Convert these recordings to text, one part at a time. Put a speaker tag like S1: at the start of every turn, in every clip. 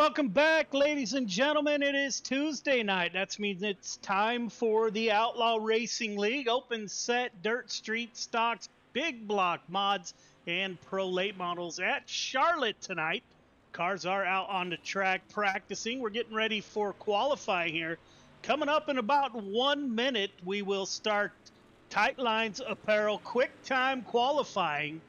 S1: Welcome back, ladies and gentlemen. It is Tuesday night. That means it's time for the Outlaw Racing League. Open set, dirt street stocks, big block mods, and pro late models at Charlotte tonight. Cars are out on the track practicing. We're getting ready for qualifying here. Coming up in about 1 minute, we will start Tight Lines Apparel Quick Time Qualifying.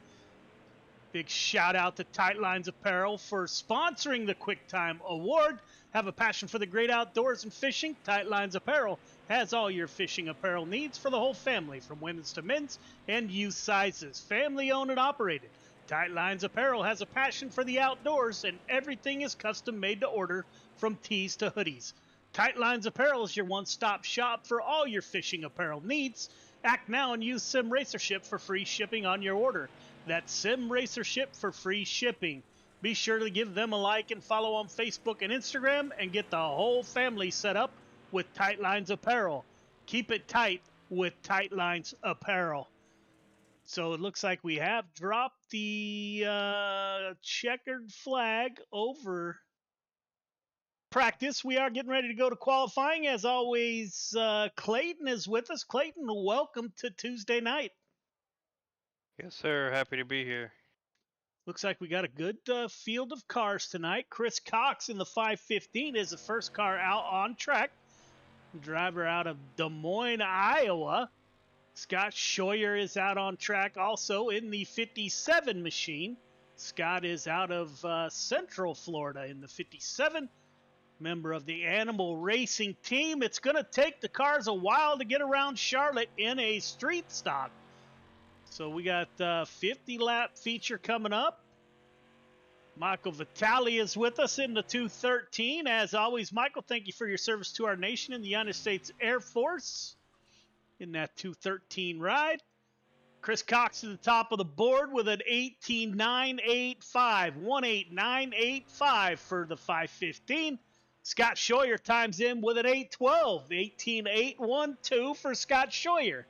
S1: Big shout out to Tight Lines Apparel for sponsoring the Quick Time Award. Have a passion for the great outdoors and fishing? Tight Lines Apparel has all your fishing apparel needs for the whole family, from women's to men's and youth sizes. Family owned and operated. Tight Lines Apparel has a passion for the outdoors, and everything is custom made to order, from tees to hoodies. Tight Lines Apparel is your one-stop shop for all your fishing apparel needs. Act now and use Sim Racership for free shipping on your order. That's Sim Racership for free shipping. Be sure to give them a like and follow on Facebook and Instagram, and get the whole family set up with Tight Lines Apparel. Keep it tight with Tight Lines Apparel. So it looks like we have dropped the checkered flag over practice. We are getting ready to go to qualifying. As always, Clayton is with us. Clayton, welcome to Tuesday night.
S2: Yes, sir. Happy to be here.
S1: Looks like we got a good field of cars tonight. Chris Cox in the 515 is the first car out on track. Driver out of Des Moines, Iowa. Scott Scheuer is out on track also in the 57 machine. Scott is out of Central Florida in the 57. Member of the Animal Racing team. It's going to take the cars a while to get around Charlotte in a street stock. So we got 50-lap feature coming up. Michael Vitale is with us in the 213. As always, Michael, thank you for your service to our nation in the United States Air Force in that 213 ride. Chris Cox to the top of the board with an 18.985. 18985 for the 515. Scott Scheuer times in with an 812. 18.812 for Scott Scheuer.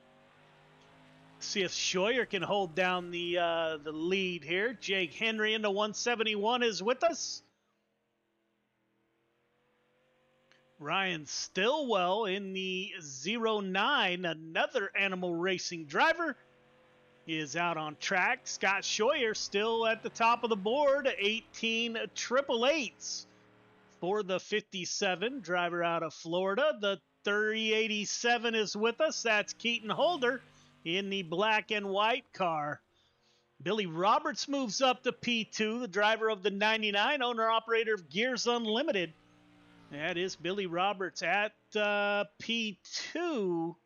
S1: See if Scheuer can hold down the lead here. Jake Henry in the 171 is with us. Ryan Stillwell in the 09, another Animal Racing driver, is out on track. Scott Scheuer still at the top of the board, 18.888 for the 57, driver out of Florida. The 387 is with us. That's Keaton Holder in the black and white car. Billy Roberts moves up to P2, the driver of the 99, owner-operator of Gears Unlimited. That is Billy Roberts at P2.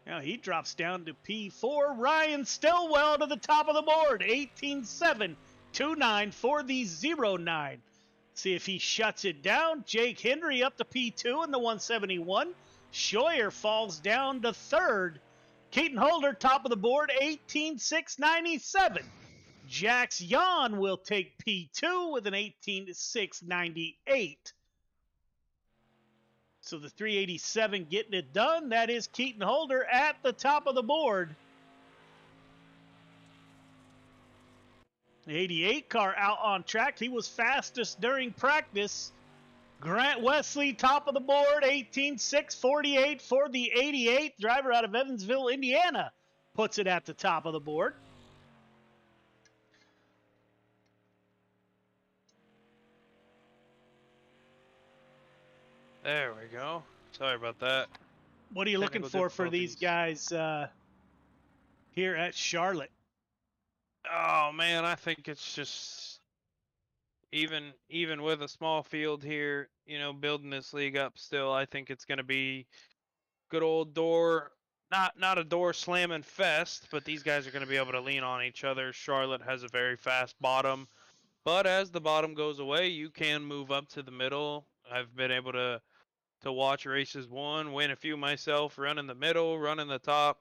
S1: Now he drops down to P4. Ryan Stillwell to the top of the board, 18.729 for the 09. See if he shuts it down. Jake Henry up to P2 in the 171. Scheuer falls down to third. Keaton Holder, top of the board, 18.697. Jax Yan will take P2 with an 18.698. So the 387 getting it done. That is Keaton Holder at the top of the board. The 88 car out on track. He was fastest during practice. Grant Wesley, top of the board, 18.648 for the 88. Driver out of Evansville, Indiana, puts it at the top of the board.
S2: There we go. Sorry about that.
S1: What are you looking for these guys here at Charlotte?
S2: Oh, man, I think it's just even with a small field here, building this league up still, I think it's going to be good old door, not a door slamming fest, but these guys are going to be able to lean on each other. Charlotte has a very fast bottom, but as the bottom goes away, you can move up to the middle. I've been able to watch races win a few myself, running the middle, running the top.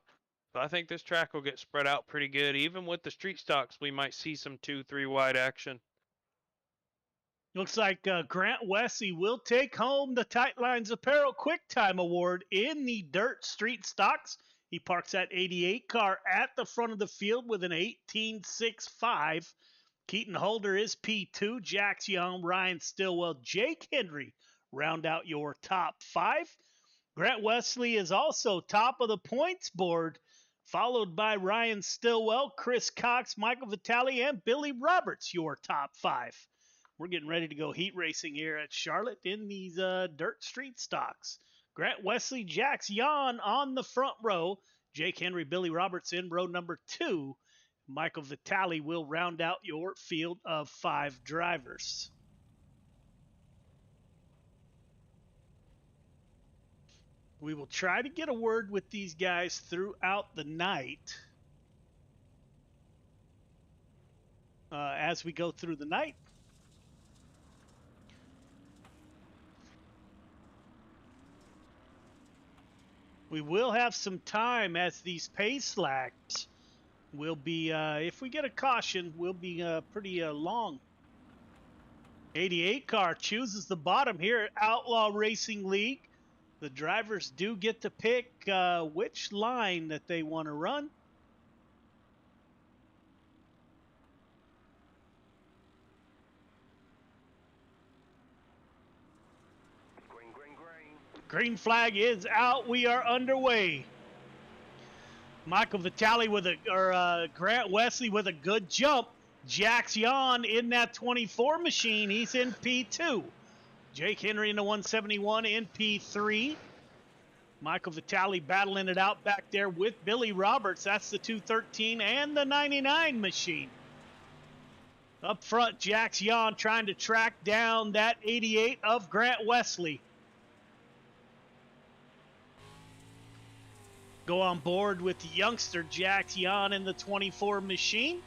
S2: So I think this track will get spread out pretty good. Even with the street stocks, we might see some 2-3 wide action.
S1: Looks like Grant Wesley will take home the Tight Lines Apparel Quick Time Award in the dirt street stocks. He parks that 88 car at the front of the field with an 18.65. Keaton Holder is P2. Jax Young, Ryan Stillwell, Jake Henry round out your top 5. Grant Wesley is also top of the points board, followed by Ryan Stillwell, Chris Cox, Michael Vitale, and Billy Roberts, your top 5. We're getting ready to go heat racing here at Charlotte in these dirt street stocks. Grant Wesley, Jax Yon on the front row. Jake Henry, Billy Roberts in row number 2. Michael Vitale will round out your field of 5 drivers. We will try to get a word with these guys throughout the night. As we go through the night. We will have some time as these pace laps will be, if we get a caution, will be pretty long. 88 car chooses the bottom here at Outlaw Racing League. The drivers do get to pick which line that they want to run. Green flag is out. We are underway. Michael Vitale with Grant Wesley with a good jump. Jax Yon in that 24 machine. He's in P2. Jake Henry in the 171 in P3. Michael Vitale battling it out back there with Billy Roberts. That's the 213 and the 99 machine. Up front, Jax Yon trying to track down that 88 of Grant Wesley. Go on board with the youngster Jax Yon in the 24 machine.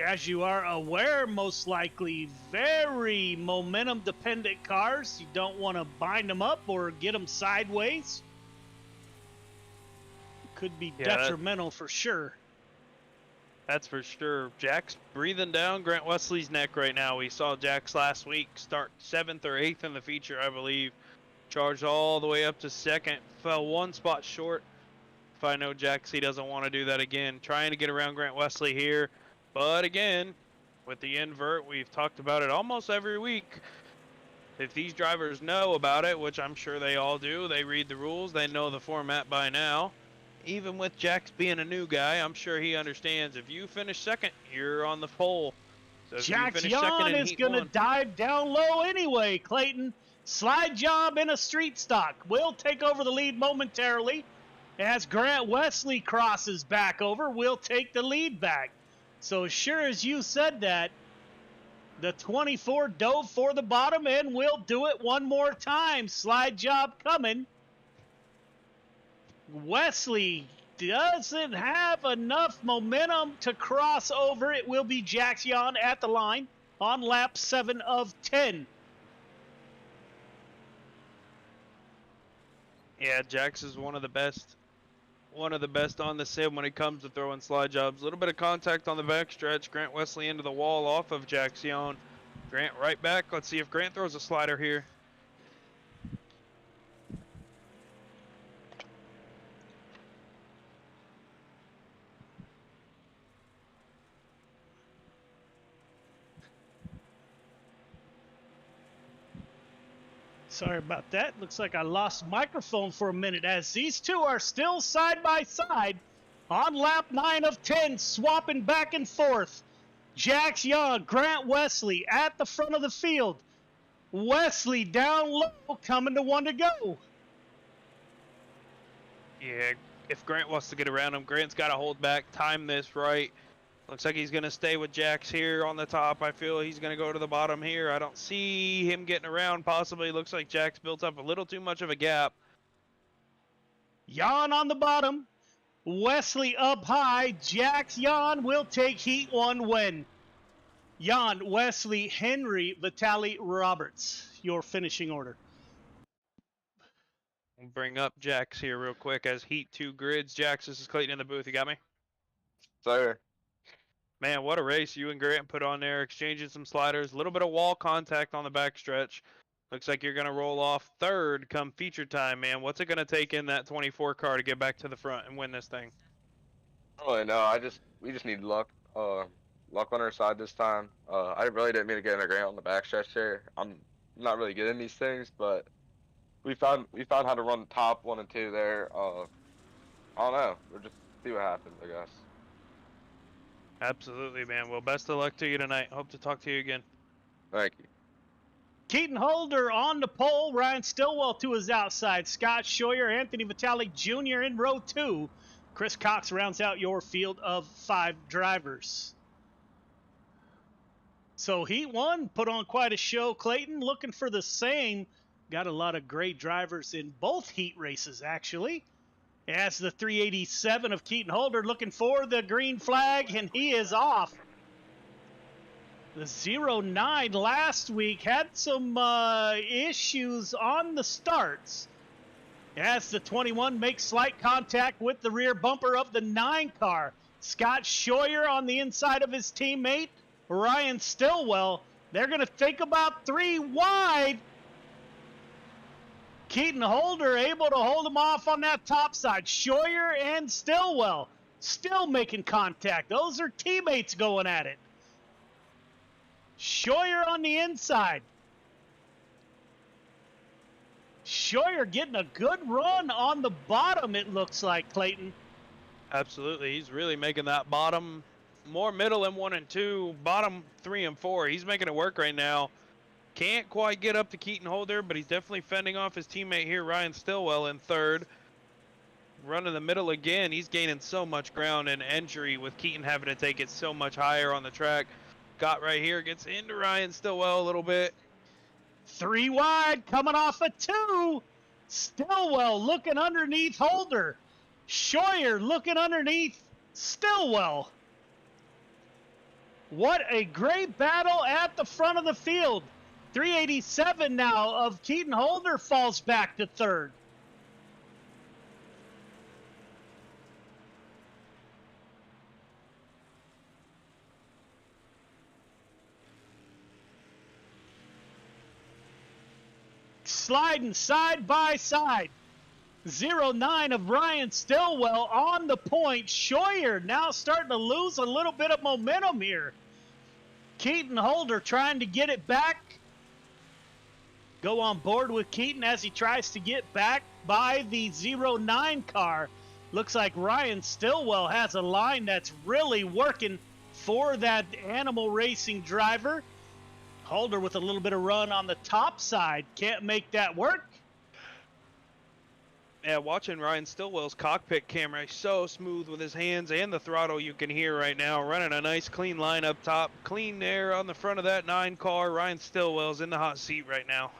S1: As you are aware, most likely very momentum dependent cars. You don't want to bind them up or get them sideways. Could be detrimental for sure.
S2: That's for sure. Jack's breathing down Grant Wesley's neck right now. We saw Jax last week start 7th or 8th in the feature, I believe. Charged all the way up to 2nd. Fell 1 spot short. If I know Jax, he doesn't want to do that again. Trying to get around Grant Wesley here. But again, with the invert, we've talked about it almost every week. If these drivers know about it, which I'm sure they all do, they read the rules, they know the format by now. Even with Jax being a new guy, I'm sure he understands if you finish 2nd, you're on the pole. So
S1: Jax Yon is going to dive down low anyway, Clayton. Slide job in a street stock. Will take over the lead momentarily. As Grant Wesley crosses back over, will take the lead back. So as sure as you said that, the 24 dove for the bottom and will do it one more time. Slide job coming. Wesley doesn't have enough momentum to cross over. It will be Jax Yon at the line on lap 7 of 10.
S2: Yeah, Jax is one of the best on the sim when it comes to throwing slide jobs. A little bit of contact on the backstretch. Grant Wesley into the wall off of Jax Yon. Grant right back. Let's see if Grant throws a slider here.
S1: Sorry about that. Looks like I lost microphone for a minute as these two are still side by side on lap 9 of 10, swapping back and forth. Jax Young, Grant Wesley at the front of the field. Wesley down low, coming to 1 to go.
S2: Yeah, if Grant wants to get around him, Grant's got to hold back, time this right. Looks like he's going to stay with Jax here on the top. I feel he's going to go to the bottom here. I don't see him getting around possibly. Looks like Jax built up a little too much of a gap.
S1: Yon on the bottom. Wesley up high. Jax Yon will take heat 1 win. Yon, Wesley, Henry, Vitale, Roberts. Your finishing order.
S2: We'll bring up Jax here real quick as heat 2 grids. Jax, this is Clayton in the booth. You got me?
S3: Sir.
S2: Man, what a race you and Grant put on there, exchanging some sliders, a little bit of wall contact on the backstretch. Looks like you're going to roll off 3rd come feature time, man. What's it going to take in that 24 car to get back to the front and win this thing?
S3: Really, no. We just need luck. Luck on our side this time. I really didn't mean to get in a grant on the backstretch here. I'm not really good in these things, but we found how to run top 1 and 2 there. I don't know. We'll just see what happens, I guess.
S2: Absolutely, man. Well, best of luck to you tonight. Hope to talk to you again.
S3: Thank you.
S1: Keaton Holder on the pole. Ryan Stillwell to his outside. Scott Scheuer, Anthony Vitale Jr. in row 2. Chris Cox rounds out your field of 5 drivers. So Heat 1 put on quite a show. Clayton looking for the same. Got a lot of great drivers in both heat races, actually. As the 387 of Keaton Holder looking for the green flag, and he is off. The 09 last week had some issues on the starts as the 21 makes slight contact with the rear bumper of the 9 car. Scott Scheuer on the inside of his teammate, Ryan Stillwell. They're going to think about 3 wide. Keaton Holder able to hold him off on that top side. Scheuer and Stillwell still making contact. Those are teammates going at it. Scheuer on the inside. Scheuer getting a good run on the bottom, it looks like, Clayton.
S2: Absolutely. He's really making that bottom more middle in 1 and 2, bottom 3 and 4. He's making it work right now. Can't quite get up to Keaton Holder, but he's definitely fending off his teammate here, Ryan Stillwell, in 3rd. Running the middle again. He's gaining so much ground and entry with Keaton having to take it so much higher on the track. Got right here, gets into Ryan Stillwell a little bit.
S1: 3 wide, coming off a 2. Stillwell looking underneath Holder. Scheuer looking underneath Stillwell. What a great battle at the front of the field. 387 now of Keaton Holder falls back to 3rd. Sliding side by side. 09 of Ryan Stillwell on the point. Scheuer now starting to lose a little bit of momentum here. Keaton Holder trying to get it back. Go on board with Keaton as he tries to get back by the 09 car. Looks like Ryan Stillwell has a line that's really working for that animal racing driver. Holder with a little bit of run on the top side. Can't make that work.
S2: Yeah, watching Ryan Stillwell's cockpit camera, he's so smooth with his hands and the throttle you can hear right now. Running a nice clean line up top. Clean there on the front of that 9 car. Ryan Stillwell's in the hot seat right now.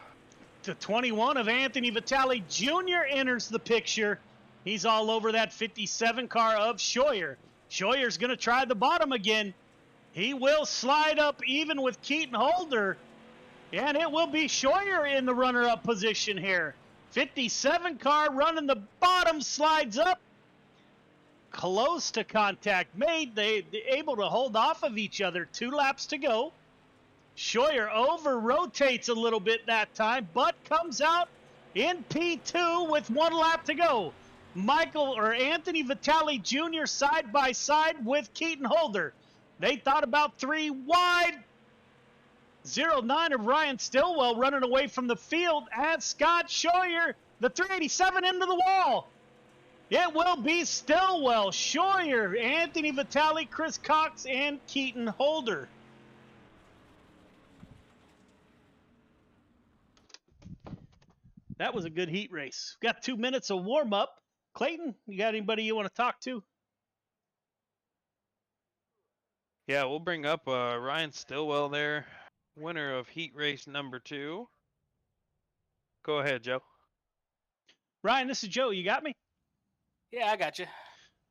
S1: The 21 of Anthony Vitale Jr. enters the picture. He's all over that 57 car of Scheuer. Scheuer's going to try the bottom again. He will slide up even with Keaton Holder. And it will be Scheuer in the runner-up position here. 57 car running the bottom, slides up. Close to contact made. They're able to hold off of each other. 2 laps to go. Scheuer over-rotates a little bit that time, but comes out in P2 with 1 lap to go. Anthony Vitale Jr. side by side with Keaton Holder. They thought about 3 wide. 09 of Ryan Stillwell running away from the field as Scott Scheuer, the 387 into the wall. It will be Stillwell, Scheuer, Anthony Vitale, Chris Cox, and Keaton Holder. That was a good heat race. Got 2 minutes of warm-up. Clayton, you got anybody you want to talk to?
S2: Yeah, we'll bring up Ryan Stillwell there, winner of heat race number 2. Go ahead, Joe.
S1: Ryan, this is Joe. You got me?
S4: Yeah, I got you.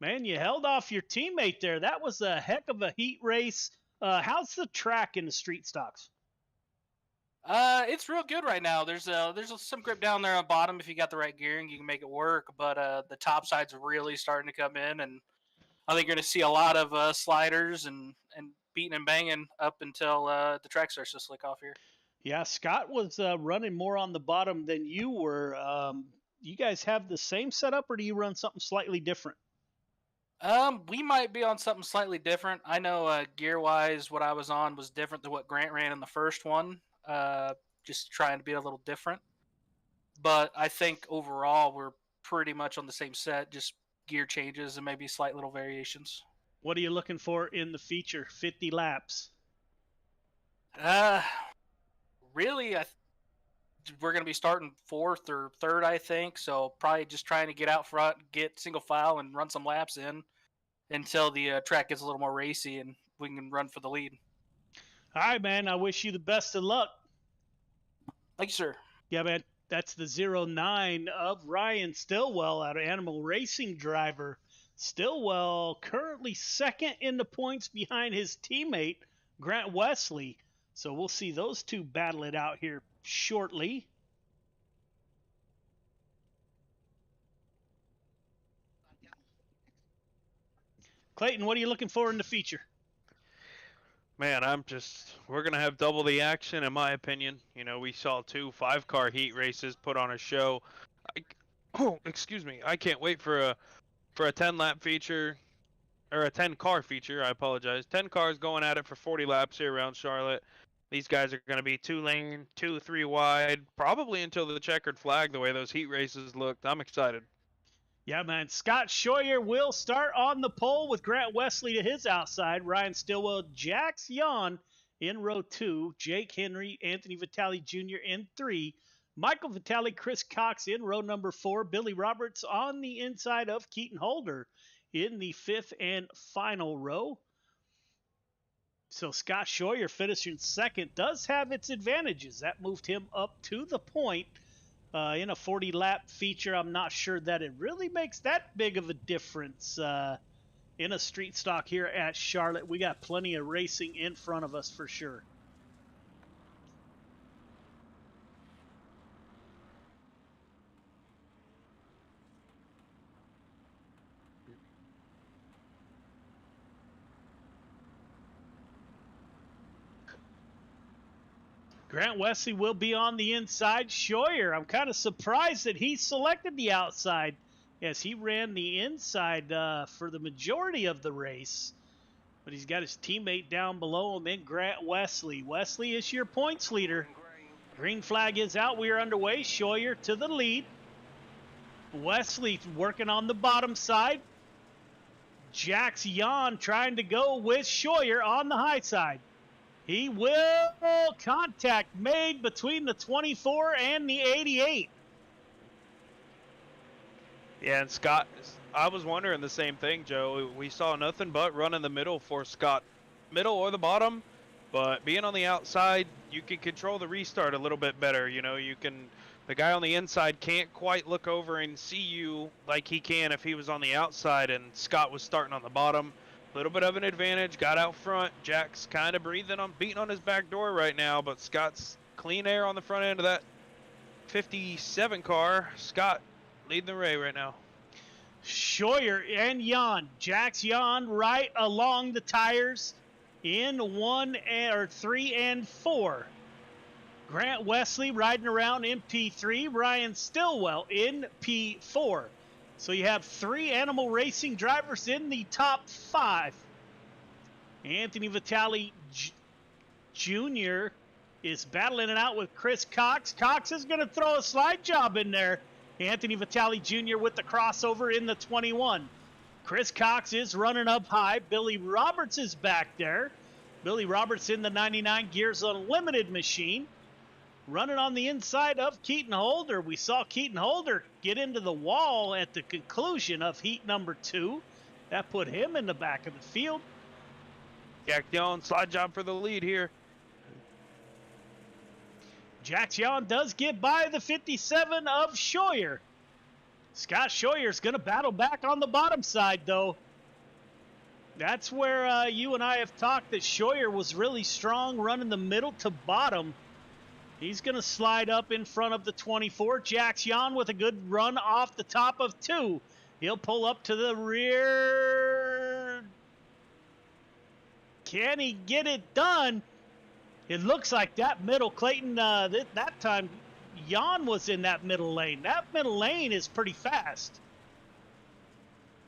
S1: Man, you held off your teammate there. That was a heck of a heat race. How's the track in the street stocks?
S4: It's real good right now. There's some grip down there on bottom. If you got the right gearing, you can make it work. But the top side's really starting to come in, and I think you're going to see a lot of sliders and beating and banging up until the track starts to slick off here.
S1: Yeah, Scott was running more on the bottom than you were. You guys have the same setup, or do you run something slightly different?
S4: We might be on something slightly different. I know gear wise, what I was on was different than what Grant ran in the first one. Just trying to be a little different. But I think overall we're pretty much on the same set, just gear changes and maybe slight little variations.
S1: What are you looking for in the feature? 50 laps.
S4: Uh, really, we're going to be starting fourth or third, I think. So probably just trying to get out front, get single file, and run some laps in until the track gets a little more racy and we can run for the lead.
S1: All right, man. I wish you the best of luck.
S4: Thank you, sir.
S1: Yeah, man. That's the 09 of Ryan Stillwell out of Animal Racing driver. Stillwell currently second in the points behind his teammate, Grant Wesley. So we'll see those two battle it out here shortly. Clayton, what are you looking for in the feature?
S2: Man, we're going to have double the action, in my opinion. You know, we saw 2 5-car heat races put on a show. Excuse me. I can't wait for a 10-lap feature, or a 10-car feature, I apologize. 10 cars going at it for 40 laps here around Charlotte. These guys are going to be 2-lane, 2-3 wide, probably until the checkered flag, the way those heat races looked. I'm excited.
S1: Yeah, man. Scott Scheuer will start on the pole with Grant Wesley to his outside. Ryan Stillwell, Jax Yon in row 2. Jake Henry, Anthony Vitale Jr. in 3. Michael Vitale, Chris Cox in row number 4. Billy Roberts on the inside of Keaton Holder in the 5th and final row. So Scott Scheuer finishing second does have its advantages. That moved him up to the point. In a 40-lap feature, I'm not sure that it really makes that big of a difference in a street stock here at Charlotte. We got plenty of racing in front of us for sure. Grant Wesley will be on the inside. Scheuer, I'm kind of surprised that he selected the outside as he ran the inside for the majority of the race. But he's got his teammate down below him in Grant Wesley. Wesley is your points leader. Green flag is out. We are underway. Scheuer to the lead. Wesley working on the bottom side. Jax Yon trying to go with Scheuer on the high side. He will contact made between the 24 and the 88.
S2: Yeah, and Scott, I was wondering the same thing, Joe. We saw nothing but run in the middle for Scott, middle or the bottom, but being on the outside, you can control the restart a little bit better. You know, the guy on the inside can't quite look over and see you like he can if he was on the outside, and Scott was starting on the bottom. A little bit of an advantage, got out front. Jack's kind of beating on his back door right now, but Scott's clean air on the front end of that 57 car. Scott leading the race right now.
S1: Scheuer and Yon. Jax Yon right along the tires in 3 and 4. Grant Wesley riding around in P3. Ryan Stillwell in P4. So you have 3 Animal Racing drivers in the top 5. Anthony Vitale Jr. is battling it out with Chris Cox. Cox is going to throw a slide job in there. Anthony Vitale Jr. with the crossover in the 21. Chris Cox is running up high. Billy Roberts is back there. Billy Roberts in the 99 Gears Unlimited machine. Running on the inside of Keaton Holder. We saw Keaton Holder get into the wall at the conclusion of heat number 2. That put him in the back of the field.
S2: Jack Yon, slide job for the lead here.
S1: Jax Yon does get by the 57 of Scheuer. Scott Scheuer is going to battle back on the bottom side, though. That's where you and I have talked that Scheuer was really strong running the middle to bottom. He's going to slide up in front of the 24. Jax Yon with a good run off the top of 2. He'll pull up to the rear. Can he get it done? It looks like that middle, Clayton, that time, Yon was in that middle lane. That middle lane is pretty fast.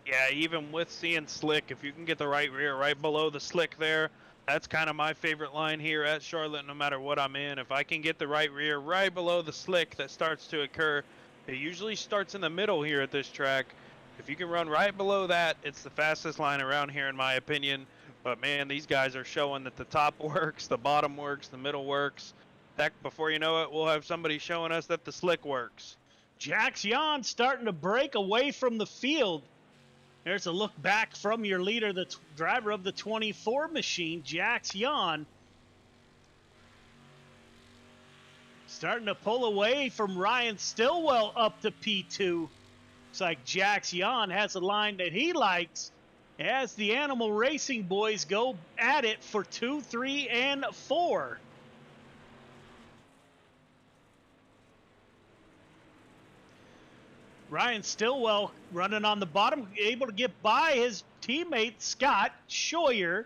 S2: Yeah, even with seeing slick, if you can get the right rear right below the slick there, that's kind of my favorite line here at Charlotte, no matter what I'm in. If I can get the right rear right below the slick that starts to occur, it usually starts in the middle here at this track. If you can run right below that, it's the fastest line around here in my opinion. But man, these guys are showing that the top works, the bottom works, the middle works. Heck, before you know it, we'll have somebody showing us that the slick works.
S1: Jax Jan starting to break away from the field. There's a look back from your leader, the driver of the 24 machine, Jax Jan. Starting to pull away from Ryan Stillwell up to P2. Looks like Jax Jan has a line that he likes as the Animal Racing boys go at it for 2, 3, and 4. Ryan Stillwell running on the bottom, able to get by his teammate Scott Scheuer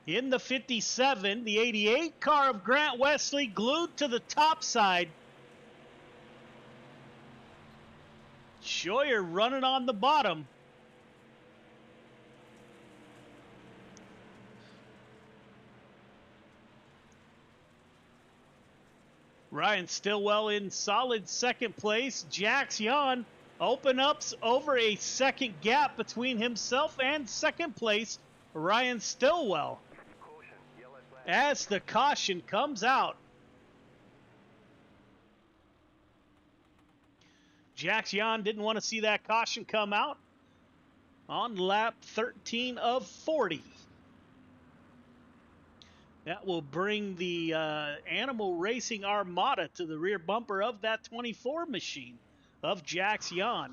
S1: in the 57. The 88 car of Grant Wesley glued to the top side. Scheuer running on the bottom. Ryan Stillwell in solid second place. Jax Jan open ups over a second gap between himself and second place Ryan Stillwell. As the caution comes out, Jax Jan didn't want to see that caution come out on lap 13 of 40. That will bring the Animal Racing Armada to the rear bumper of that 24 machine of Jax Jan.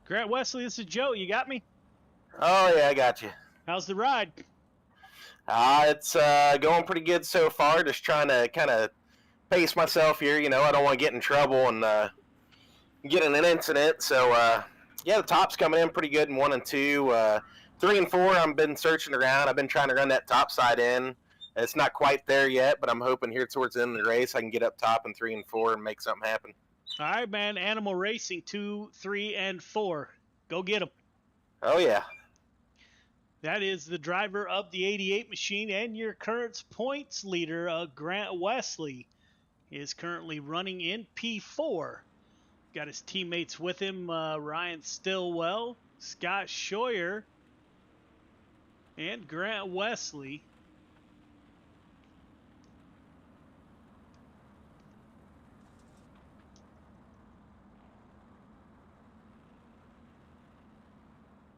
S1: Grant Wesley, this is Joe. You got me?
S5: Oh, yeah, I got you.
S1: How's the ride?
S5: It's going pretty good so far. Just trying to kind of pace myself here. You know, I don't want to get in trouble and get in an incident. So, yeah, the top's coming in pretty good in 1 and 2. 3 and 4, I've been searching around. I've been trying to run that top side in. It's not quite there yet, but I'm hoping here towards the end of the race I can get up top in 3 and 4 and make something happen.
S1: All right, man. Animal Racing 2, 3, and 4. Go get them.
S5: Oh, yeah.
S1: That is the driver of the 88 machine and your current points leader, Grant Wesley, is currently running in P4. Got his teammates with him, Ryan Stillwell, Scott Scheuer, and Grant Wesley.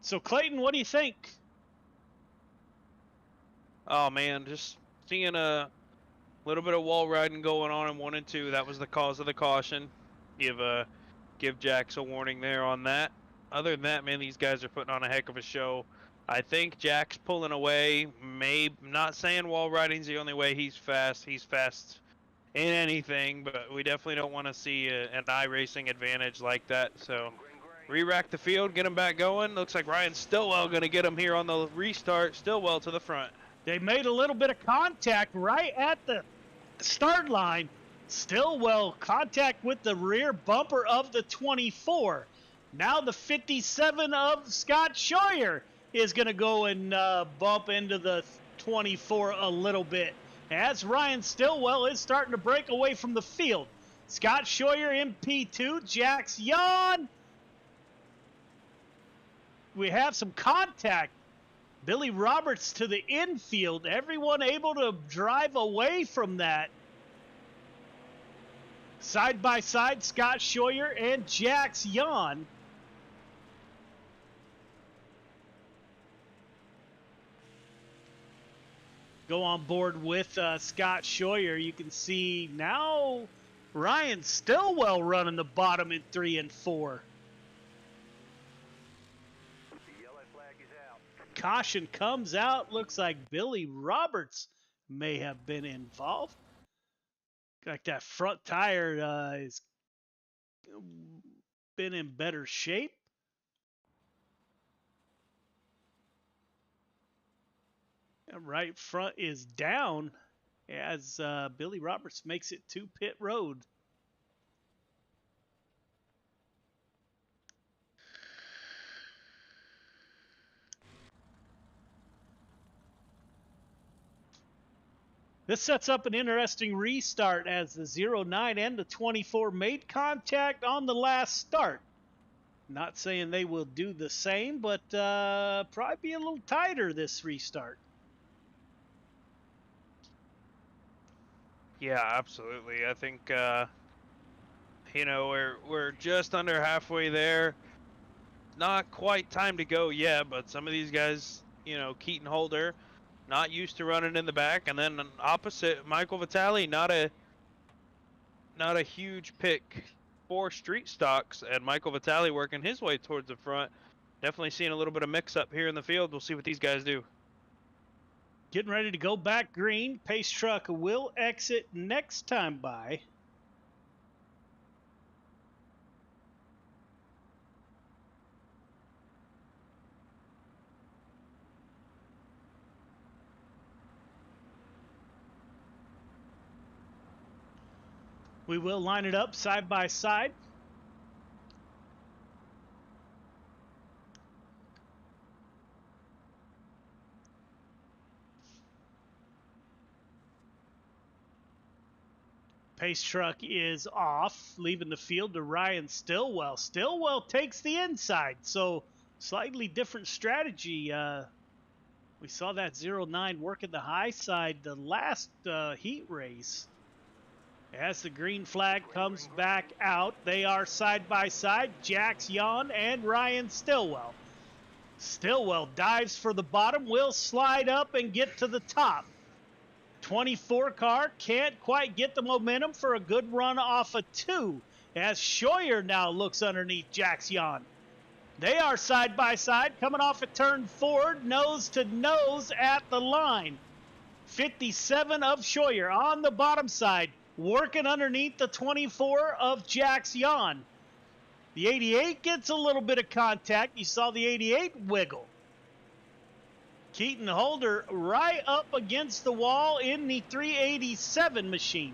S1: So, Clayton, what do you think?
S2: Oh man, just seeing a little bit of wall riding going on in 1 and 2. That was the cause of the caution. Give Jax a warning there on that. Other than that, man, these guys are putting on a heck of a show. I think Jack's pulling away. Not saying wall riding's the only way he's fast. He's fast in anything, but we definitely don't want to see an iRacing advantage like that. So re-rack the field, get him back going. Looks like Ryan Stillwell going to get him here on the restart. Stillwell to the front.
S1: They made a little bit of contact right at the start line. Stillwell contact with the rear bumper of the 24. Now the 57 of Scott Scheuer is going to go and bump into the 24 a little bit as Ryan Stillwell is starting to break away from the field. Scott Scheuer in P2, Jax Jan. We have some contact. Billy Roberts to the infield. Everyone able to drive away from that. Side by side, Scott Scheuer and Jax Jan. Go on board with Scott Scheuer. You can see now Ryan Stillwell running the bottom in 3 and 4. Caution comes out. Looks like Billy Roberts may have been involved. Like that front tire has been in better shape. Right front is down as Billy Roberts makes it to pit road. This sets up an interesting restart as the 09 and the 24 made contact on the last start. Not saying they will do the same, but probably be a little tighter this restart.
S2: Yeah, absolutely. I think we're just under halfway there. Not quite time to go yet, but some of these guys, Keaton Holder, not used to running in the back, and then opposite Michael Vitale, not a huge pick for street stocks, and Michael Vitale working his way towards the front. Definitely seeing a little bit of mix up here in the field. We'll see what these guys do.
S1: Getting ready to go back green. Pace truck will exit next time by. We will line it up side by side. Pace truck is off, leaving the field to Ryan Stillwell. Stillwell takes the inside, so slightly different strategy. We saw that 09 working the high side the last heat race. As the green flag comes back out, they are side by side, Jax Yon and Ryan Stillwell. Stillwell dives for the bottom, will slide up and get to the top. 24 car can't quite get the momentum for a good run off a 2 as Scheuer now looks underneath Jax Yon. They are side by side coming off a turn forward, nose to nose at the line. 57 of Scheuer on the bottom side, working underneath the 24 of Jax Yon. The 88 gets a little bit of contact. You saw the 88 wiggle. Keaton Holder right up against the wall in the 387 machine.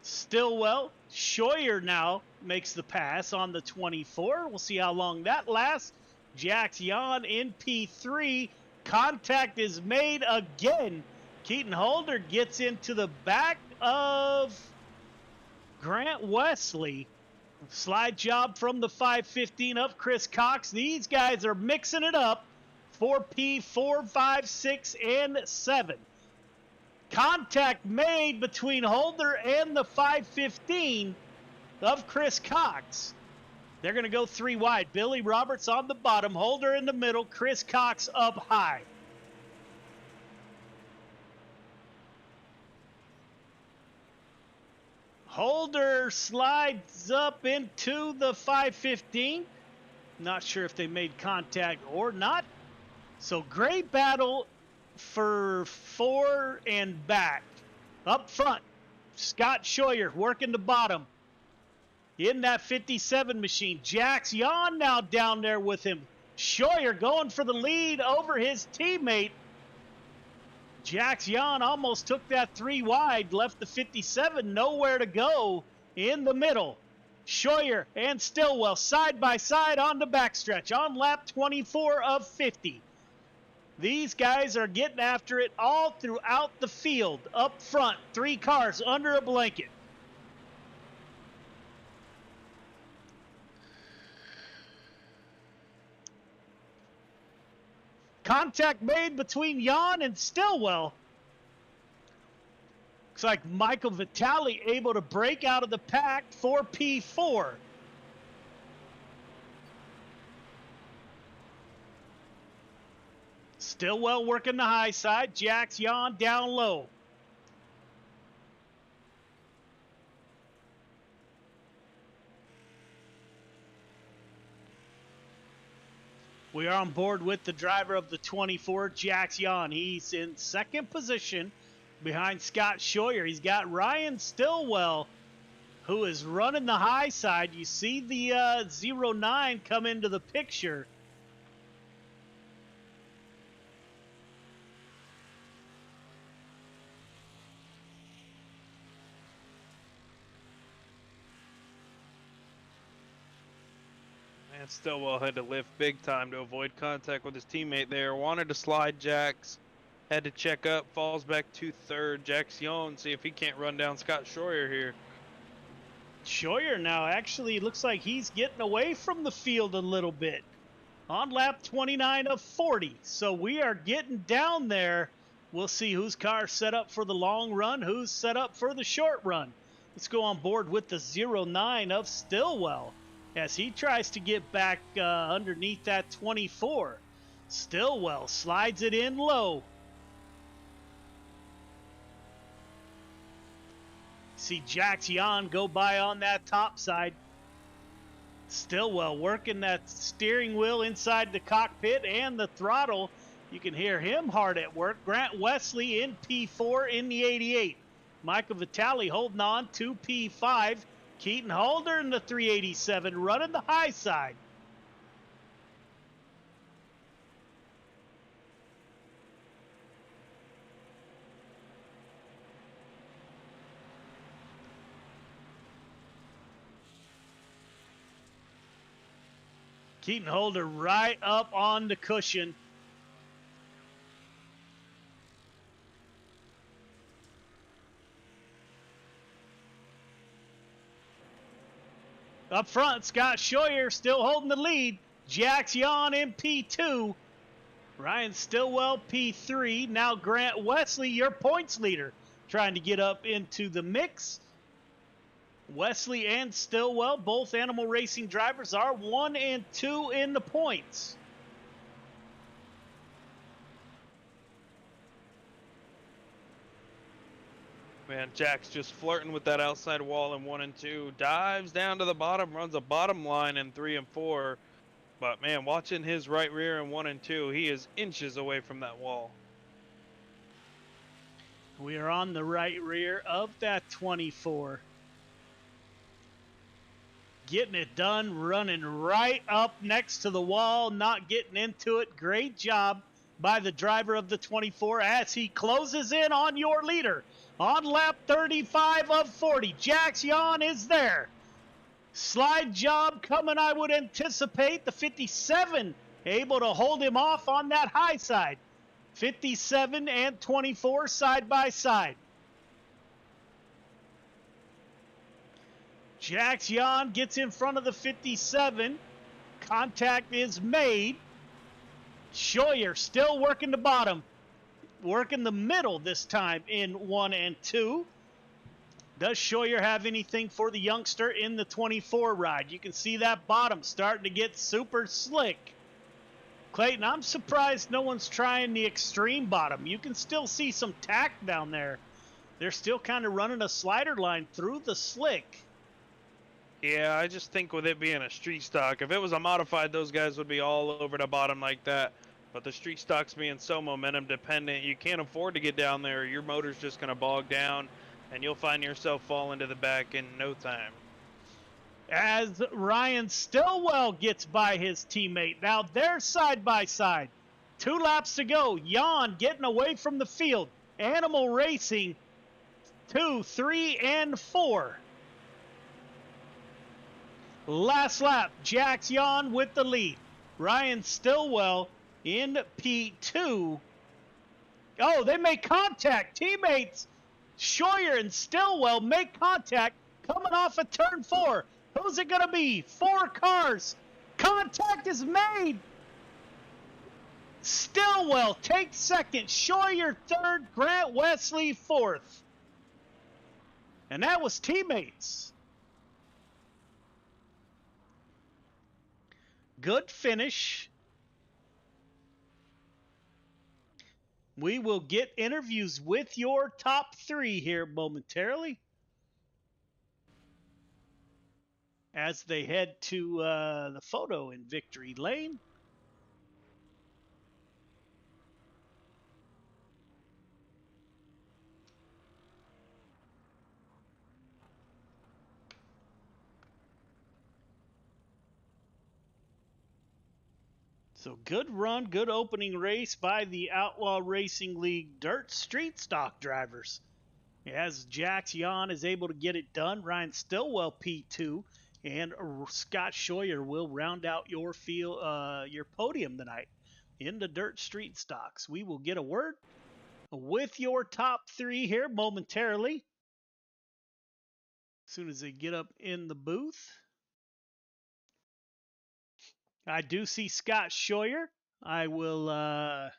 S1: Stillwell, Scheuer now makes the pass on the 24. We'll see how long that lasts. Jax Yon in P3. Contact is made again. Keaton Holder gets into the back of Grant Wesley. Slide job from the 515 of Chris Cox. These guys are mixing it up. 4P, 4, 5, 6, and 7. Contact made between Holder and the 515 of Chris Cox. They're going to go 3 wide. Billy Roberts on the bottom, Holder in the middle, Chris Cox up high. Holder slides up into the 515. Not sure if they made contact or not. So great battle for 4 and back. Up front, Scott Scheuer working the bottom. In that 57 machine, Jax Yon now down there with him. Scheuer going for the lead over his teammate. Jax Yon almost took that 3 wide, left the 57 nowhere to go in the middle. Scheuer and Stillwell side by side on the backstretch on lap 24 of 50. These guys are getting after it all throughout the field. Up front, 3 cars under a blanket. Contact made between Yon and Stillwell. Looks like Michael Vitale able to break out of the pack for P4. Stillwell working the high side. Jax Yon down low. We are on board with the driver of the 24, Jax Yon. He's in second position behind Scott Scheuer. He's got Ryan Stillwell, who is running the high side. You see the 09 come into the picture.
S2: And Stillwell had to lift big time to avoid contact with his teammate there. Wanted to slide Jax. Had to check up. Falls back to third. Jax Yon, see if he can't run down Scott Schroyer here.
S1: Schroyer now actually looks like he's getting away from the field a little bit. On lap 29 of 40. So we are getting down there. We'll see whose car's set up for the long run, who's set up for the short run. Let's go on board with the 09 of Stillwell as he tries to get back underneath that 24. Stillwell slides it in low. See Jax Jan go by on that top side. Stillwell working that steering wheel inside the cockpit and the throttle. You can hear him hard at work. Grant Wesley in P4 in the 88. Michael Vitale holding on to P5. Keaton Holder in the 387 running the high side. Keaton Holder right up on the cushion. Up front, Scott Schroyer still holding the lead. Jax Jan in P2. Ryan Stillwell P3. Now Grant Wesley, your points leader, trying to get up into the mix. Wesley and Stillwell, both animal racing drivers, are 1 and 2 in the points.
S2: Man, Jack's just flirting with that outside wall in 1 and 2. Dives down to the bottom, runs a bottom line in 3 and 4. But man, watching his right rear in 1 and 2, he is inches away from that wall.
S1: We are on the right rear of that 24. Getting it done, running right up next to the wall, not getting into it. Great job by the driver of the 24 as he closes in on your leader. On lap 35 of 40, Jax Jan is there. Slide job coming, I would anticipate. The 57 able to hold him off on that high side. 57 and 24 side by side. Jax Jan gets in front of the 57. Contact is made. Schroyer still working the bottom. Working the middle this time in 1 and 2. Does Schroyer have anything for the youngster in the 24 ride? You can see that bottom starting to get super slick. Clayton, I'm surprised no one's trying the extreme bottom. You can still see some tack down there. They're still kind of running a slider line through the slick.
S2: Yeah, I just think with it being a street stock, if it was a modified, those guys would be all over the bottom like that. But the street stock's being so momentum dependent, you can't afford to get down there. Your motor's just going to bog down, and you'll find yourself falling to the back in no time.
S1: As Ryan Stillwell gets by his teammate. Now they're side by side. 2 laps to go. Jan getting away from the field. Animal Racing 2, 3, and 4. Last lap, Jax Jan with the lead. Ryan Stillwell in P2. Oh, they make contact. Teammates Schroyer and Stillwell make contact coming off of turn 4. Who's it going to be? 4 cars. Contact is made. Stillwell takes second. Schroyer third. Grant Wesley fourth. And that was teammates. Good finish. We will get interviews with your top 3 here momentarily as they head to the photo in Victory Lane. So good run, good opening race by the Outlaw Racing League Dirt Street Stock drivers. As Jax Jan is able to get it done, Ryan Stillwell P2 and Scott Scheuer will round out your your podium tonight in the dirt street stocks. We will get a word with your top three here momentarily. As soon as they get up in the booth. I do see Scott Scheuer. I will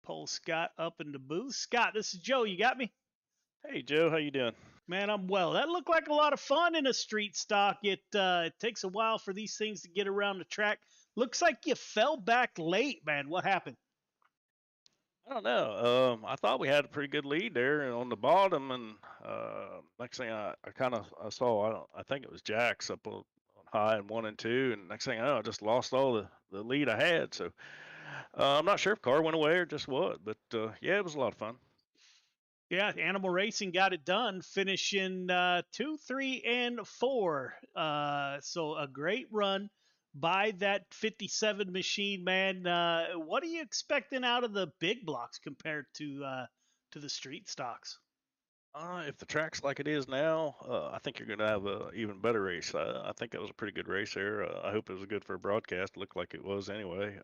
S1: pull Scott up in the booth. Scott, this is Joe. You got me?
S6: Hey, Joe. How you doing?
S1: Man, I'm well. That looked like a lot of fun in a street stock. It takes a while for these things to get around the track. Looks like you fell back late, man. What happened?
S6: I don't know. I thought we had a pretty good lead there on the bottom, and next thing I saw, I think it was Jack's up on high in 1 and 2, and next thing I know, I just lost all the lead I had. So I'm not sure if car went away or just what, but yeah, it was a lot of fun.
S1: Yeah, Animal Racing got it done, finishing 2, 3, and 4. So a great run by that 57 machine, man. What are you expecting out of the big blocks compared to the street stocks?
S6: If the track's like it is now, I think you're going to have a even better race. I think that was a pretty good race there. I hope it was good for a broadcast. It looked like it was anyway.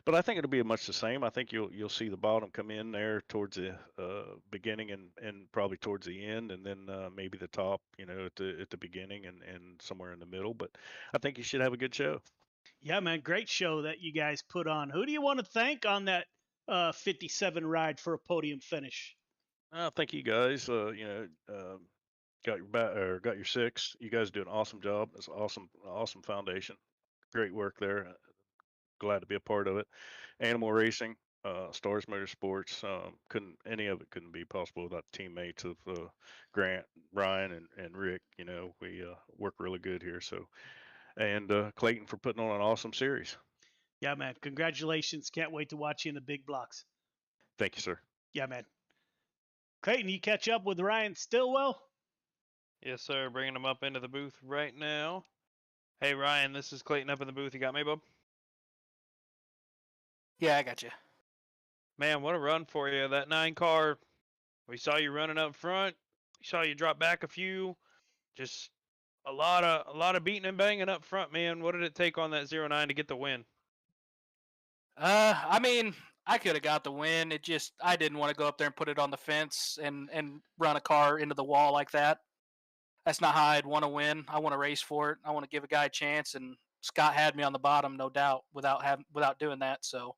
S6: But I think it'll be much the same. I think you'll see the bottom come in there towards the beginning and probably towards the end, and then maybe the top, at the beginning and somewhere in the middle. But I think you should have a good show.
S1: Yeah, man, great show that you guys put on. Who do you want to thank on that 57 ride for a podium finish?
S6: Thank you guys. Got your got your 6. You guys do an awesome job. It's awesome foundation. Great work there. Glad to be a part of it. Animal Racing, Stars Motorsports. Couldn't any of it couldn't be possible without the teammates of Grant, Ryan, and Rick. We work really good here. So, and Clayton for putting on an awesome series.
S1: Yeah, man. Congratulations. Can't wait to watch you in the big blocks.
S6: Thank you, sir.
S1: Yeah, man. Clayton, you catch up with Ryan Stillwell?
S2: Yes, sir. Bringing him up into the booth right now. Hey, Ryan, this is Clayton up in the booth. You got me, bub?
S4: Yeah, I got you.
S2: Man, what a run for you. That 9 car, we saw you running up front. We saw you drop back a few. Just a lot of beating and banging up front, man. What did it take on that 09 to get the win?
S4: I mean, I could have got the win. I didn't want to go up there and put it on the fence and run a car into the wall like that. That's not how I'd want to win. I want to race for it. I want to give a guy a chance, and Scott had me on the bottom, no doubt, without doing that. So,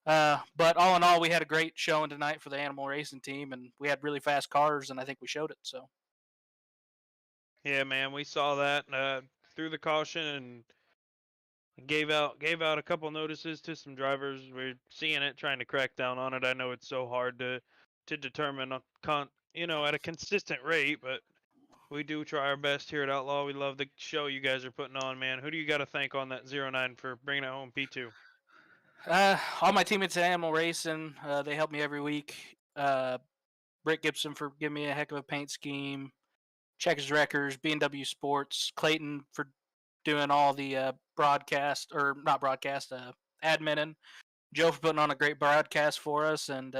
S4: but all in all, we had a great showing tonight for the Animal Racing team, and we had really fast cars, and I think we showed it. So,
S2: yeah, man, we saw that through the caution and gave out a couple notices to some drivers. We're seeing it, trying to crack down on it. I know it's so hard to determine at a consistent rate, but we do try our best here at Outlaw. We love the show you guys are putting on, man. Who do you got to thank on that 09 for bringing it home P2?
S4: all my teammates at Animal Racing, they help me every week. Britt Gibson for giving me a heck of a paint scheme. Checkers Wreckers, B&W Sports, Clayton for doing all the adminning, Joe for putting on a great broadcast for us, and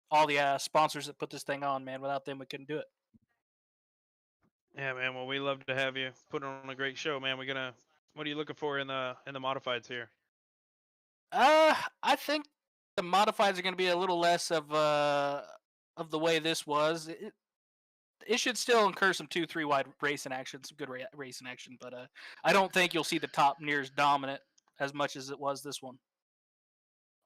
S4: all the sponsors that put this thing on, man. Without them, we couldn't do it.
S2: Yeah, man. Well, we love to have you put on a great show, man. What are you looking for in the modifieds here?
S4: I think the modifieds are going to be a little less of the way this was. It should still incur some 2-3 wide racing action, some good racing action, but I don't think you'll see the top near as dominant as much as it was this one.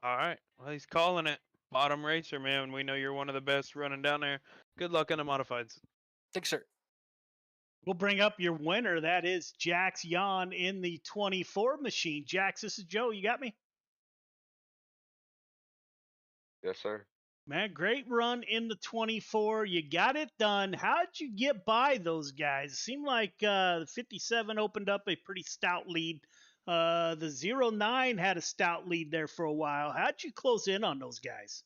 S2: All right. Well, he's calling it. Bottom racer, man. We know you're one of the best running down there. Good luck in the modifieds.
S4: Thanks, sir.
S1: We'll bring up your winner. That is Jax Yon in the 24 machine. Jax, this is Joe. You got me?
S3: Yes, sir.
S1: Man, great run in the 24. You got it done. How'd you get by those guys? It seemed like the 57 opened up a pretty stout lead. The 09 had a stout lead there for a while. How'd you close in on those guys?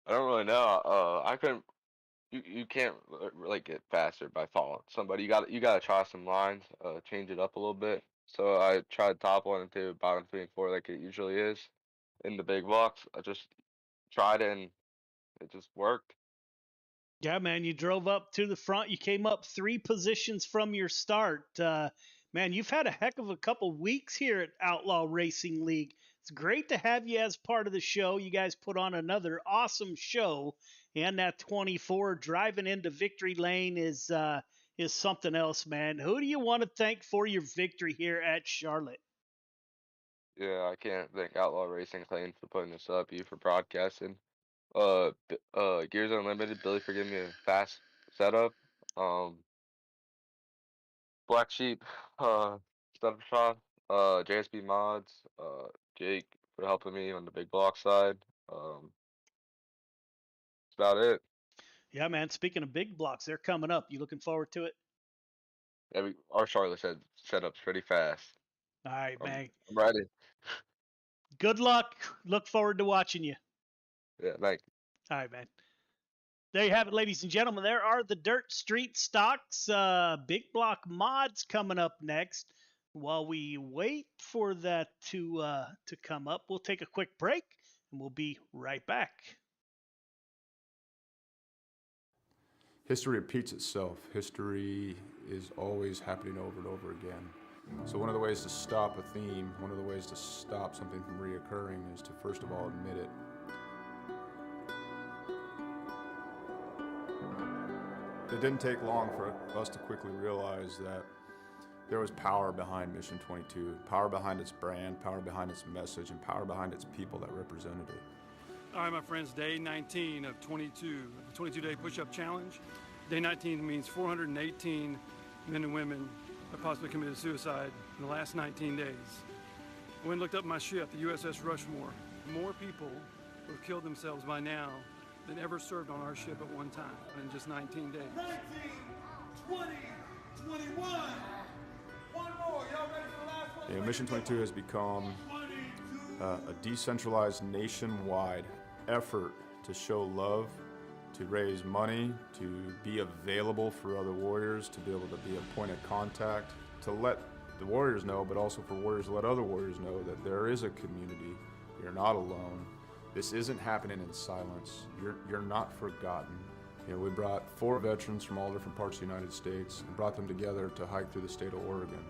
S3: I don't really know. I couldn't. You can't really get faster by following somebody. You gotta try some lines, change it up a little bit. So I tried top 1 and 2, bottom 3 and 4 like it usually is in the big blocks. I just tried it and it just worked.
S1: Yeah, man, you drove up to the front. You came up 3 positions from your start. Man, you've had a heck of a couple weeks here at Outlaw Racing League. It's great to have you as part of the show. You guys put on another awesome show, and that 24 driving into victory lane is something else, man. Who do you want to thank for your victory here at Charlotte?
S3: Yeah, I can't thank Outlaw Racing Clean for putting this up, you for broadcasting. Gears Unlimited, Billy for giving me a fast setup. Um, Black Sheep, Stuff Shop, JSB Mods, Jake for helping me on the big block side. That's about it.
S1: Yeah, man. Speaking of big blocks, they're coming up. You looking forward to it?
S3: Yeah, our Charlotte setup's pretty fast.
S1: All right,
S3: I'm,
S1: man.
S3: I'm ready.
S1: Good luck. Look forward to watching you.
S3: Yeah, thank you.
S1: All right, man. There you have it, ladies and gentlemen. There are the Dirt Street Stocks big block mods coming up next. While we wait for that to come up, we'll take a quick break and we'll be right back.
S7: History repeats itself. History is always happening over and over again. So one of the ways to stop a theme, one of the ways to stop something from reoccurring is to first of all admit it. It didn't take long for us to quickly realize that there was power behind Mission 22, power behind its brand, power behind its message, and power behind its people that represented it.
S8: All right, my friends, day 19 of 22, the 22-day push-up challenge. Day 19 means 418 men and women have possibly committed suicide in the last 19 days. I went and looked up my ship, the USS Rushmore. More people who have killed themselves by now than ever served on our ship at one time in just 19 days.
S9: 19, 20, 21. One more. Y'all ready for the last one?
S7: Mission 22 has become a decentralized nationwide effort to show love, to raise money, to be available for other warriors, to be able to be a point of contact, to let the warriors know, but also for warriors to let other warriors know that there is a community. You're not alone. This isn't happening in silence. You're not forgotten. You know, we brought 4 veterans from all different parts of the United States and brought them together to hike through the state of Oregon.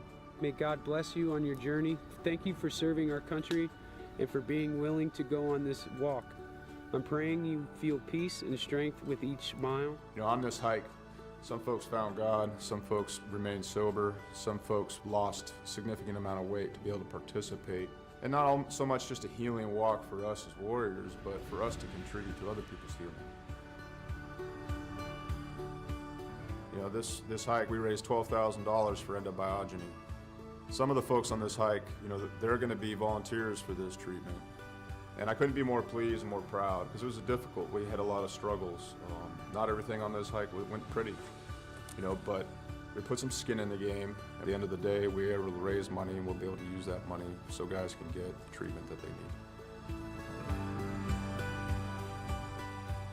S10: May God bless you on your journey. Thank you for serving our country and for being willing to go on this walk. I'm praying you feel peace and strength with each mile.
S7: You know, on this hike, some folks found God, some folks remained sober, some folks lost a significant amount of weight to be able to participate. And not so much just a healing walk for us as warriors, but for us to contribute to other people's healing. You know, this hike, we raised $12,000 for endobiogeny. Some of the folks on this hike, you know, they're going to be volunteers for this treatment. And I couldn't be more pleased and more proud because it was difficult. We had a lot of struggles. Not everything on this hike went pretty, you know, but we put some skin in the game. At the end of the day, we were able to raise money and we'll be able to use that money so guys can get treatment that they need.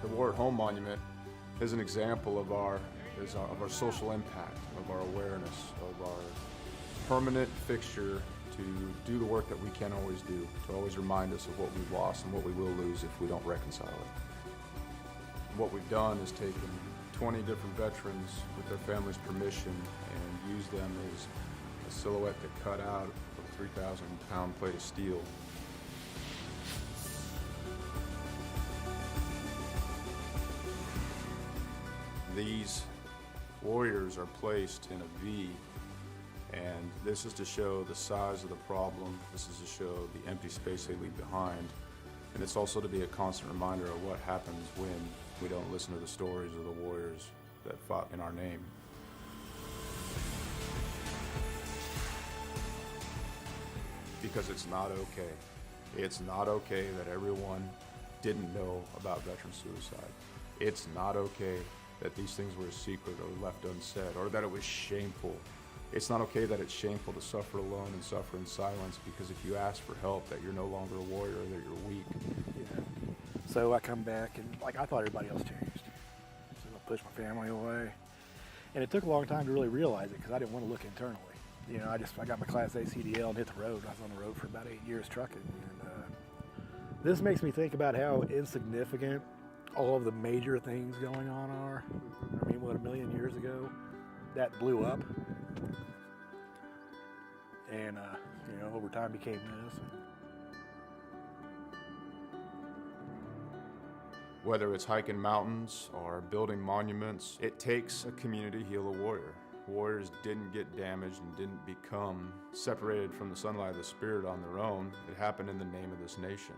S7: The War at Home Monument is an example of our social impact, of our awareness, of our permanent fixture to do the work that we can't always do, to always remind us of what we've lost and what we will lose if we don't reconcile it. What we've done is taken 20 different veterans with their families' permission and used them as a silhouette to cut out of a 3,000-pound plate of steel. These warriors are placed in a V, and this is to show the size of the problem. This is to show the empty space they leave behind. And it's also to be a constant reminder of what happens when we don't listen to the stories of the warriors that fought in our name. Because it's not okay. It's not okay that everyone didn't know about veteran suicide. It's not okay that these things were a secret or left unsaid, or that it was shameful. It's not okay that it's shameful to suffer alone and suffer in silence, because if you ask for help, that you're no longer a warrior, that you're weak.
S11: Yeah. So I come back and I thought everybody else changed. So I pushed my family away. And it took a long time to really realize it because I didn't want to look internally. You know, I got my Class A CDL and hit the road. I was on the road for about 8 years trucking. And this makes me think about how insignificant all of the major things going on are. I mean, what, 1 million years ago, that blew up. And, over time became this.
S7: Whether it's hiking mountains or building monuments, it takes a community to heal a warrior. Warriors didn't get damaged and didn't become separated from the sunlight of the spirit on their own. It happened in the name of this nation.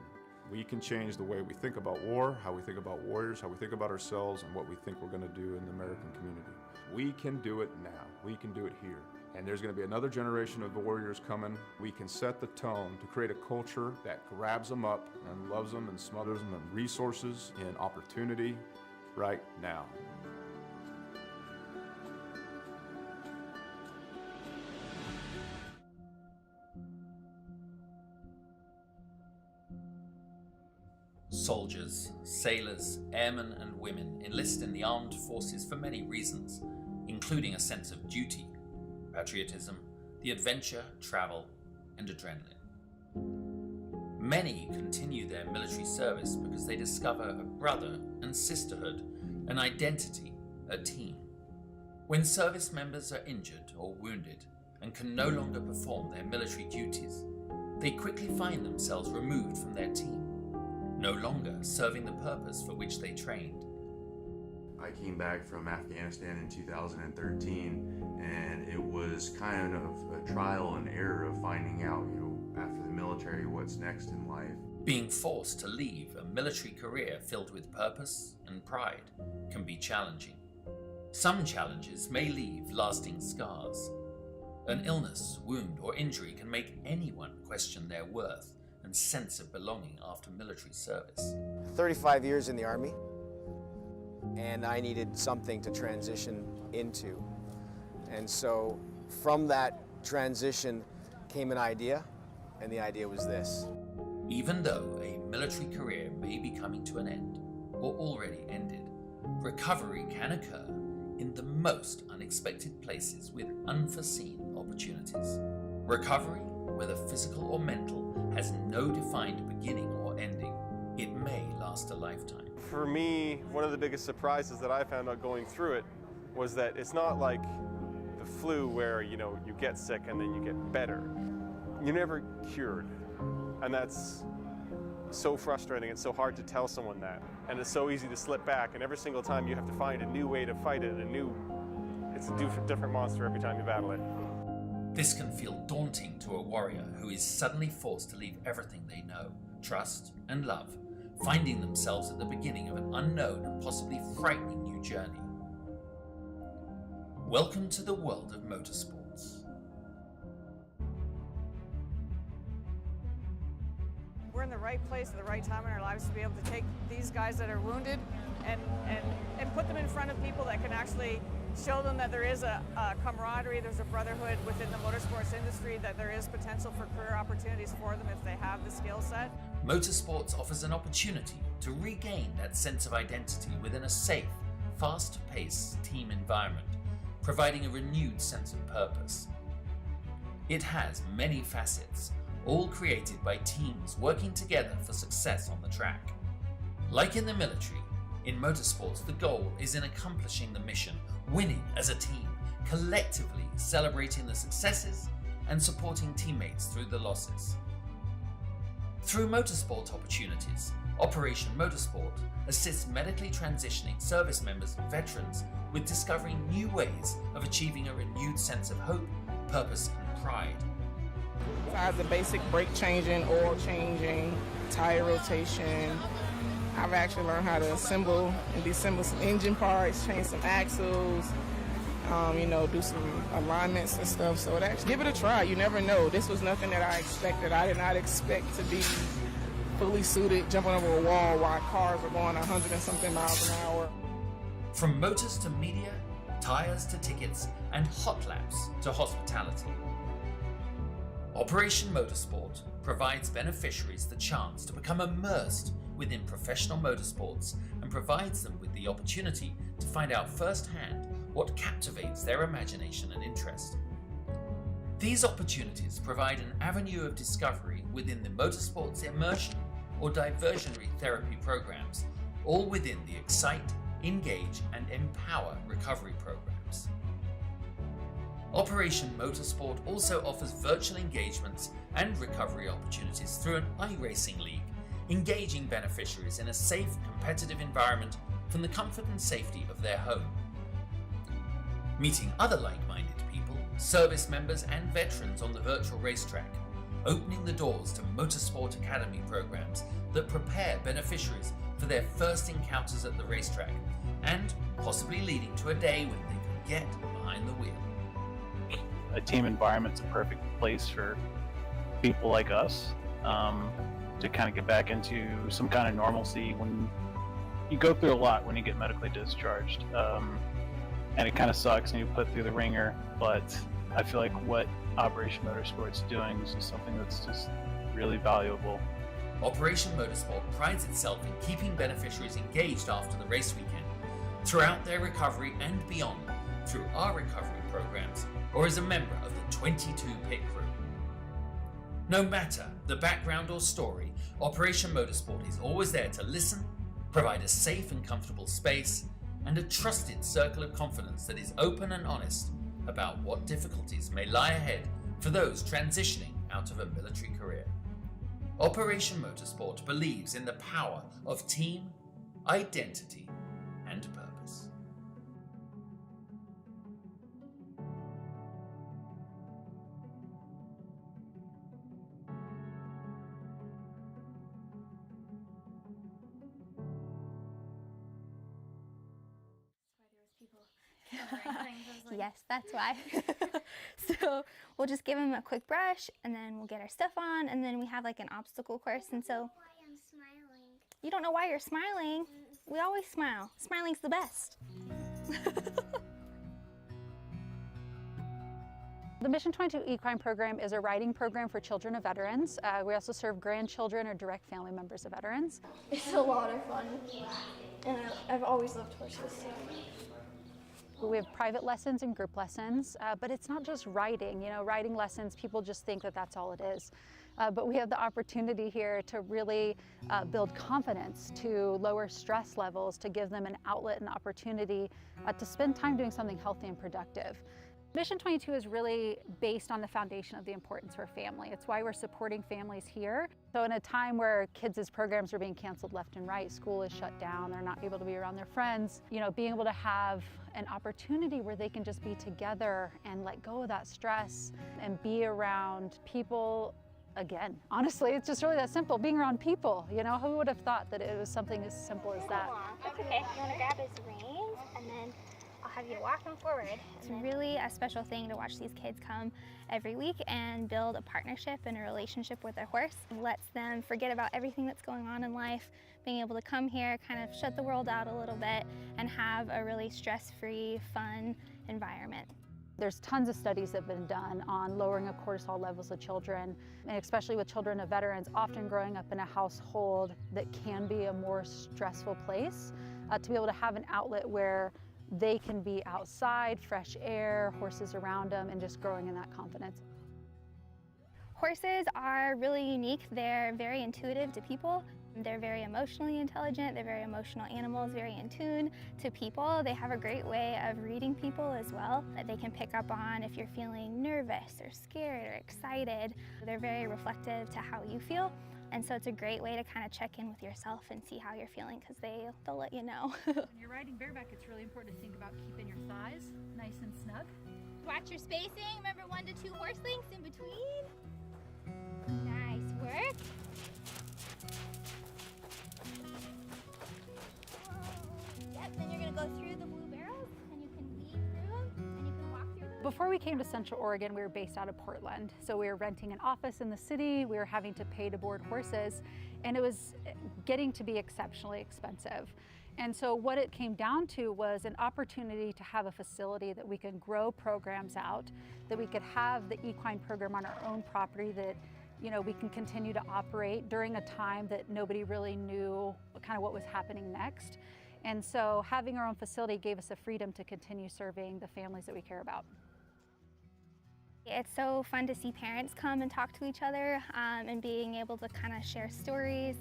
S7: We can change the way we think about war, how we think about warriors, how we think about ourselves, and what we think we're going to do in the American community. We can do it now. We can do it here. And there's going to be another generation of warriors coming. We can set the tone to create a culture that grabs them up and loves them and smothers them in resources, in opportunity, right now.
S12: Soldiers, sailors, airmen and women enlist in the armed forces for many reasons, including a sense of duty, patriotism, the adventure, travel, and adrenaline. Many continue their military service because they discover a brother and sisterhood, an identity, a team. When service members are injured or wounded and can no longer perform their military duties, they quickly find themselves removed from their team, no longer serving the purpose for which they trained.
S13: I came back from Afghanistan in 2013, and it was kind of a trial and error of finding out, after the military, what's next in life.
S12: Being forced to leave a military career filled with purpose and pride can be challenging. Some challenges may leave lasting scars. An illness, wound, or injury can make anyone question their worth and sense of belonging after military service.
S14: 35 years in the Army, and I needed something to transition into. And so from that transition came an idea, and the idea was this.
S12: Even though a military career may be coming to an end, or already ended, recovery can occur in the most unexpected places with unforeseen opportunities. Recovery, whether physical or mental, has no defined beginning or ending. It may last a lifetime.
S15: For me, one of the biggest surprises that I found out going through it was that it's not like the flu where, you get sick and then you get better. You're never cured. And that's so frustrating. It's so hard to tell someone that. And it's so easy to slip back. And every single time you have to find a new way to fight it, it's a different monster every time you battle it.
S12: This can feel daunting to a warrior who is suddenly forced to leave everything they know, trust, and love, finding themselves at the beginning of an unknown and possibly frightening new journey. Welcome to the world of motorsports.
S16: We're in the right place at the right time in our lives to be able to take these guys that are wounded and put them in front of people that can actually show them that there is a camaraderie, there's a brotherhood within the motorsports industry, that there is potential for career opportunities for them if they have the skill set.
S12: Motorsports offers an opportunity to regain that sense of identity within a safe, fast-paced team environment, providing a renewed sense of purpose. It has many facets, all created by teams working together for success on the track. Like in the military, in motorsports, the goal is in accomplishing the mission, winning as a team, collectively celebrating the successes and supporting teammates through the losses. Through motorsport opportunities, Operation Motorsport assists medically transitioning service members and veterans with discovering new ways of achieving a renewed sense of hope, purpose, and pride.
S17: Besides the basic brake changing, oil changing, tire rotation, I've actually learned how to assemble and disassemble some engine parts, change some axles, do some alignments and stuff. So give it a try. You never know. This was nothing that I expected. I did not expect to be fully suited, jumping over a wall while cars were going 100 and something miles an hour.
S12: From motors to media, tires to tickets, and hot laps to hospitality. Operation Motorsport provides beneficiaries the chance to become immersed within professional motorsports and provides them with the opportunity to find out firsthand what captivates their imagination and interest. These opportunities provide an avenue of discovery within the motorsports immersion or diversionary therapy programs all within the Excite, Engage and Empower recovery programs. Operation Motorsport also offers virtual engagements and recovery opportunities through an iRacing league, engaging beneficiaries in a safe, competitive environment from the comfort and safety of their home. Meeting other like-minded people, service members and veterans on the virtual racetrack, opening the doors to Motorsport Academy programs that prepare beneficiaries for their first encounters at the racetrack, and possibly leading to a day when they can get behind the wheel.
S18: A team environment's a perfect place for people like us to kind of get back into some kind of normalcy when you go through a lot when you get medically discharged. And it kind of sucks and you put through the ringer, but I feel like what Operation Motorsport's doing is just something that's just really valuable.
S12: Operation Motorsport prides itself in keeping beneficiaries engaged after the race weekend, throughout their recovery and beyond, through our recovery programs, or as a member of the 22 pit crew. No matter the background or story, Operation Motorsport is always there to listen, provide a safe and comfortable space, and a trusted circle of confidence that is open and honest about what difficulties may lie ahead for those transitioning out of a military career. Operation Motorsport believes in the power of team, identity, and purpose.
S19: Yes, that's why. So we'll just give them a quick brush and then we'll get our stuff on, and then we have like an obstacle course. And so
S20: Why I'm smiling.
S19: You don't know why you're smiling. We always smile. Smiling's the best.
S21: The Mission 22 Equine Program is a riding program for children of veterans. We also serve grandchildren or direct family members of veterans.
S20: It's a lot of fun, and I've always loved horses.
S21: We have private lessons and group lessons, but it's not just riding. You know, riding lessons, people just think that that's all it is. But we have the opportunity here to really build confidence, to lower stress levels, to give them an outlet and opportunity to spend time doing something healthy and productive. Mission 22 is really based on the foundation of the importance for family. It's why we're supporting families here. So in a time where kids' programs are being canceled left and right, school is shut down, they're not able to be around their friends, you know, being able to have an opportunity where they can just be together and let go of that stress and be around people. Again, honestly, it's just really that simple, being around people. You know, who would have thought that it was something as simple as that?
S19: That's okay. You want to grab his reins and then I'll have you walk him forward. It's really a special thing to watch these kids come every week and build a partnership and a relationship with their horse. It lets them forget about everything that's going on in life, being able to come here, kind of shut the world out a little bit and have a really stress-free, fun environment.
S21: There's tons of studies that have been done on lowering of cortisol levels of children, and especially with children of veterans, often growing up in a household that can be a more stressful place, to be able to have an outlet where they can be outside, fresh air, horses around them, and just growing in that confidence.
S19: Horses are really unique. They're very intuitive to people. They're very emotionally intelligent. They're very emotional animals, very in tune to people. They have a great way of reading people as well, that they can pick up on if you're feeling nervous or scared or excited. They're very reflective to how you feel. And so it's a great way to kind of check in with yourself and see how you're feeling, because they'll let you know.
S22: When you're riding bareback, it's really important to think about keeping your thighs nice and snug.
S19: Watch your spacing. Remember 1 to 2 horse lengths in between. Nice work. Yep, then you're going to go through the blue barrels and you can weave through them and you can walk through them.
S21: Before we came to Central Oregon, we were based out of Portland. So we were renting an office in the city, we were having to pay to board horses, and it was getting to be exceptionally expensive. And so what it came down to was an opportunity to have a facility that we could grow programs out, that we could have the equine program on our own property, that we can continue to operate during a time that nobody really knew kind of what was happening next. And so having our own facility gave us the freedom to continue serving the families that we care about.
S19: It's so fun to see parents come and talk to each other, and being able to kind of share stories,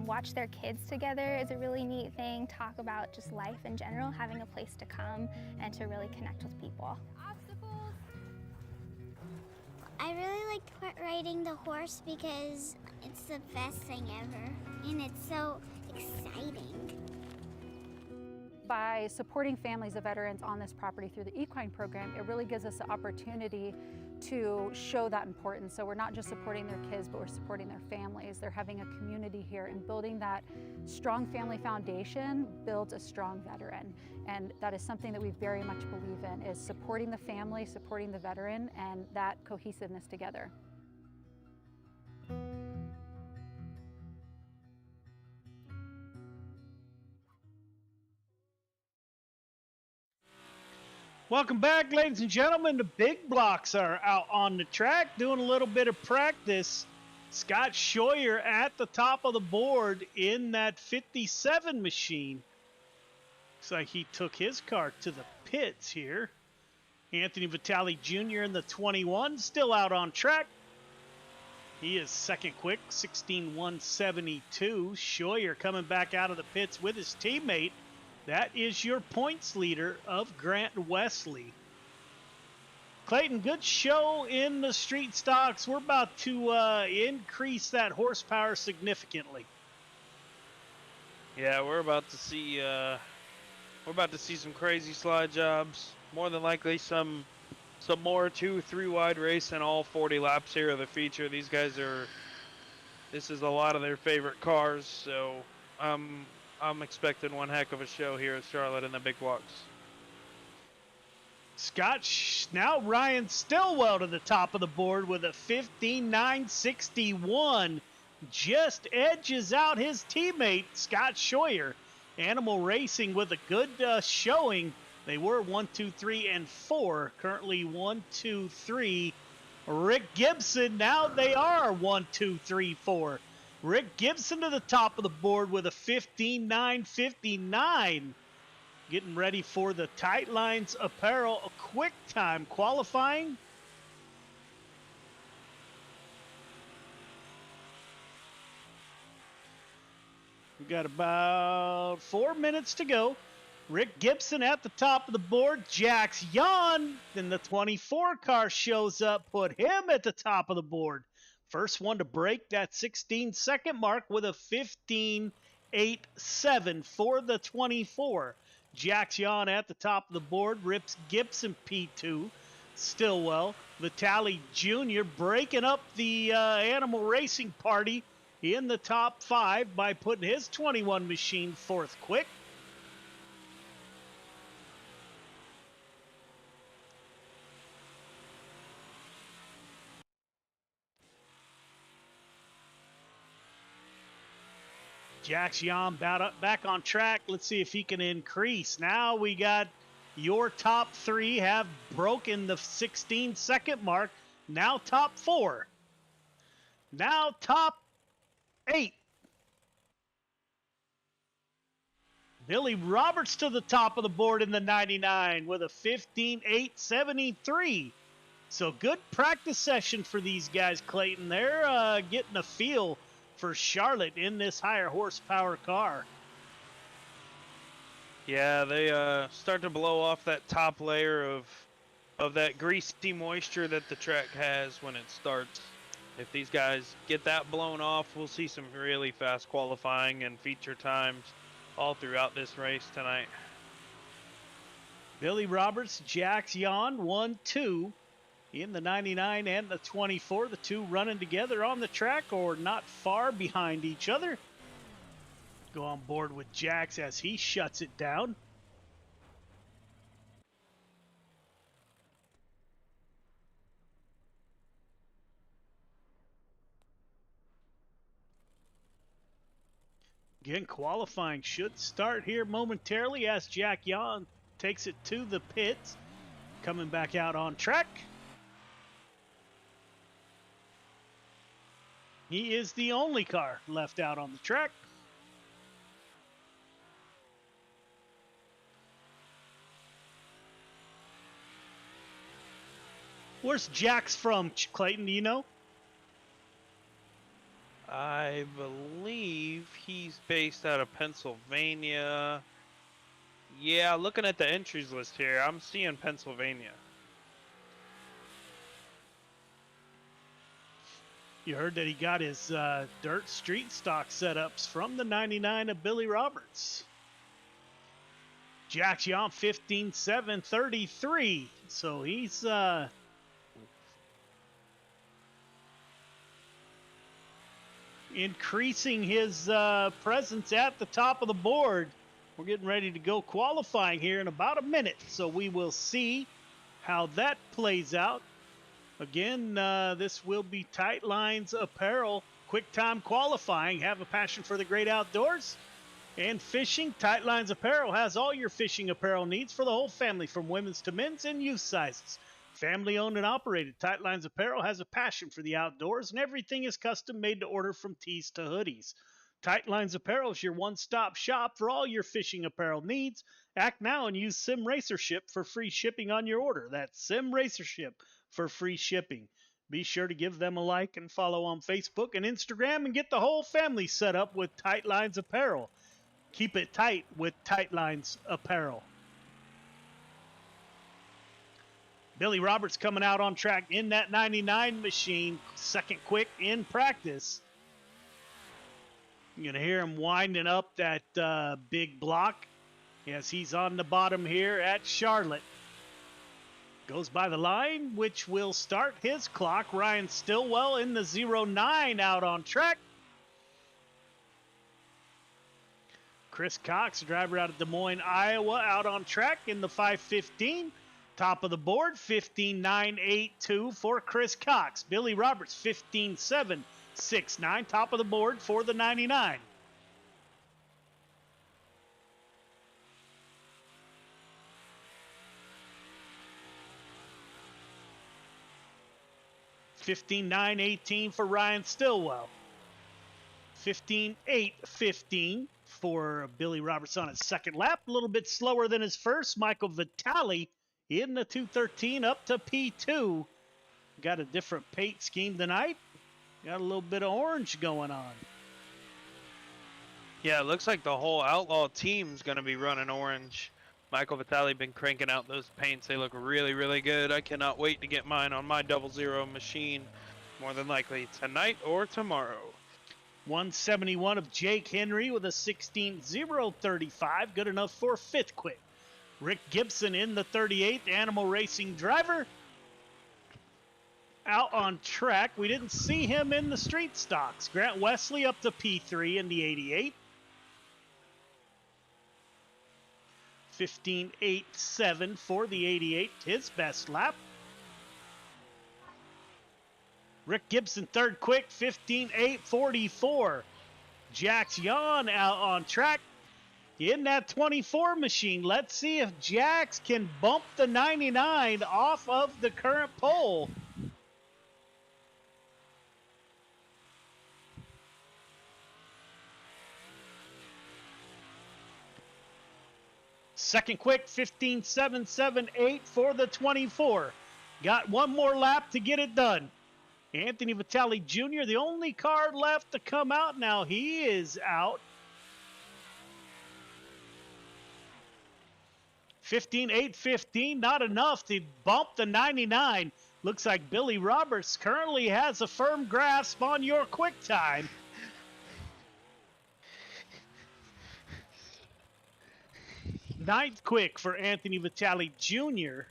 S19: watch their kids together is a really neat thing. Talk about just life in general, having a place to come and to really connect with people.
S5: I really like riding the horse because it's the best thing ever, and it's so exciting.
S21: By supporting families of veterans on this property through the equine program, it really gives us the opportunity to show that importance. So we're not just supporting their kids, but we're supporting their families. They're having a community here, and building that strong family foundation builds a strong veteran. And that is something that we very much believe in, is supporting the family, supporting the veteran, and that cohesiveness together.
S1: Welcome back, ladies and gentlemen. The big blocks are out on the track doing a little bit of practice. Scott Scheuer at the top of the board in that 57 machine. Looks like he took his car to the pits here. Anthony Vitale Jr. in the 21, still out on track. He is second quick, 16.172. Scheuer coming back out of the pits with his teammate. That is your points leader of Grant Wesley. Clayton, good show in the street stocks. We're about to increase that horsepower significantly.
S2: Yeah, we're about to see some crazy slide jobs. More than likely some more 2-3 wide race and all 40 laps here of the feature. These guys this is a lot of their favorite cars, so I'm expecting one heck of a show here at Charlotte in the big blocks.
S1: Now Ryan Stillwell to the top of the board with a 15.961. Just edges out his teammate, Scott Scheuer. Animal Racing with a good showing. They were 1, 2, 3, and 4. Currently 1, 2, 3. Rick Gibson, now they are 1, 2, 3, 4. Rick Gibson to the top of the board with a 15.959. Getting ready for the Tight Lines Apparel quick time qualifying. We've got about 4 minutes to go. Rick Gibson at the top of the board. Jax Jan in the 24 car shows up. Put him at the top of the board. First one to break that 16-second mark with a 15.87 for the 24. Jax Jan at the top of the board. Rips Gibson P2. Stillwell. Vitale Jr. breaking up the Animal Racing party in the top 5 by putting his 21 machine fourth quick. Jax Jan back on track. Let's see if he can increase. Now we got your top 3 have broken the 16-second mark. Now top 4. Now top 8. Billy Roberts to the top of the board in the 99 with a 15.873. So good practice session for these guys, Clayton. They're getting a feel for Charlotte in this higher horsepower car.
S2: Yeah, they start to blow off that top layer of that greasy moisture that the track has when it starts. If these guys get that blown off, we'll see some really fast qualifying and feature times all throughout this race tonight.
S1: Billy Roberts, Jax Jan, 1, 2 in the 99 and the 24. The two running together on the track or not far behind each other. Go on board with Jax as he shuts it down. Again, qualifying should start here momentarily as Jack Jan takes it to the pits. Coming back out on track. He is the only car left out on the track. Where's Jax from, Clayton? Do you know?
S2: I believe he's based out of Pennsylvania. Yeah, looking at the entries list here, I'm seeing Pennsylvania.
S1: You heard that he got his dirt street stock setups from the 99 of Billy Roberts. Jax Yom 15-7-33. So he's increasing his presence at the top of the board. We're getting ready to go qualifying here in about a minute, so we will see how that plays out. Again, this will be Tight Lines Apparel, quick time qualifying. Have a passion for the great outdoors and fishing. Tight Lines Apparel has all your fishing apparel needs for the whole family, from women's to men's and youth sizes. Family owned and operated, Tight Lines Apparel has a passion for the outdoors, and everything is custom made to order, from tees to hoodies. Tight Lines Apparel is your one-stop shop for all your fishing apparel needs. Act now and use Sim Racership for free shipping on your order. That's Sim Racership for free shipping. Be sure to give them a like and follow on Facebook and Instagram, and get the whole family set up with Tight Lines Apparel. Keep it tight with Tight Lines Apparel. Billy Roberts coming out on track in that 99 machine, second quick in practice. You're going to hear him winding up that big block as he's on the bottom here at Charlotte. Goes by the line, which will start his clock. Ryan Stillwell in the 09 out on track. Chris Cox, driver out of Des Moines, Iowa, out on track in the 5:15. Top of the board, 15.982 for Chris Cox. Billy Roberts, 15.769. Top of the board for the 99. $15.918 for Ryan Stillwell. 15.815 for Billy Roberts on his second lap. A little bit slower than his first. Michael Vitale in the 2:13 up to P2. Got a different paint scheme tonight. Got a little bit of orange going on.
S2: Yeah, it looks like the whole Outlaw team's going to be running orange. Michael Vitale been cranking out those paints. They look really, really good. I cannot wait to get mine on my 00 machine, more than likely tonight or tomorrow.
S1: 171 of Jake Henry with a 16.035. Good enough for fifth quick. Rick Gibson in the 38th, Animal Racing driver. Out on track. We didn't see him in the street stocks. Grant Wesley up to P3 in the 88. 15.87 for the 88, his best lap. Rick Gibson third quick, 15.844. Jax Yon out on track in that 24 machine. Let's see if Jax can bump the 99 off of the current pole. Second quick, 15.778 for the 24. Got one more lap to get it done. Anthony Vitale Jr., the only car left to come out now. He is out. 15.815, not enough to bump the 99. Looks like Billy Roberts currently has a firm grasp on your quick time. Ninth quick for Anthony Vitale Jr.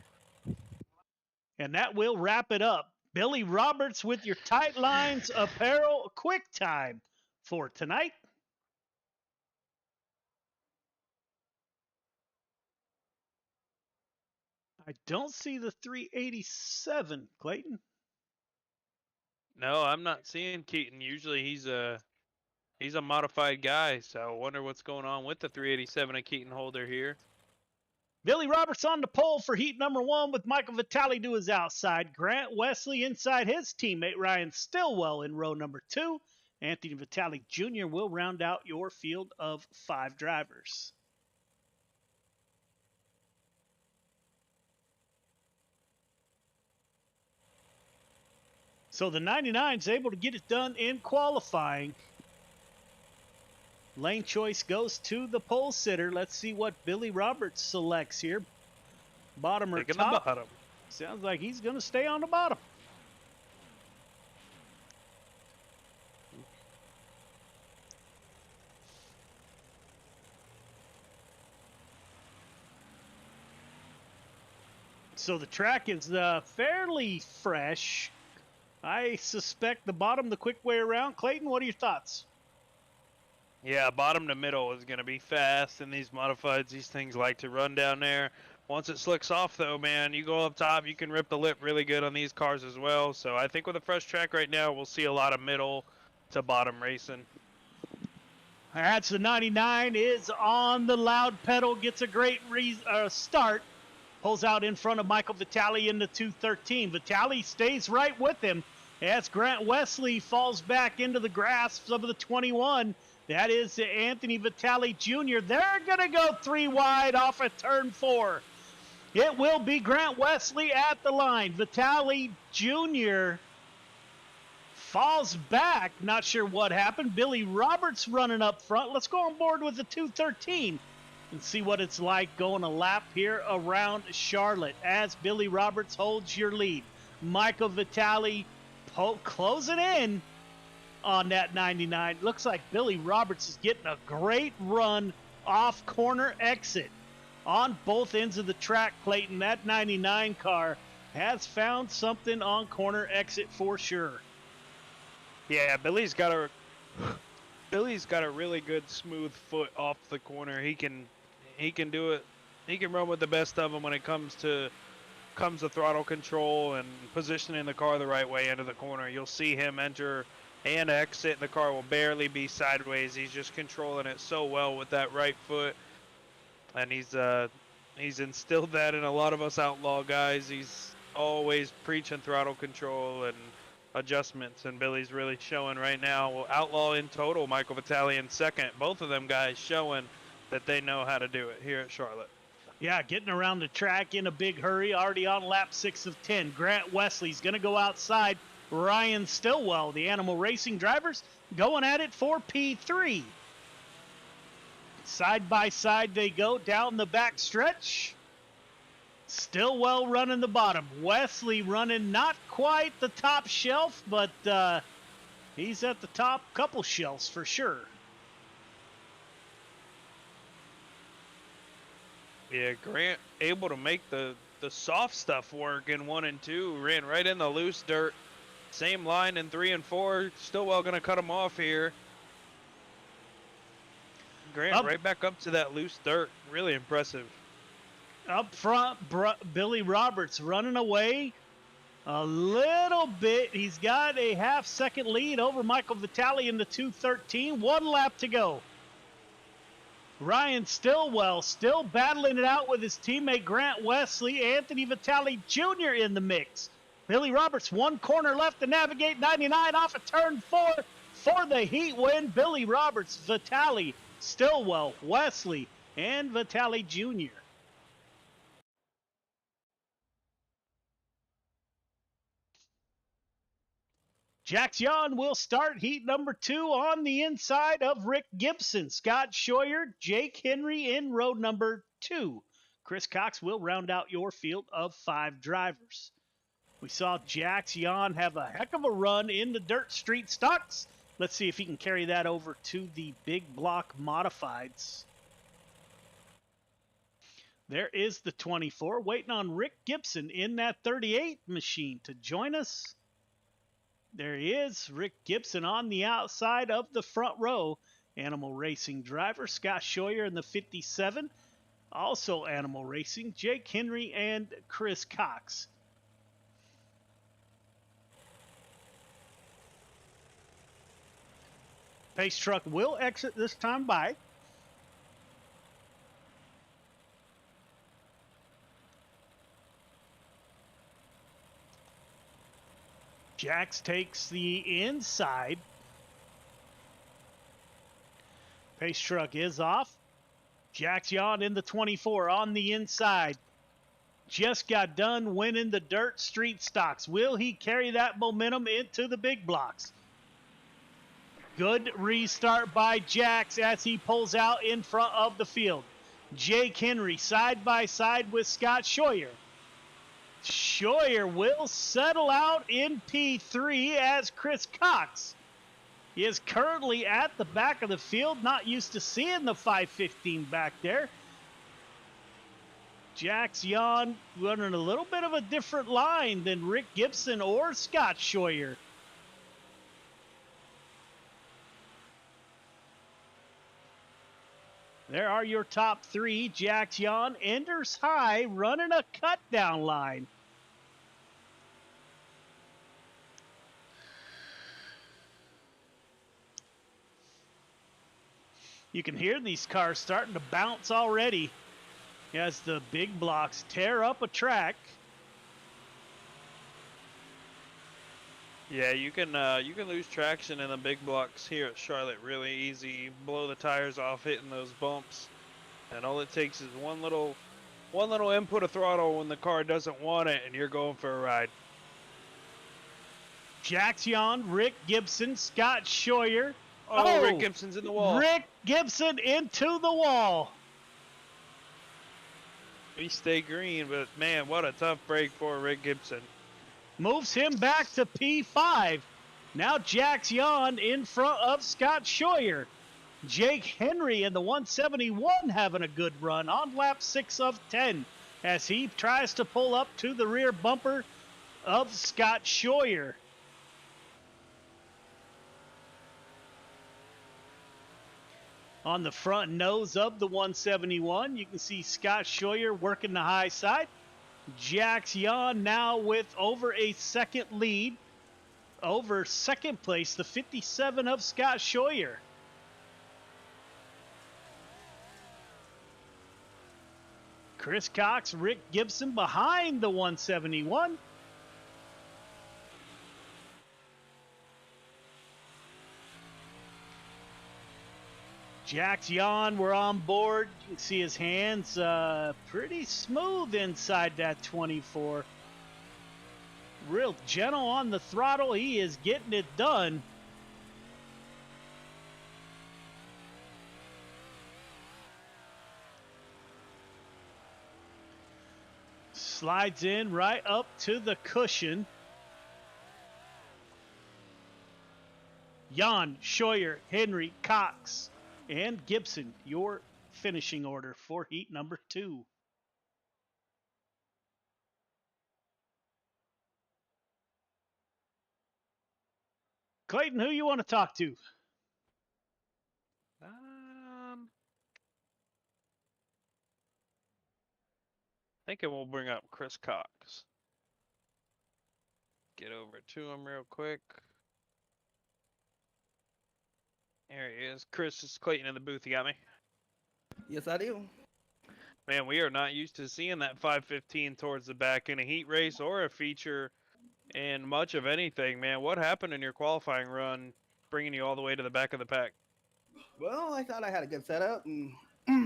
S1: And that will wrap it up. Billy Roberts with your Tight Lines Apparel quick time for tonight. I don't see the 387, Clayton.
S2: No, I'm not seeing Keaton. Usually he's a modified guy, so I wonder what's going on with the 387 and Keaton Holder here.
S1: Billy Roberts on the pole for heat number one with Michael Vitale to his outside. Grant Wesley inside his teammate Ryan Stillwell in row number two. Anthony Vitale Jr. will round out your field of 5 drivers. So the 99 is able to get it done in qualifying. Lane choice goes to the pole sitter. Let's see what Billy Roberts selects here. Bottom or
S2: Taking
S1: top?
S2: the bottom.
S1: Sounds like he's going to stay on the bottom. So the track is fairly fresh. I suspect the bottom the quick way around. Clayton, what are your thoughts?
S2: Yeah, bottom to middle is going to be fast in these modifieds. These things like to run down there. Once it slicks off, though, man, you go up top, you can rip the lip really good on these cars as well. So I think with a fresh track right now, we'll see a lot of middle to bottom racing.
S1: That's the 99 is on the loud pedal, gets a great start. Pulls out in front of Michael Vitale in the 213. Vitale stays right with him as Grant Wesley falls back into the grasp of the 21. That is Anthony Vitale Jr. They're going to go 3 wide off of turn 4. It will be Grant Wesley at the line. Vitale Jr. falls back. Not sure what happened. Billy Roberts running up front. Let's go on board with the 213 and see what it's like going a lap here around Charlotte as Billy Roberts holds your lead. Michael Vitale closing in on that 99. Looks like Billy Roberts is getting a great run off corner exit on both ends of the track, Clayton. That 99 car has found something on corner exit for sure.
S2: Yeah, Billy's got a really good smooth foot off the corner. He can do it. He can run with the best of them when it comes to throttle control and positioning the car the right way into the corner. You'll see him enter and exit. The car will barely be sideways. He's just controlling it so well with that right foot. And he's instilled that in a lot of us outlaw guys. He's always preaching throttle control and adjustments, and Billy's really showing right now. Well, outlaw in total, Michael Vitale in second. Both of them guys showing that they know how to do it here at Charlotte.
S1: Yeah, getting around the track in a big hurry, already on lap 6 of 10. Grant Wesley's going to go outside. Ryan Stillwell, the Animal Racing drivers, going at it for P3. Side by side they go down the back stretch. Stillwell running the bottom. Wesley running not quite the top shelf, but he's at the top couple shelves for sure.
S2: Yeah, Grant able to make the soft stuff work in 1 and 2. Ran right in the loose dirt. Same line in 3 and 4. Stillwell going to cut him off here. Grant right back up to that loose dirt. Really impressive.
S1: Up front, Billy Roberts running away a little bit. He's got a half-second lead over Michael Vitale in the 213. 1 lap to go. Ryan Stillwell still battling it out with his teammate Grant Wesley. Anthony Vitale Jr. in the mix. Billy Roberts 1 corner left to navigate. 99 off of turn 4 for the heat win. Billy Roberts, Vitale, Stillwell, Wesley, and Vitale Jr. Jax Yon will start heat number 2 on the inside of Rick Gibson. Scott Scheuer, Jake Henry in row number 2. Chris Cox will round out your field of 5 drivers. We saw Jax Yon have a heck of a run in the dirt street stocks. Let's see if he can carry that over to the big block modifieds. There is the 24, waiting on Rick Gibson in that 38 machine to join us. There he is, Rick Gibson on the outside of the front row. Animal Racing driver, Scott Scheuer in the 57. Also Animal Racing, Jake Henry and Chris Cox. Pace truck will exit this time by. Jax takes the inside. Pace truck is off. Jax Yon in the 24 on the inside. just got done winning the dirt street stocks. Will he carry that momentum into the big blocks? Good restart by Jax as he pulls out in front of the field. Jake Henry side by side with Scott Scheuer. Scheuer will settle out in P3 as Chris Cox is currently at the back of the field. Not used to seeing the 515 back there. Jax Jan running a little bit of a different line than Rick Gibson or Scott Scheuer. There are your top three. Jax Jan, Enders High running a cut down line. You can hear these cars starting to bounce already as the big blocks tear up a track.
S2: Yeah, you can lose traction in the big blocks here at Charlotte really easy. Blow the tires off hitting those bumps, and all it takes is one little input of throttle when the car doesn't want it, and you're going for a ride.
S1: Jax Jan, Rick Gibson, Scott Scheuer.
S2: Oh, Rick Gibson's in the wall.
S1: Rick Gibson into the wall.
S2: We stay green, but man, what a tough break for Rick Gibson.
S1: Moves him back to P5. Now Jax Jan in front of Scott Scheuer. Jake Henry in the 171 having a good run on lap 6 of 10 as he tries to pull up to the rear bumper of Scott Scheuer. On the front nose of the 171, you can see Scott Scheuer working the high side. Jax Jan now with over a second lead. Over second place, the 57 of Scott Scheuer. Chris Cox, Rick Gibson behind the 171. Jax Jan, we're on board. You can see his hands pretty smooth inside that 24. Real gentle on the throttle. He is getting it done. Slides in right up to the cushion. Jan, Scheuer, Henry, Cox, and Gibson, your finishing order for heat number 2. Clayton, who you want to talk to?
S2: Thinking we'll bring up Chris Cox. Get over to him real quick. There he is. Chris, is Clayton in the booth. You got me?
S4: Yes, I do.
S2: Man, we are not used to seeing that 515 towards the back in a heat race or a feature in much of anything, man. What happened in your qualifying run bringing you all the way to the back of the pack?
S4: Well, I thought I had a good setup, and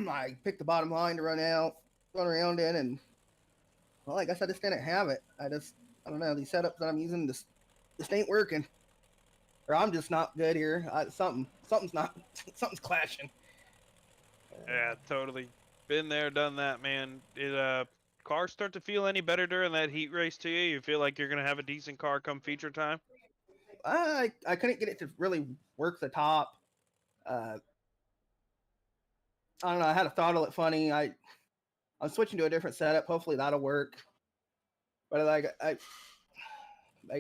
S4: I picked the bottom line to run around in, and, well, I guess I just didn't have it. I don't know, these setups that I'm using just ain't working. Or I'm just not good here. Something's clashing.
S2: Yeah, totally. Been there, done that, man. Did cars start to feel any better during that heat race to you? You feel like you're gonna have a decent car come feature time?
S4: I couldn't get it to really work the top. I don't know. I had to throttle it funny. I'm switching to a different setup. Hopefully that'll work. But I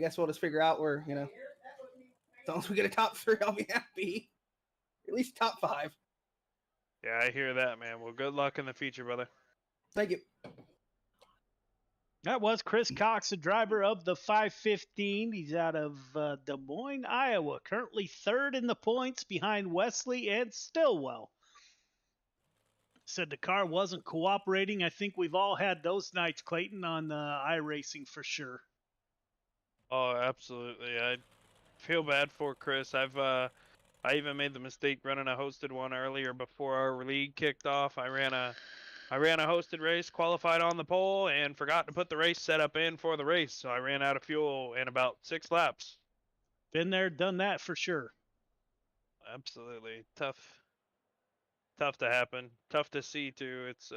S4: guess we'll just figure out where, as long as we get a top 3, I'll be happy. At least top 5.
S2: Yeah, I hear that, man. Well, good luck in the feature, brother.
S4: Thank you.
S1: That was Chris Cox, the driver of the 515. He's out of Des Moines, Iowa. Currently third in the points behind Wesley and Stillwell. Said the car wasn't cooperating. I think we've all had those nights, Clayton, on iRacing for sure.
S2: Oh, absolutely. I feel bad for Chris. I even made the mistake running a hosted one earlier before our league kicked off. I ran I ran a hosted race, qualified on the pole, and forgot to put the race setup in for the race, so I ran out of fuel in about 6 laps.
S1: Been there, done that for sure.
S2: Absolutely. Tough to happen. Tough to see, too. It's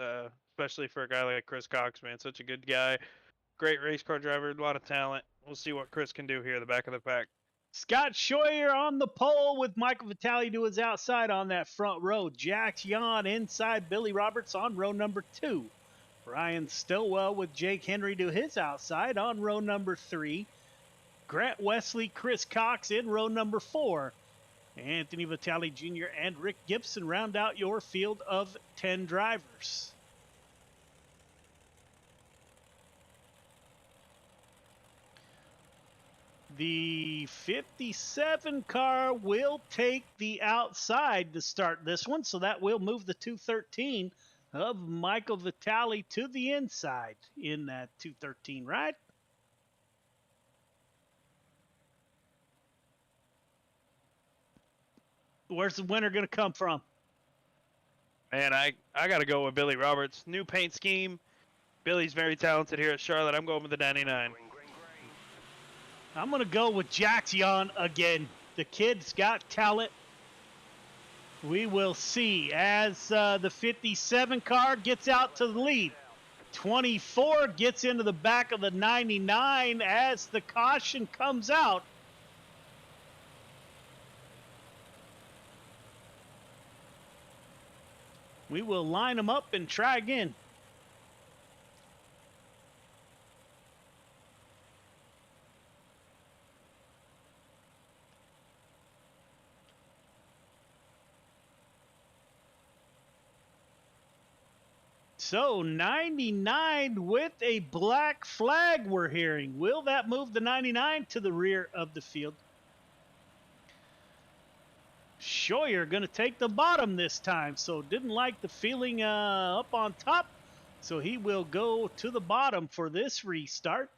S2: especially for a guy like Chris Cox, man. Such a good guy. Great race car driver, a lot of talent. We'll see what Chris can do here at the back of the pack.
S1: Scott Scheuer on the pole with Michael Vitale to his outside on that front row. Jax Yon inside Billy Roberts on row number 2. Ryan Stillwell with Jake Henry to his outside on row number 3. Grant Wesley, Chris Cox in row number 4. Anthony Vitale Jr. and Rick Gibson round out your field of 10 drivers. The 57 car will take the outside to start this one, so that will move the 213 of Michael Vitale to the inside in that 213, right? Where's the winner going to come from?
S2: Man, I got to go with Billy Roberts. New paint scheme. Billy's very talented here at Charlotte. I'm going with the 99.
S1: I'm going to go with Jax Yon again. The kid's got talent. We will see as the 57 car gets out to the lead. 24 gets into the back of the 99 as the caution comes out. We will line them up and try again. So 99 with a black flag we're hearing. Will that move the 99 to the rear of the field? Scheuer going to take the bottom this time, so didn't like the feeling up on top, so he will go to the bottom for this restart.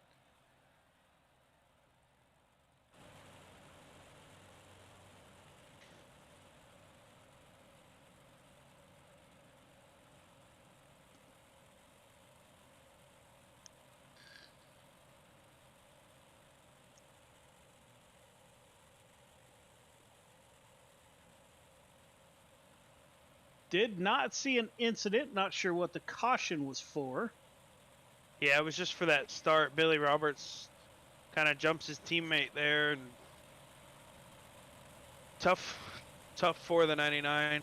S1: Did not see an incident. Not sure what the caution was for.
S2: Yeah, it was just for that start. Billy Roberts kind of jumps his teammate there. And tough for the 99.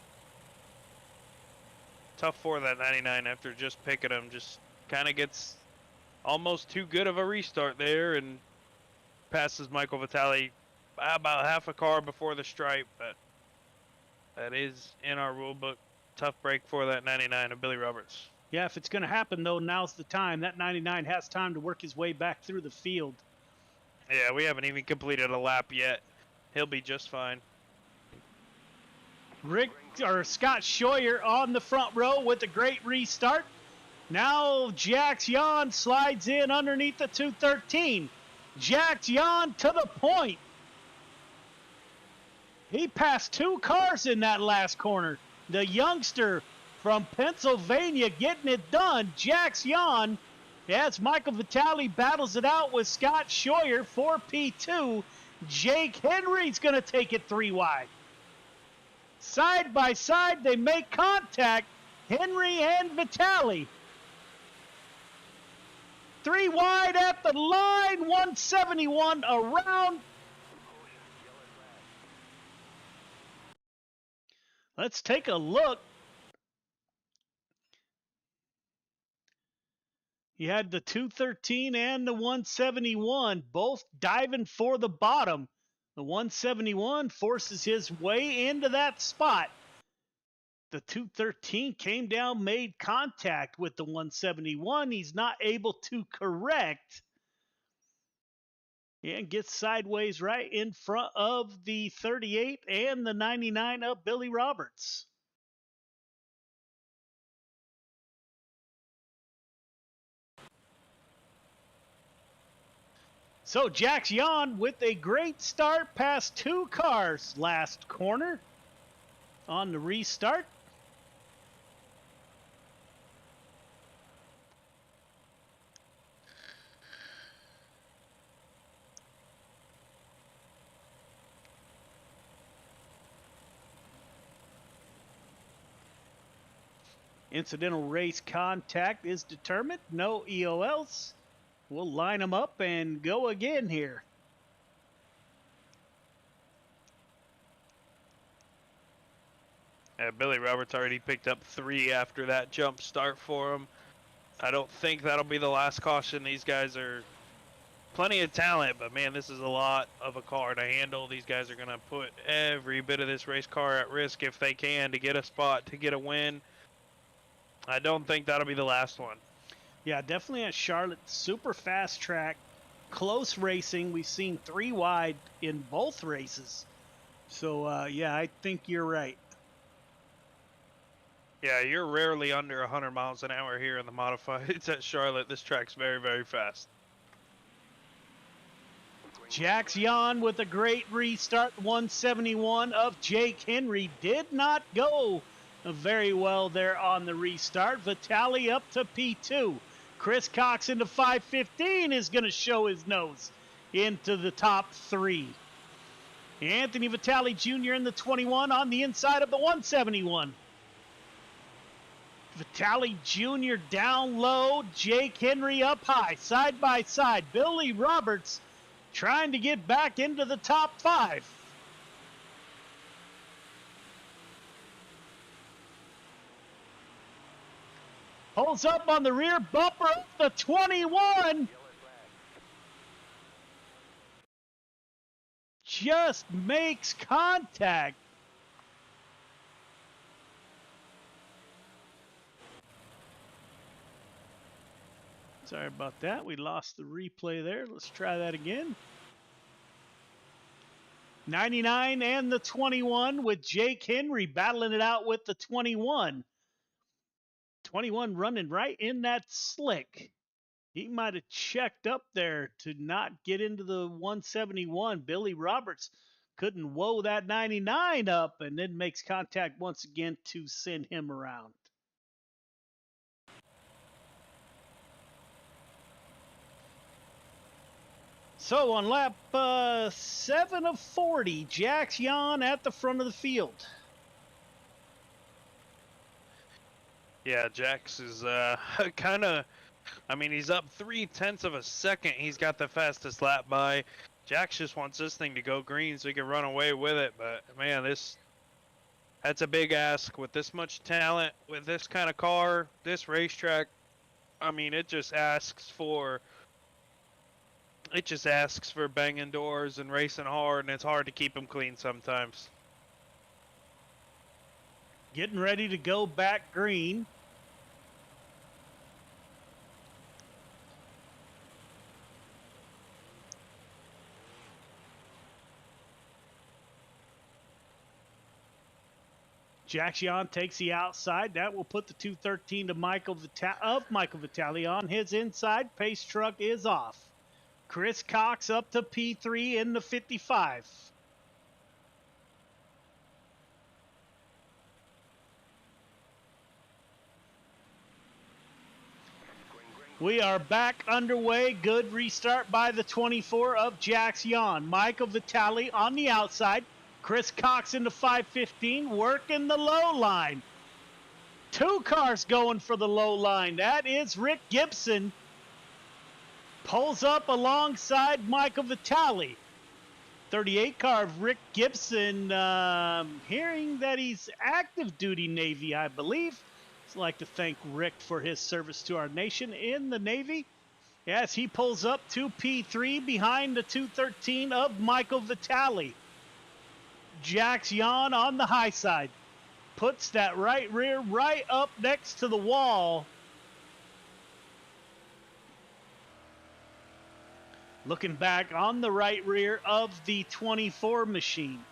S2: Tough for that 99 after just picking him. Just kind of gets almost too good of a restart there and passes Michael Vitale about half a car before the stripe. But that is in our rule book. Tough break for that 99 of Billy Roberts.
S1: Yeah, if it's going to happen, though, now's the time. That 99 has time to work his way back through the field.
S2: Yeah, we haven't even completed a lap yet. He'll be just fine.
S1: Scott Scheuer on the front row with a great restart. Now Jax Yon slides in underneath the 213. Jax Yon to the point. He passed 2 cars in that last corner. The youngster from Pennsylvania getting it done. Jax Yon, as Michael Vitale battles it out with Scott Scheuer for P2. Jake Henry's going to take it 3 wide. Side by side, they make contact. Henry and Vitale. 3 wide at the line. 171 around. Let's take a look. You had the 213 and the 171 both diving for the bottom. The 171 forces his way into that spot. The 213 came down, made contact with the 171. He's not able to correct. And gets sideways right in front of the 38 and the 99 of Billy Roberts. So Jax Yon with a great start past 2 cars last corner on the restart. Incidental race contact is determined. No EOLs. We'll line them up and go again here.
S2: Yeah, Billy Roberts already picked up 3 after that jump start for him. I don't think that'll be the last caution. These guys are plenty of talent, but man, this is a lot of a car to handle. These guys are going to put every bit of this race car at risk if they can to get a spot, to get a win. I don't think that'll be the last one.
S1: Yeah, definitely at Charlotte, super fast track, close racing. We've seen 3 wide in both races. So, yeah, I think you're right.
S2: Yeah, you're rarely under 100 miles an hour here in the modifieds at Charlotte. This track's very, very fast.
S1: Jax Jan with a great restart. 171 of Jake Henry did not go very well there on the restart. Vitale up to P2. Chris Cox into 515 is going to show his nose into the top 3. Anthony Vitale Jr. in the 21 on the inside of the 171. Vitale Jr. down low. Jake Henry up high, side by side. Billy Roberts trying to get back into the top 5. Pulls up on the rear bumper of the 21. Just makes contact. Sorry about that. We lost the replay there. Let's try that again. 99 and the 21 with Jake Henry battling it out with the 21. 21 running right in that slick. He might have checked up there to not get into the 171. Billy Roberts couldn't woe that 99 up and then makes contact once again to send him around. So on lap 7 of 40, Jax Jan at the front of the field.
S2: Yeah, Jax is kind of, I mean, he's up 0.3 of a second. He's got the fastest lap by. Jax just wants this thing to go green so he can run away with it. But man, that's a big ask with this much talent, with this kind of car, this racetrack. I mean, it just asks for banging doors and racing hard, and it's hard to keep him clean sometimes.
S1: Getting ready to go back green. Jax Jan takes the outside. That will put the 213 to Michael Vitale on his inside. Pace truck is off. Chris Cox up to P3 in the 55. We are back underway. Good restart by the 24 of Jax Jan. Michael Vitale on the outside. Chris Cox into 515, working the low line. 2 cars going for the low line. That is Rick Gibson. Pulls up alongside Michael Vitale. 38 car of Rick Gibson, hearing that he's active duty Navy, I believe. I'd like to thank Rick for his service to our nation in the Navy. Yes, he pulls up to P3 behind the 213 of Michael Vitale. Jax Jan on the high side. Puts that right rear right up next to the wall. Looking back on the right rear of the 24 machine.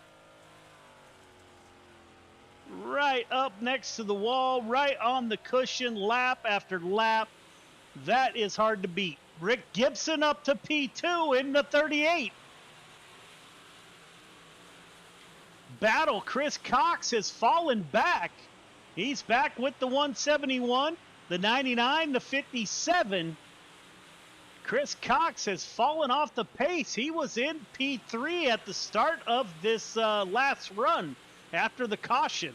S1: Right up next to the wall, right on the cushion, lap after lap. That is hard to beat. Rick Gibson up to P2 in the 38. Battle. Chris Cox has fallen back. He's back with the 171, the 99, the 57. Chris Cox has fallen off the pace. He was in P3 at the start of this last run after the caution.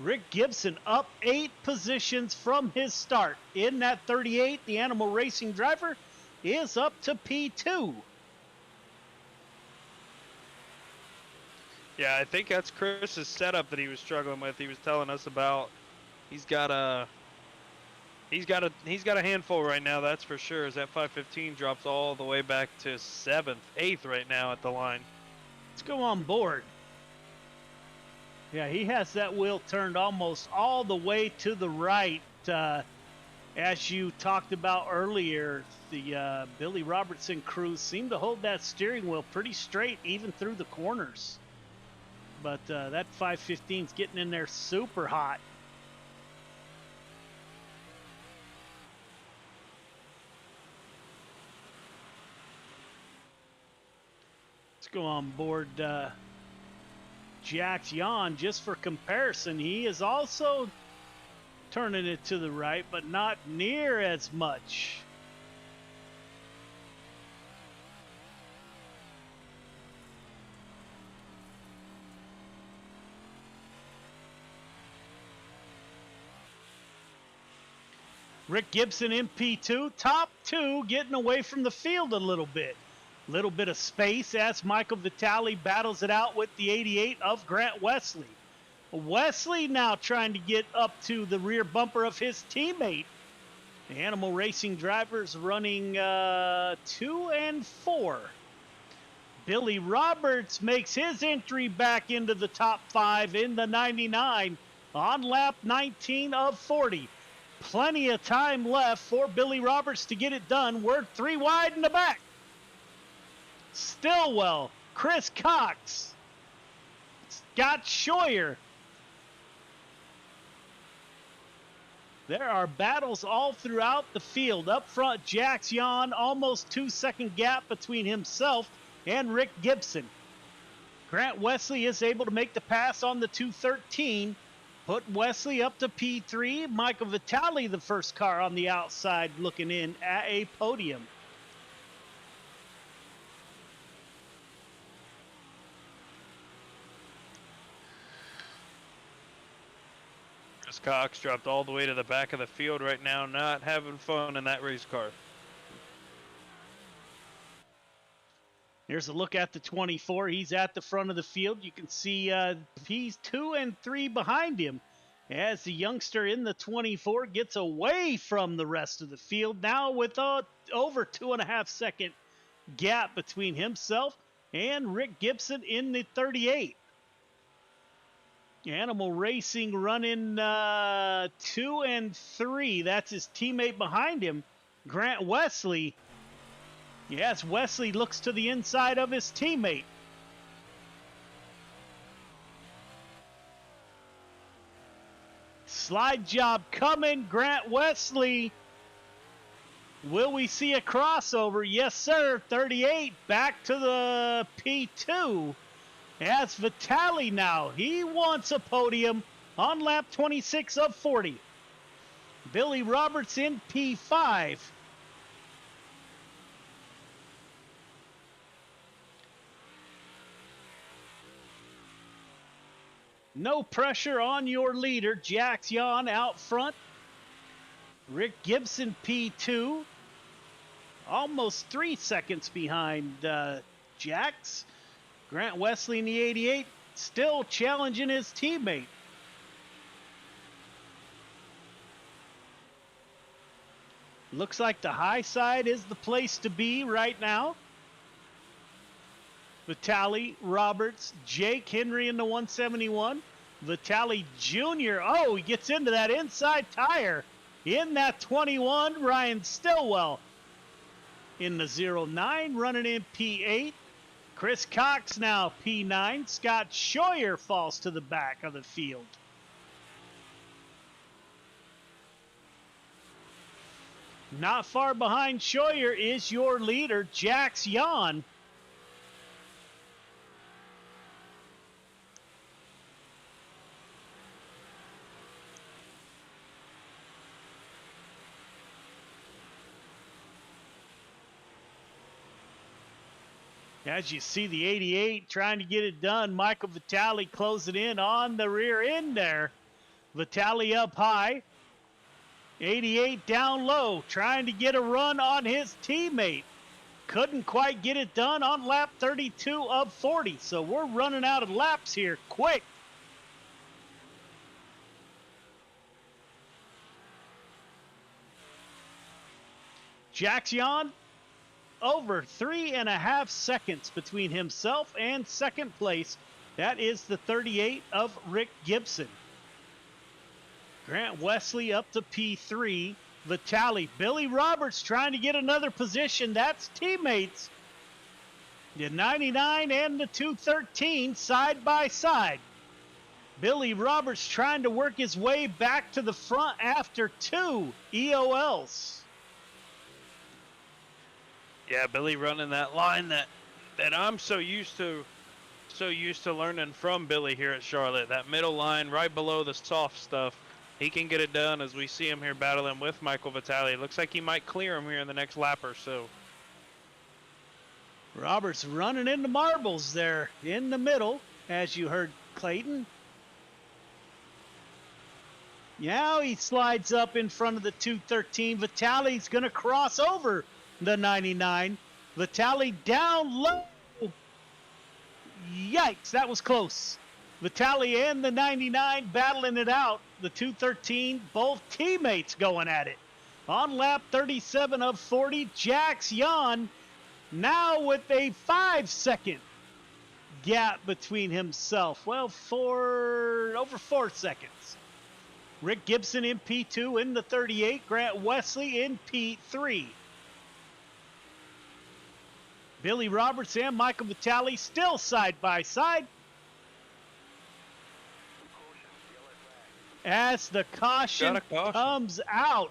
S1: Rick Gibson up 8 positions from his start. In that 38, the Animal Racing driver is up to P2.
S2: Yeah, I think that's Chris's setup that he was struggling with. He was telling us about. He's got a handful right now, that's for sure. As that 515 drops all the way back to 7th, 8th right now at the line.
S1: Let's go on board. Yeah, he has that wheel turned almost all the way to the right. As you talked about earlier, the Billy Robertson crew seemed to hold that steering wheel pretty straight even through the corners. But that 515's getting in there super hot. Let's go on board Jax Jan just for comparison. He is also turning it to the right, but not near as much. Rick Gibson in P2, top 2, getting away from the field a little bit. Little bit of space as Michael Vitale battles it out with the 88 of Grant Wesley. Wesley now trying to get up to the rear bumper of his teammate. The Animal Racing drivers running 2 and 4. Billy Roberts makes his entry back into the top 5 in the 99 on lap 19 of 40. Plenty of time left for Billy Roberts to get it done. We're 3 wide in the back. Stillwell, Chris Cox, Scott Scheuer. There are battles all throughout the field. Up front, Jax Jan, almost 2-second gap between himself and Rick Gibson. Grant Wesley is able to make the pass on the 213. Put Wesley up to P3. Michael Vitale, the first car on the outside, looking in at a podium.
S2: Chris Cox dropped all the way to the back of the field right now, not having fun in that race car.
S1: Here's a look at the 24. He's at the front of the field. You can see he's 2 and 3 behind him as the youngster in the 24 gets away from the rest of the field. Now with over 2.5-second gap between himself and Rick Gibson in the 38. Animal Racing running 2 and 3. That's his teammate behind him, Grant Wesley. Yes, Wesley looks to the inside of his teammate. Slide job coming, Grant Wesley. Will we see a crossover? Yes, sir. 38 back to the P2. As Vitale now, he wants a podium on lap 26 of 40. Billy Roberts in P5. No pressure on your leader, Jax Jan out front. Rick Gibson P2. Almost 3 seconds behind Jax. Grant Wesley in the 88 still challenging his teammate. Looks like the high side is the place to be right now. Vitale, Roberts, Jake Henry in the 171. Vitale Jr. Oh, he gets into that inside tire. In that 21, Ryan Stillwell. In the 09, running in P8. Chris Cox now P9. Scott Scheuer falls to the back of the field. Not far behind Scheuer is your leader, Jax Jan. As you see the 88 trying to get it done, Michael Vitale closing in on the rear end there. Vitale up high. 88 down low, trying to get a run on his teammate. Couldn't quite get it done on lap 32 of 40. So we're running out of laps here quick. Jackson over 3.5 seconds between himself and second place. That is the 38 of Rick Gibson. Grant Wesley up to P3. Vitale. Billy Roberts trying to get another position. That's teammates. The 99 and the 213 side by side. Billy Roberts trying to work his way back to the front after 2 EOLs.
S2: Yeah, Billy running that line that I'm so used to learning from Billy here at Charlotte. That middle line right below the soft stuff. He can get it done as we see him here battling with Michael Vitale. It looks like he might clear him here in the next lap or so.
S1: Roberts running into marbles there in the middle, as you heard Clayton. Now he slides up in front of the 213. Vitale's going to cross over the 99. Vitale down low. Yikes, that was close. Vitale and the 99 battling it out. The 213, both teammates going at it. On lap 37 of 40, Jax Jan now with a 5-second gap between himself. Well, over 4 seconds. Rick Gibson in P2 in the 38. Grant Wesley in P3. Billy Roberts and Michael Vitale still side by side. As the caution comes out.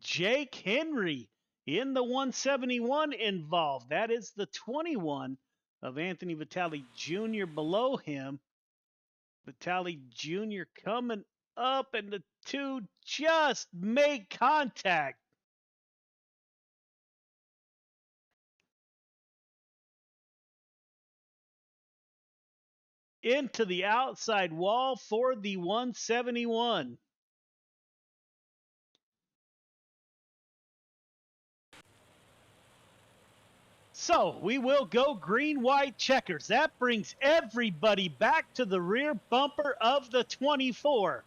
S1: Jake Henry in the 171 involved. That is the 21 of Anthony Vitale Jr. below him. Vitale Jr. coming up, and the two just make contact. Into the outside wall for the 171. So we will go green-white checkers. That brings everybody back to the rear bumper of the 24.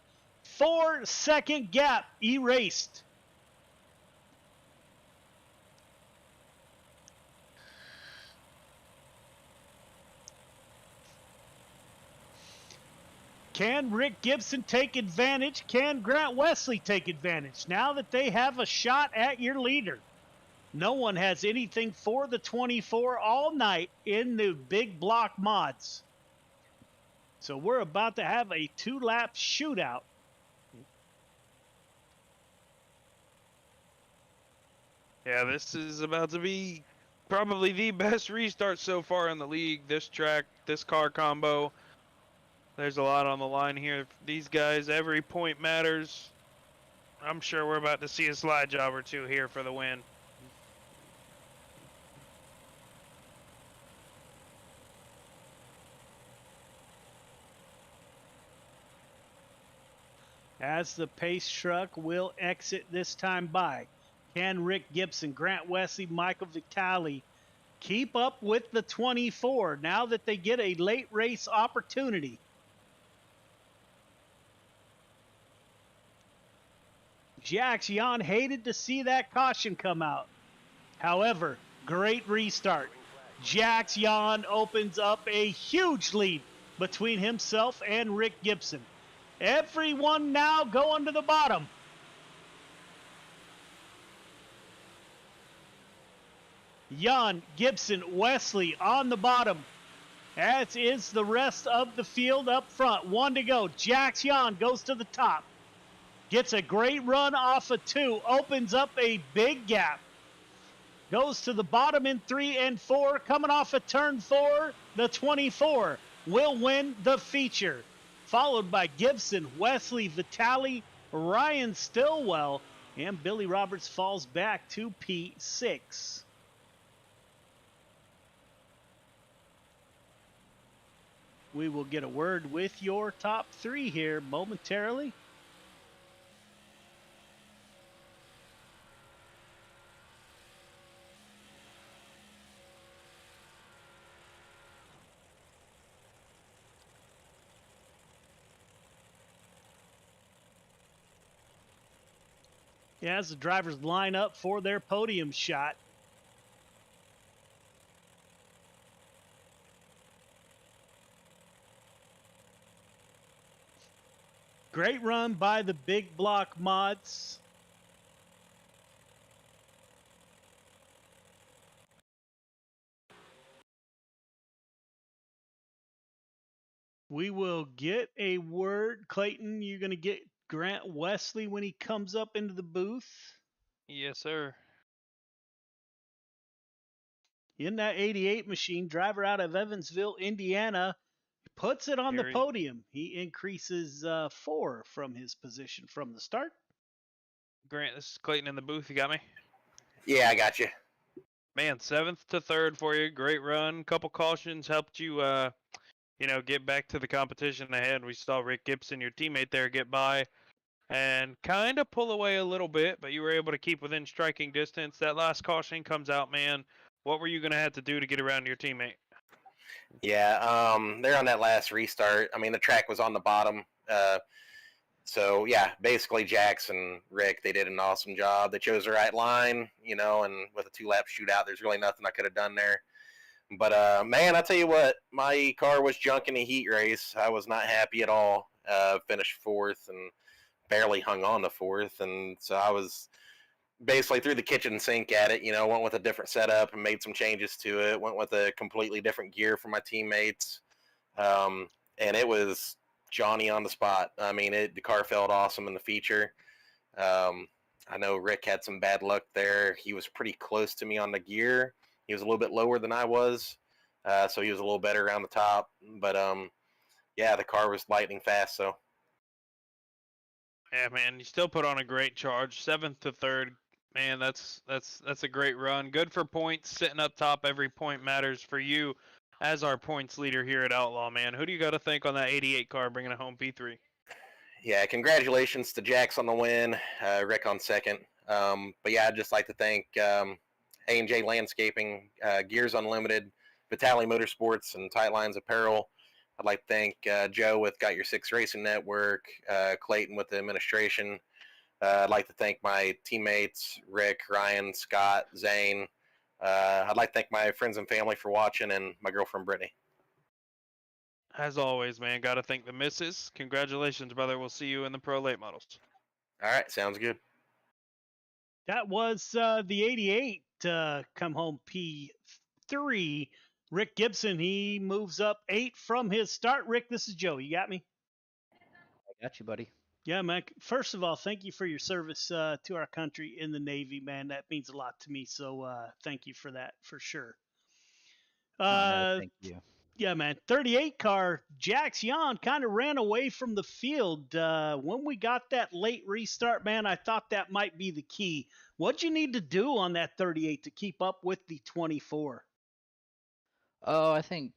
S1: 4-second gap erased. Can Rick Gibson take advantage? Can Grant Wesley take advantage? Now that they have a shot at your leader. No one has anything for the 24 all night in the big block mods. So we're about to have a 2-lap shootout.
S2: Yeah, this is about to be probably the best restart so far in the league. This track, this car combo. There's a lot on the line here. These guys, every point matters. I'm sure we're about to see a slide job or two here for the win.
S1: As the pace truck will exit this time by. Can Rick Gibson, Grant Wesley, Michael Vitale keep up with the 24 now that they get a late race opportunity? Jax Jan hated to see that caution come out. However, great restart. Jax Jan opens up a huge lead between himself and Rick Gibson. Everyone now going to the bottom. Jan, Gibson, Wesley on the bottom. As is the rest of the field up front. 1 to go. Jax Jan goes to the top. Gets a great run off of 2. Opens up a big gap. Goes to the bottom in 3 and 4. Coming off of turn 4, the 24 will win the feature. Followed by Gibson, Wesley, Vitale, Ryan Stillwell, and Billy Roberts falls back to P6. We will get a word with your top 3 here momentarily. Yeah, as the drivers line up for their podium shot. Great run by the Big Block mods. We will get a word. Clayton, you're going to get Grant Wesley when he comes up into the booth.
S2: Yes, sir.
S1: In that 88 machine, driver out of Evansville, Indiana, puts it on the podium. He increases 4 from his position from the start.
S2: Grant, this is Clayton in the booth. You got me?
S3: Yeah, I got you.
S2: Man, 7th to 3rd for you. Great run. Couple cautions helped you, get back to the competition ahead. We saw Rick Gibson, your teammate there, get by and kind of pull away a little bit, but you were able to keep within striking distance. That last caution comes out, man. What were you going to have to do to get around your teammate?
S3: Yeah, they're on that last restart. I mean, the track was on the bottom. So, yeah, basically Jax and Rick, they did an awesome job. They chose the right line, and with a 2-lap shootout, there's really nothing I could have done there. But, man, I tell you what, my car was junk in a heat race. I was not happy at all. Finished 4th and barely hung on to 4th. And so I was basically threw the kitchen sink at it, went with a different setup and made some changes to it, went with a completely different gear for my teammates. And it was Johnny on the spot. I mean, the car felt awesome in the feature. I know Rick had some bad luck there. He was pretty close to me on the gear. He was a little bit lower than I was, so he was a little better around the top. But, yeah, the car was lightning fast, so.
S2: Yeah, man, you still put on a great charge. 7th to 3rd. Man, that's a great run. Good for points. Sitting up top, every point matters for you as our points leader here at Outlaw, man. Who do you got to thank on that 88 car bringing it home P3?
S3: Yeah, congratulations to Jax on the win, Rick on second. But yeah, I'd just like to thank A&J Landscaping, Gears Unlimited, Vitaly Motorsports, and Tight Lines Apparel. I'd like to thank Joe with Got Your Six Racing Network, Clayton with the administration. I'd like to thank my teammates, Rick, Ryan, Scott, Zane. I'd like to thank my friends and family for watching, and my girlfriend, Brittany.
S2: As always, man, got to thank the missus. Congratulations, brother. We'll see you in the Pro Late Models.
S3: All right, sounds good.
S1: That was the 88 come home P3. Rick Gibson, he moves up 8 from his start. Rick, this is Joe. You got me?
S6: I got you, buddy.
S1: Yeah, man. First of all, thank you for your service to our country in the Navy, man. That means a lot to me. So thank you for that, for sure.
S6: No, thank you.
S1: Yeah, man. 38 car, Jax Yon kind of ran away from the field. When we got that late restart, man, I thought that might be the key. What'd you need to do on that 38 to keep up with the 24?
S6: Oh, I think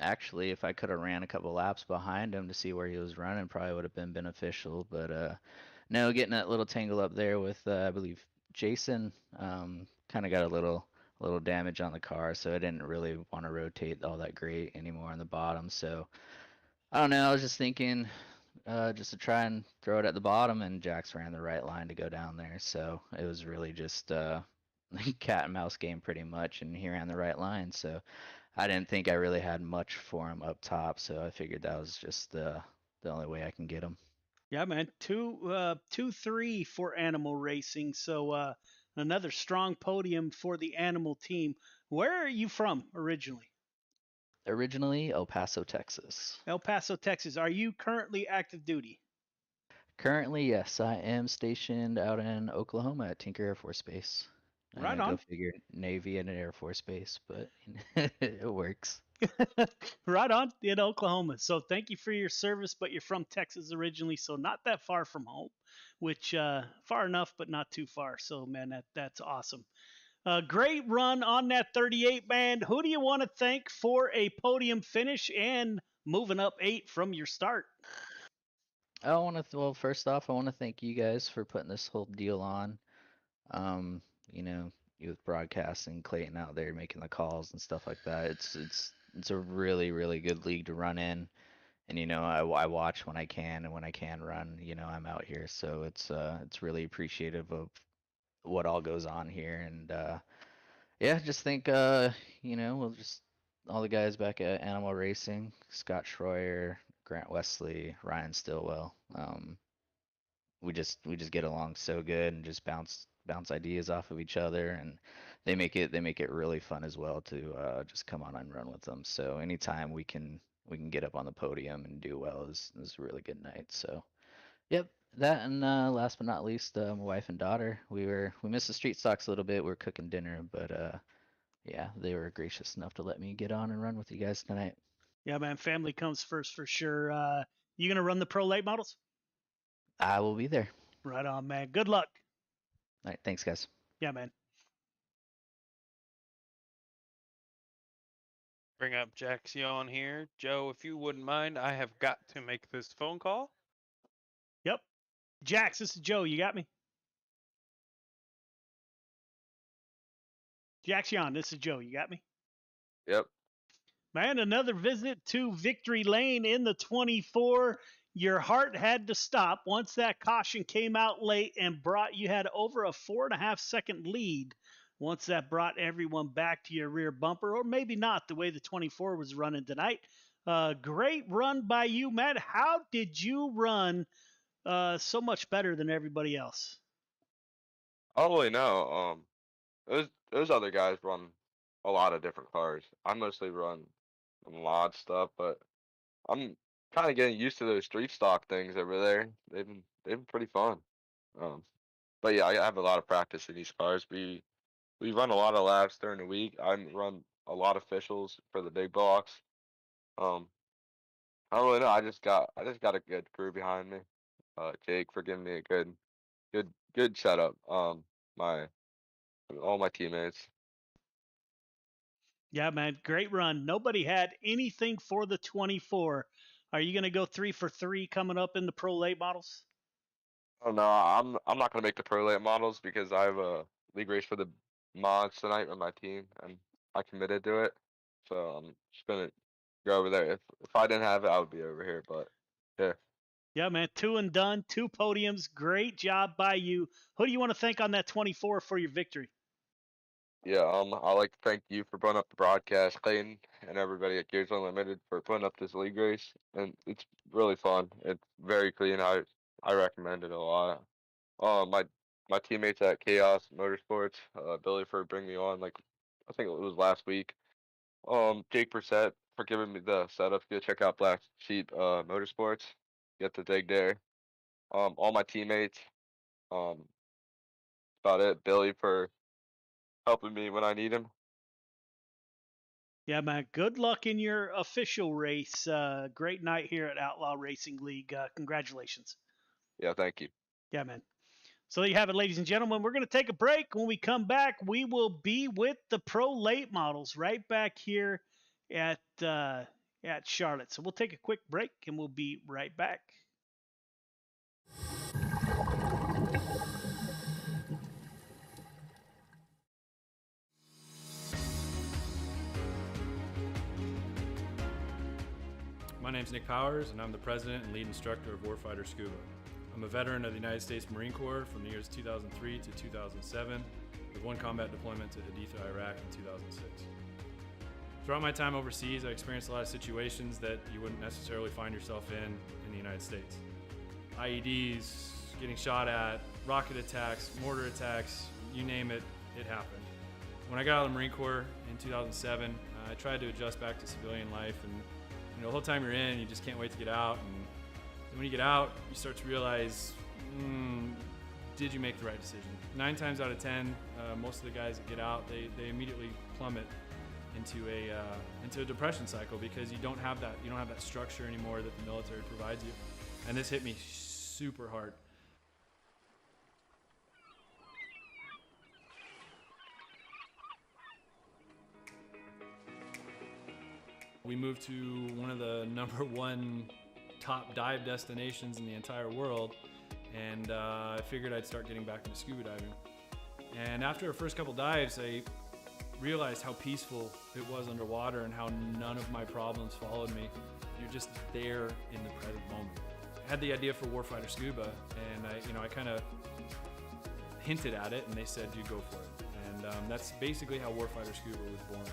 S6: actually, if I could have ran a couple laps behind him to see where he was running, probably would have been beneficial. But no, getting that little tangle up there with I believe Jason, kind of got a little damage on the car, so I didn't really want to rotate all that great anymore on the bottom. So I don't know. I was just thinking just to try and throw it at the bottom, and Jax ran the right line to go down there. So it was really just cat and mouse game pretty much, and he ran the right line. So I didn't think I really had much for him up top, so I figured that was just the only way I can get him.
S1: Yeah, man. 2-3 for Animal Racing. So another strong podium for the Animal team. Where are you from originally?
S6: Originally, El Paso, Texas.
S1: El Paso, Texas. Are you currently active duty?
S6: Currently, yes. I am stationed out in Oklahoma at Tinker Air Force Base.
S1: Right on.
S6: Go figure, Navy and an Air Force Base, but it works.
S1: Right on, in Oklahoma. So thank you for your service, but you're from Texas originally, so not that far from home, which far enough, but not too far. So man, that's awesome. A great run on that 38, man. Who do you want to thank for a podium finish and moving up 8 from your start?
S6: I want to, well, first off, I want to thank you guys for putting this whole deal on. Um, you know, you with broadcasting, Clayton out there making the calls and stuff like that. It's a really, really good league to run in. And I watch when I can, and when I can run, I'm out here. So it's really appreciative of what all goes on here. And yeah, just think we'll just all the guys back at Animal Racing, Scott Schroyer, Grant Wesley, Ryan Stillwell. We just get along so good and just bounce ideas off of each other, and they make it really fun as well to just come on and run with them. So anytime we can get up on the podium and do well is a really good night. So yep, that, and last but not least, my wife and daughter. We missed the street stocks a little bit. We were cooking dinner, but yeah, they were gracious enough to let me get on and run with you guys tonight.
S1: Yeah, man, family comes first for sure. You gonna run the pro late models?
S6: I will be there.
S1: Right on, man. Good luck.
S6: All right, thanks, guys.
S1: Yeah, man.
S2: Bring up Jaxie on here. Joe, if you wouldn't mind, I have got to make this phone call.
S1: Yep. Jax, this is Joe. You got me? Jaxion, this is Joe. You got me?
S8: Yep.
S1: Man, another visit to victory lane in the 24. Your heart had to stop once that caution came out late and you had over a 4.5 second lead once that brought everyone back to your rear bumper, or maybe not the way the 24 was running tonight. Great run by you, Matt. How did you run so much better than everybody else?
S8: I don't really know. Those other guys run a lot of different cars. I mostly run mod stuff, but I'm kind of getting used to those street stock things over there. They've been pretty fun. Um, but yeah, I have a lot of practice in these cars. We run a lot of laps during the week. I run a lot of officials for the big blocks. Um, I don't really know. I just got a good crew behind me. Jake for giving me a good setup. My all my teammates.
S1: Yeah, man, great run. Nobody had anything for the 24. Are you going to go 3 for 3 coming up in the pro late models?
S8: Oh no, I'm not gonna make the pro late models because I have a league race for the mods tonight with my team, and I committed to it. So I'm just gonna go over there. If I didn't have it, I would be over here. But yeah,
S1: Yeah, man, 2 and done, 2 podiums. Great job by you. Who do you want to thank on that 24 for your victory?
S8: yeah. I like to thank you for putting up the broadcast, Clayton, and everybody at Gears Unlimited for putting up this league race, and it's really fun. It's very clean. I recommend it a lot. My teammates at Chaos Motorsports, Billy for bringing me on, like I think it was last week. Jake Brissett for giving me the setup. Go check out Black Sheep Motorsports. Get the dig there. All my teammates. Um, about it. Billy for helping me when I need him.
S1: Yeah, man, good luck in your official race. Great night here at Outlaw Racing League. Congratulations.
S8: Yeah, thank you.
S1: Yeah, man. So there you have it, ladies and gentlemen. We're going to take a break. When we come back, we will be with the pro late models right back here at Charlotte. So we'll take a quick break and we'll be right back.
S9: My name's Nick Powers, and I'm the president and lead instructor of Warfighter Scuba. I'm a veteran of the United States Marine Corps from the years 2003 to 2007, with one combat deployment to Haditha, Iraq in 2006. Throughout my time overseas, I experienced a lot of situations that you wouldn't necessarily find yourself in the United States. IEDs, getting shot at, rocket attacks, mortar attacks, you name it, it happened. When I got out of the Marine Corps in 2007, I tried to adjust back to civilian life, and the whole time you're in, you just can't wait to get out. And when you get out, you start to realize, did you make the right decision? 9 times out of 10, most of the guys that get out, they immediately plummet into a depression cycle because you don't have that structure anymore that the military provides you. And this hit me super hard. We moved to one of the #1 top dive destinations in the entire world, and I figured I'd start getting back into scuba diving. And after our first couple dives, I realized how peaceful it was underwater and how none of my problems followed me. You're just there in the present moment. I had the idea for Warfighter Scuba, and I kind of hinted at it, and they said, "You go for it." And that's basically how Warfighter Scuba was born.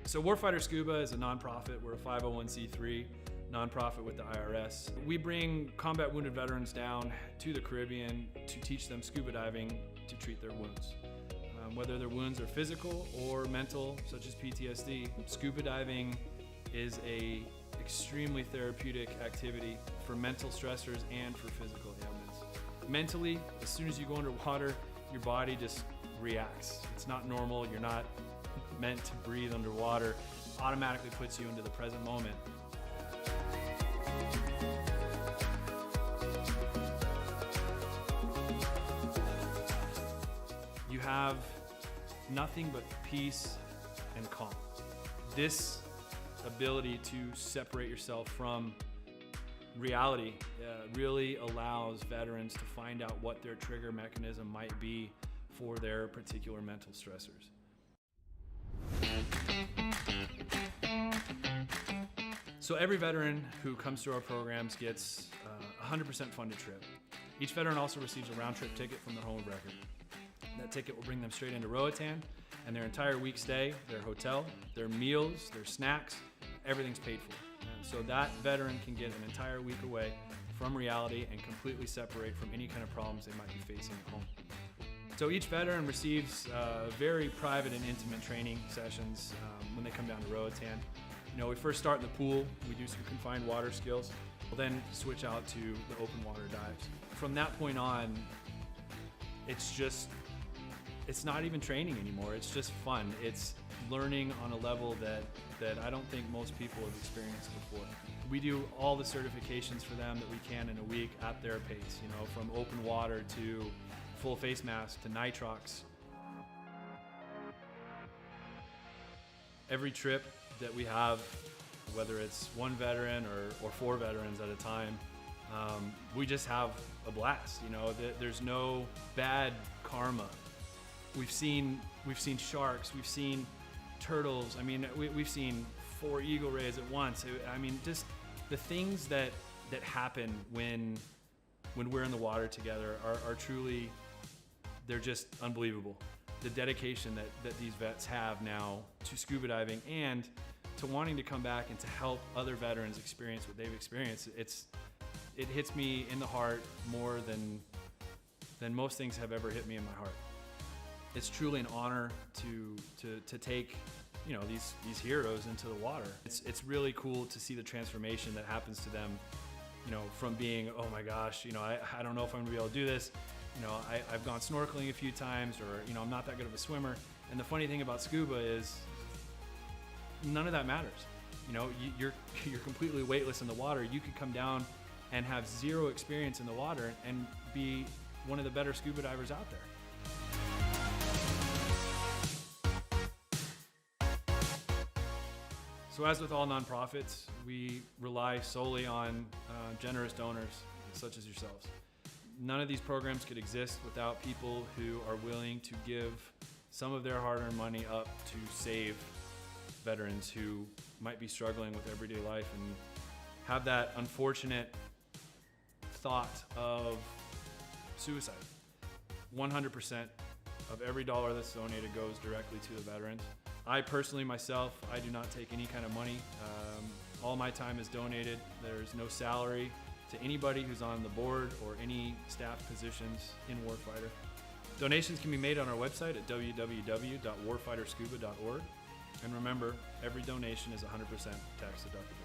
S9: So Warfighter Scuba is a nonprofit. We're a 501c3 nonprofit with the IRS. We bring combat wounded veterans down to the Caribbean to teach them scuba diving to treat their wounds. Whether their wounds are physical or mental, such as PTSD, scuba diving is a extremely therapeutic activity for mental stressors and for physical ailments. Mentally, as soon as you go underwater, your body just reacts. It's not normal. You're not meant to breathe underwater. It automatically puts you into the present moment. You have nothing but peace and calm. This ability to separate yourself from reality really allows veterans to find out what their trigger mechanism might be for their particular mental stressors. So every veteran who comes through our programs gets a 100% funded trip. Each veteran also receives a round-trip ticket from their home of record. That ticket will bring them straight into Roatan, and their entire week stay, their hotel, their meals, their snacks, everything's paid for. And so that veteran can get an entire week away from reality and completely separate from any kind of problems they might be facing at home. So each veteran receives very private and intimate training sessions when they come down to Roatan. We first start in the pool. We do some confined water skills. We'll then switch out to the open water dives. From that point on, it's not even training anymore. It's just fun. It's learning on a level that I don't think most people have experienced before. We do all the certifications for them that we can in a week at their pace, from open water to full face mask to nitrox. Every trip that we have, whether it's one veteran or 4 veterans at a time, we just have a blast. There's no bad karma. We've seen sharks, we've seen turtles. We've seen 4 eagle rays at once. Just the things that happen when we're in the water together are truly, they're just unbelievable. The dedication that these vets have now to scuba diving and to wanting to come back and to help other veterans experience what they've experienced, it hits me in the heart more than most things have ever hit me in my heart. It's truly an honor to take these heroes into the water. It's really cool to see the transformation that happens to them, from being, oh my gosh, I don't know if I'm gonna be able to do this. I've gone snorkeling a few times, or I'm not that good of a swimmer. And the funny thing about scuba is none of that matters. You're completely weightless in the water. You could come down and have 0 experience in the water and be one of the better scuba divers out there. So as with all nonprofits, we rely solely on generous donors such as yourselves. None of these programs could exist without people who are willing to give some of their hard-earned money up to save veterans who might be struggling with everyday life and have that unfortunate thought of suicide. 100% of every dollar that's donated goes directly to the veterans. I personally, myself, I do not take any kind of money. All my time is donated. There's no salary to anybody who's on the board or any staff positions in Warfighter. Donations can be made on our website at www.warfighterscuba.org. And remember, every donation is 100% tax deductible.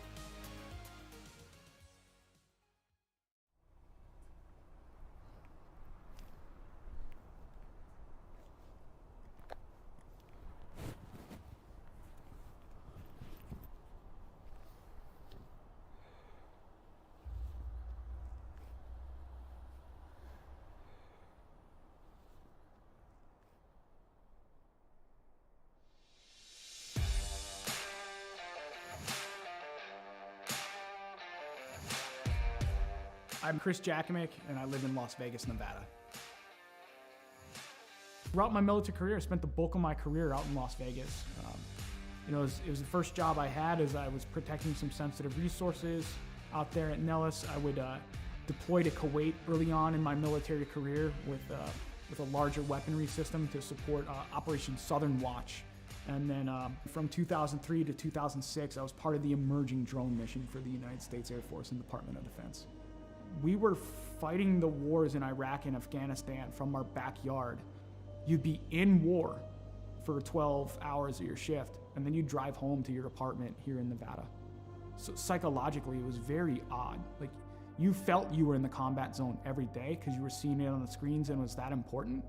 S10: I'm Chris Jackamick, and I live in Las Vegas, Nevada. Throughout my military career, I spent the bulk of my career out in Las Vegas. It was the first job I had as I was protecting some sensitive resources out there at Nellis. I would deploy to Kuwait early on in my military career with a larger weaponry system to support Operation Southern Watch. And then from 2003 to 2006, I was part of the emerging drone mission for the United States Air Force and Department of Defense. We were fighting the wars in Iraq and Afghanistan from our backyard. You'd be in war for 12 hours of your shift, and then you'd drive home to your apartment here in Nevada. So psychologically, it was very odd. Like, you felt you were in the combat zone every day because you were seeing it on the screens and it was that important,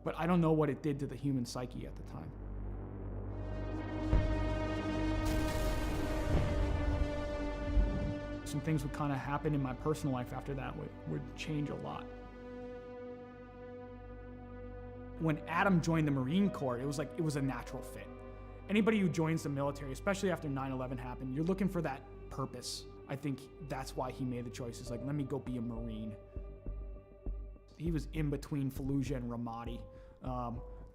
S10: but I don't know what it did to the human psyche at the time. Some things would kind of happen in my personal life after that would change a lot. When Adam joined the Marine Corps, it was a natural fit. Anybody who joins the military, especially after 9/11 happened, you're looking for that purpose. I think that's why he made the choice. It's like, let me go be a Marine. He was in between Fallujah and Ramadi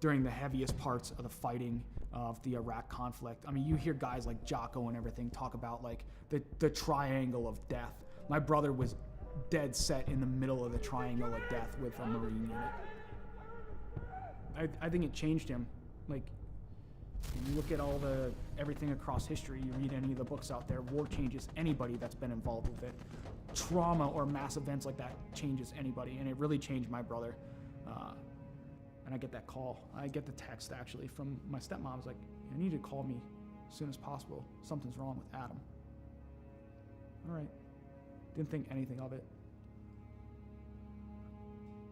S10: during the heaviest parts of the fighting of the Iraq conflict. I mean, you hear guys like Jocko and everything talk about like the triangle of death. My brother was dead set in the middle of the triangle of death with a Marine unit. I think it changed him. Like, you look at everything across history, you read any of the books out there, war changes anybody that's been involved with it. Trauma or mass events like that changes anybody, and it really changed my brother. And I get that call. I get the text, actually, from my stepmom. I was like, I need you to call me as soon as possible. Something's wrong with Adam. All right. Didn't think anything of it.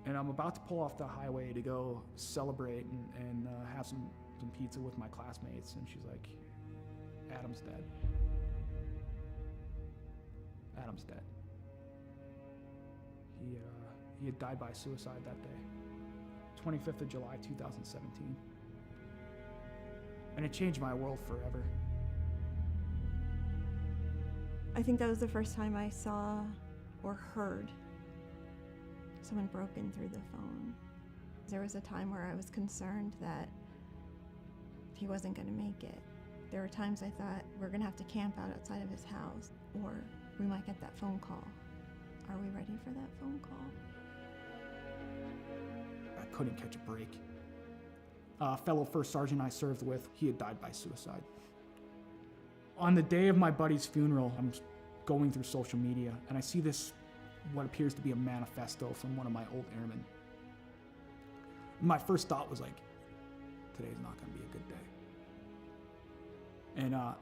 S10: And I'm about to pull off the highway to go celebrate and have some pizza with my classmates, and she's like, Adam's dead. Adam's dead. He had died by suicide that day, 25th of July, 2017. And it changed my world forever.
S11: I think that was the first time I saw or heard someone broken through the phone. There was a time where I was concerned that he wasn't going to make it. There were times I thought, we're going to have to camp out outside of his house, or we might get that phone call. Are we ready for that phone call?
S10: I couldn't catch a break. A fellow first sergeant I served with, he had died by suicide. On the day of my buddy's funeral, I'm going through social media, and I see this, what appears to be a manifesto from one of my old airmen. My first thought was like, today's not going to be a good day.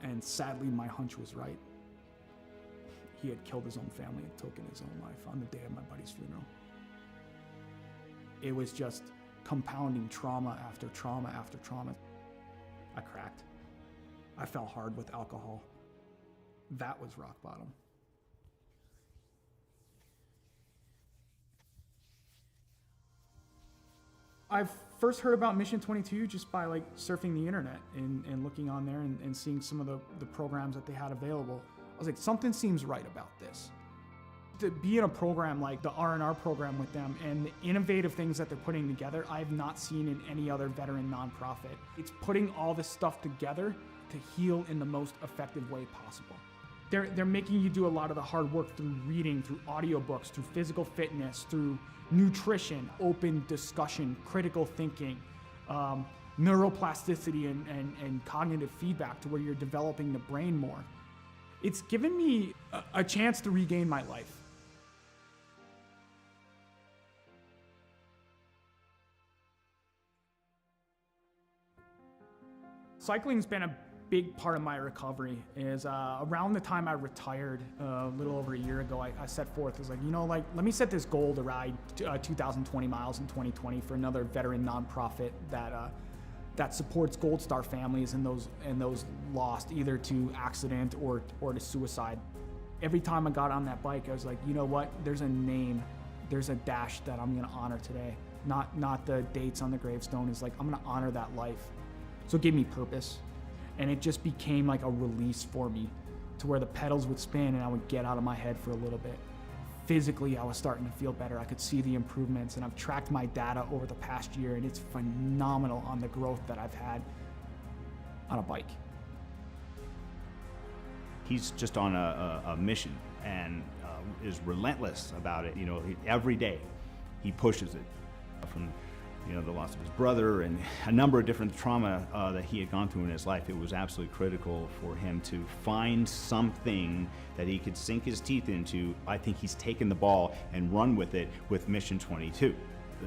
S10: And sadly, my hunch was right. He had killed his own family and taken his own life on the day of my buddy's funeral. It was just compounding trauma after trauma after trauma. I cracked. I fell hard with alcohol. That was rock bottom. I first heard about Mission 22 just by like surfing the internet and looking on there and seeing some of the programs that they had available. I was like, something seems right about this. To be in a program like the R&R program with them and the innovative things that they're putting together, I've not seen in any other veteran nonprofit. It's putting all this stuff together to heal in the most effective way possible. They're making you do a lot of the hard work through reading, through audiobooks, through physical fitness, through nutrition, open discussion, critical thinking, neuroplasticity and cognitive feedback to where you're developing the brain more. It's given me a chance to regain my life. Cycling's been a big part of my recovery. Is around the time I retired a little over a year ago, I set forth, as like, let me set this goal to ride 2,020 miles in 2020 for another veteran nonprofit that supports Gold Star families and those lost either to accident or to suicide. Every time I got on that bike, I was like, you know what? There's a name, there's a dash that I'm gonna honor today. Not the dates on the gravestone. Is like, I'm gonna honor that life. So it gave me purpose. And it just became like a release for me to where the pedals would spin and I would get out of my head for a little bit. physically I was starting to feel better. I could see the improvements, and I've tracked my data over the past year, and it's phenomenal on the growth that I've had on a bike.
S7: He's just on a mission and is relentless about it. You know, every day he pushes it. From, you know, the loss of his brother and a number of different trauma that he had gone through in his life, it was absolutely critical for him to find something that he could sink his teeth into. I think he's taken the ball and run with it with Mission 22,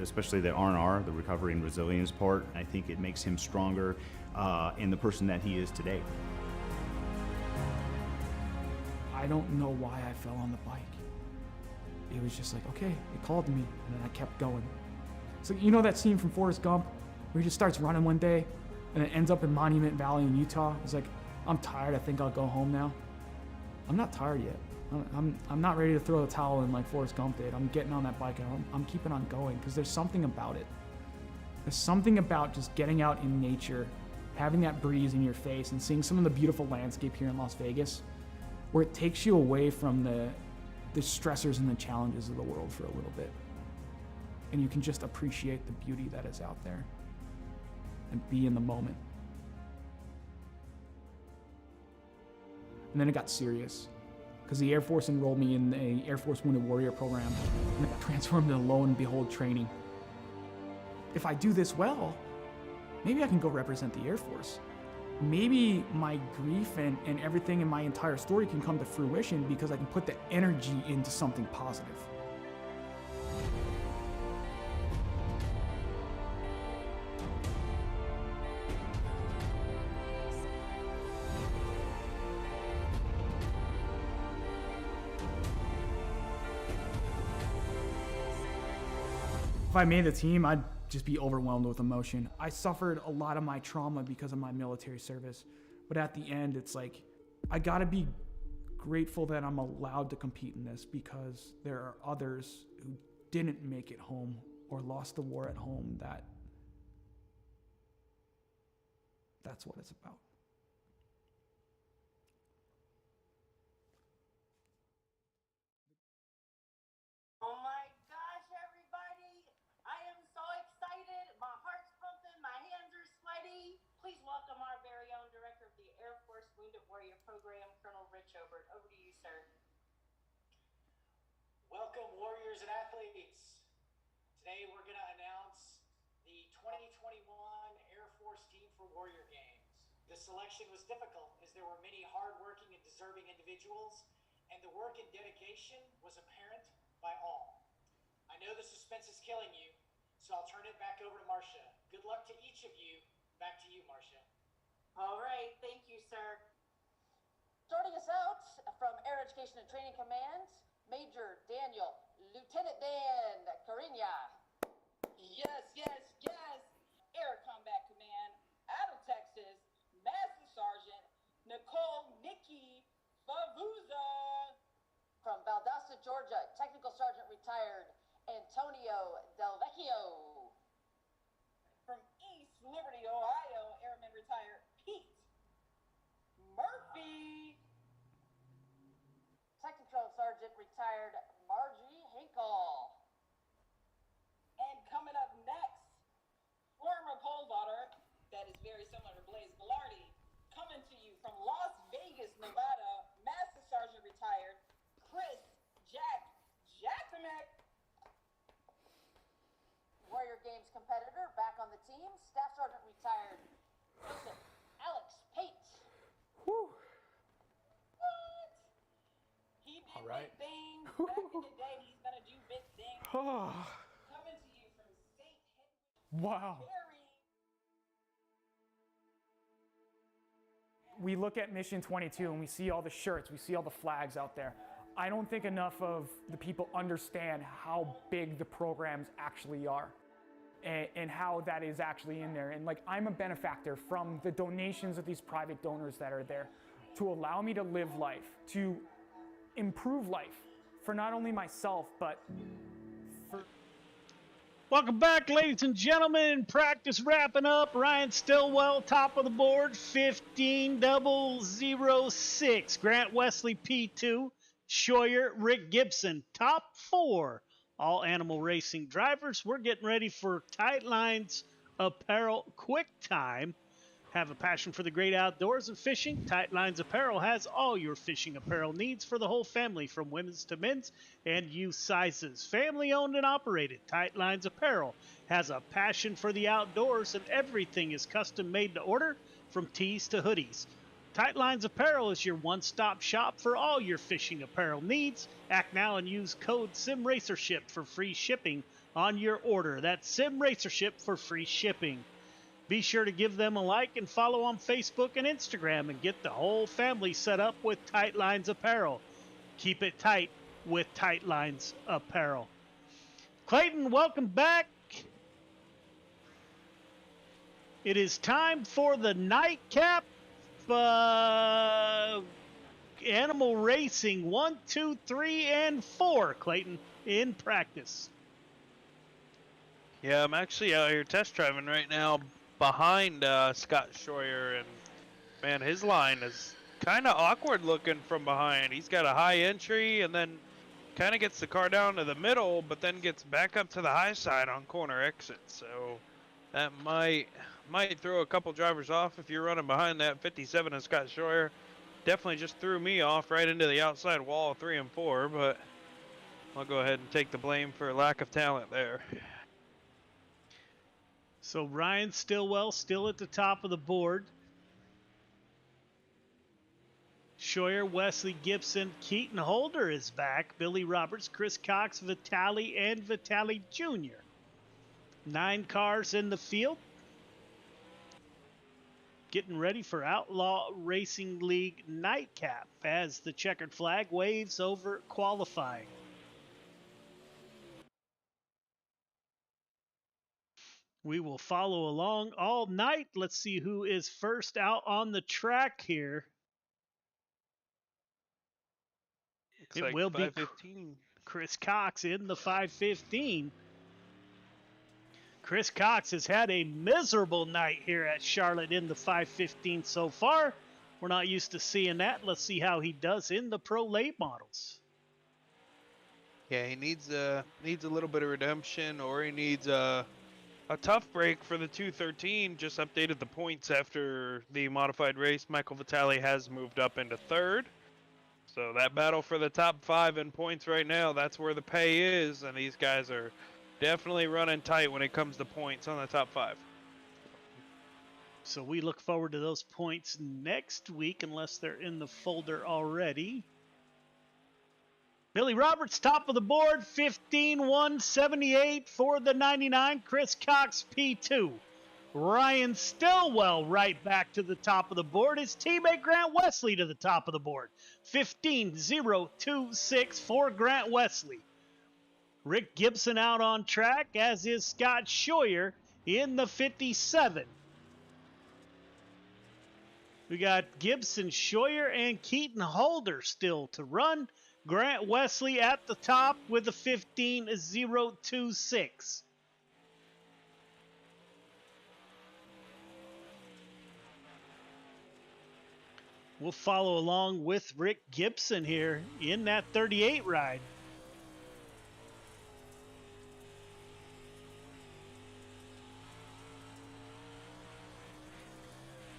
S7: especially the R&R, the recovery and resilience part. I think it makes him stronger in the person that he is today.
S10: I don't know why I fell on the bike. It was just like, okay, it called to me, and then I kept going. So you know that scene from Forrest Gump where he just starts running one day and it ends up in Monument Valley in Utah? He's like, I'm tired, I think I'll go home now. I'm not tired yet. I'm not ready to throw the towel in like Forrest Gump did. I'm getting on that bike and I'm keeping on going because there's something about it. There's something about just getting out in nature, having that breeze in your face and seeing some of the beautiful landscape here in Las Vegas where it takes you away from the stressors and the challenges of the world for a little bit. And you can just appreciate the beauty that is out there and be in the moment. And then it got serious because the Air Force enrolled me in the Air Force Wounded Warrior program and it got transformed into Lo and Behold training. If I do this well, maybe I can go represent the Air Force. Maybe my grief and everything in my entire story can come to fruition because I can put the energy into something positive. If I made the team, I'd just be overwhelmed with emotion. I suffered a lot of my trauma because of my military service, but at the end, it's like, I gotta be grateful that I'm allowed to compete in this because there are others who didn't make it home or lost the war at home that's what it's about.
S13: Oh my gosh, everybody! I am so excited. My heart's pumping, my hands are sweaty. Please welcome our very own Director of the Air Force Wounded Warrior Program, Colonel Rich Obert. Over to you, sir.
S23: Welcome, warriors and athletes. Today we're going to announce the 2021 Air Force Team for Warrior Games. The selection was difficult as there were many hardworking and deserving individuals, and the work and dedication was apparent by all. I know the suspense is killing you, so I'll turn it back over to Marcia. Good luck to each of you. Back to you, Marcia.
S13: All right, thank you, sir. Starting us out from Air Education and Training Command, Major Daniel, Lieutenant Dan Cariña. Yes, yes, yes. Air Combat Command, out of Texas, Master Sergeant Nicole Nikki Favuza. From Valdosta, Georgia, Technical Sergeant retired Antonio Del Vecchio. From East Liberty, Ohio, Airman retired Pete Murphy. Technical Sergeant retired Margie Hinkle. And coming up next, former pole vaulter, that is very similar to Blaze Velarde, coming to you from Las Vegas, Nevada, Master Sergeant retired Chris Jacksomek. Warrior Games competitor back on the team, Staff Sergeant retired Joseph Alex Pate.
S24: Whew.
S13: What? He did
S24: All right.
S13: big things back in the day. He's gonna do big things. Coming to you from St. Henry.
S10: Wow. We look at Mission 22 and we see all the shirts, we see all the flags out there. I don't think enough of the people understand how big the programs actually are and how that is actually in there. And like, I'm a benefactor from the donations of these private donors that are there to allow me to live life, to improve life for not only myself, but for...
S1: Welcome back, ladies and gentlemen. Practice wrapping up. Ryan Stillwell, top of the board, 15,006. Grant Wesley, P2, Scheuer, Rick Gibson. Top 4 all animal racing drivers. We're getting ready for Tight Lines Apparel Quick Time. Have a passion for the great outdoors and fishing? Tight Lines Apparel has all your fishing apparel needs for the whole family, from women's to men's and youth sizes. Family owned and operated, Tight Lines Apparel has a passion for the outdoors, and everything is custom made to order, from tees to hoodies. Tight Lines Apparel is your one-stop shop for all your fishing apparel needs. Act now and use code SIMRACERSHIP for free shipping on your order. That's SIMRACERSHIP for free shipping. Be sure to give them a like and follow on Facebook and Instagram and get the whole family set up with Tight Lines Apparel. Keep it tight with Tight Lines Apparel. Clayton, welcome back. It is time for the nightcap animal racing 1, 2, 3, and 4, Clayton, in practice.
S2: Yeah, I'm actually out here test driving right now behind Scott Scheuer, and man, his line is kind of awkward looking from behind. He's got a high entry and then kind of gets the car down to the middle, but then gets back up to the high side on corner exits. So that might throw a couple drivers off if you're running behind that 57 of Scott Scheuer. Definitely just threw me off right into the outside wall of 3 and 4, but I'll go ahead and take the blame for lack of talent there.
S1: So Ryan Stillwell still at the top of the board. Scheuer, Wesley Gibson, Keaton Holder is back. Billy Roberts, Chris Cox, Vitali, and Vitali Jr. 9 cars in the field. Getting ready for Outlaw Racing League nightcap as the checkered flag waves over qualifying. We will follow along all night. Let's see who is first out on the track here.
S2: Looks
S1: it
S2: like
S1: will be
S2: 515.
S1: Chris Cox in the 515. Chris Cox has had a miserable night here at Charlotte in the 515 so far. We're not used to seeing that. Let's see how he does in the Pro Late models.
S2: Yeah, he needs a little bit of redemption, or he needs a tough break for the 213. Just updated the points after the modified race. Michael Vitali has moved up into 3rd. So that battle for the top 5 in points right now, that's where the pay is, and these guys are definitely running tight when it comes to points on the top 5.
S1: So we look forward to those points next week, unless they're in the folder already. Billy Roberts, top of the board, 15,178 for the 99. Chris Cox, P2. Ryan Stillwell right back to the top of the board. His teammate Grant Wesley to the top of the board. 15,026 for Grant Wesley. Rick Gibson out on track, as is Scott Scheuer in the 57. We got Gibson, Scheuer, and Keaton Holder still to run. Grant Wesley at the top with a 15,026. We'll follow along with Rick Gibson here in that 38 ride.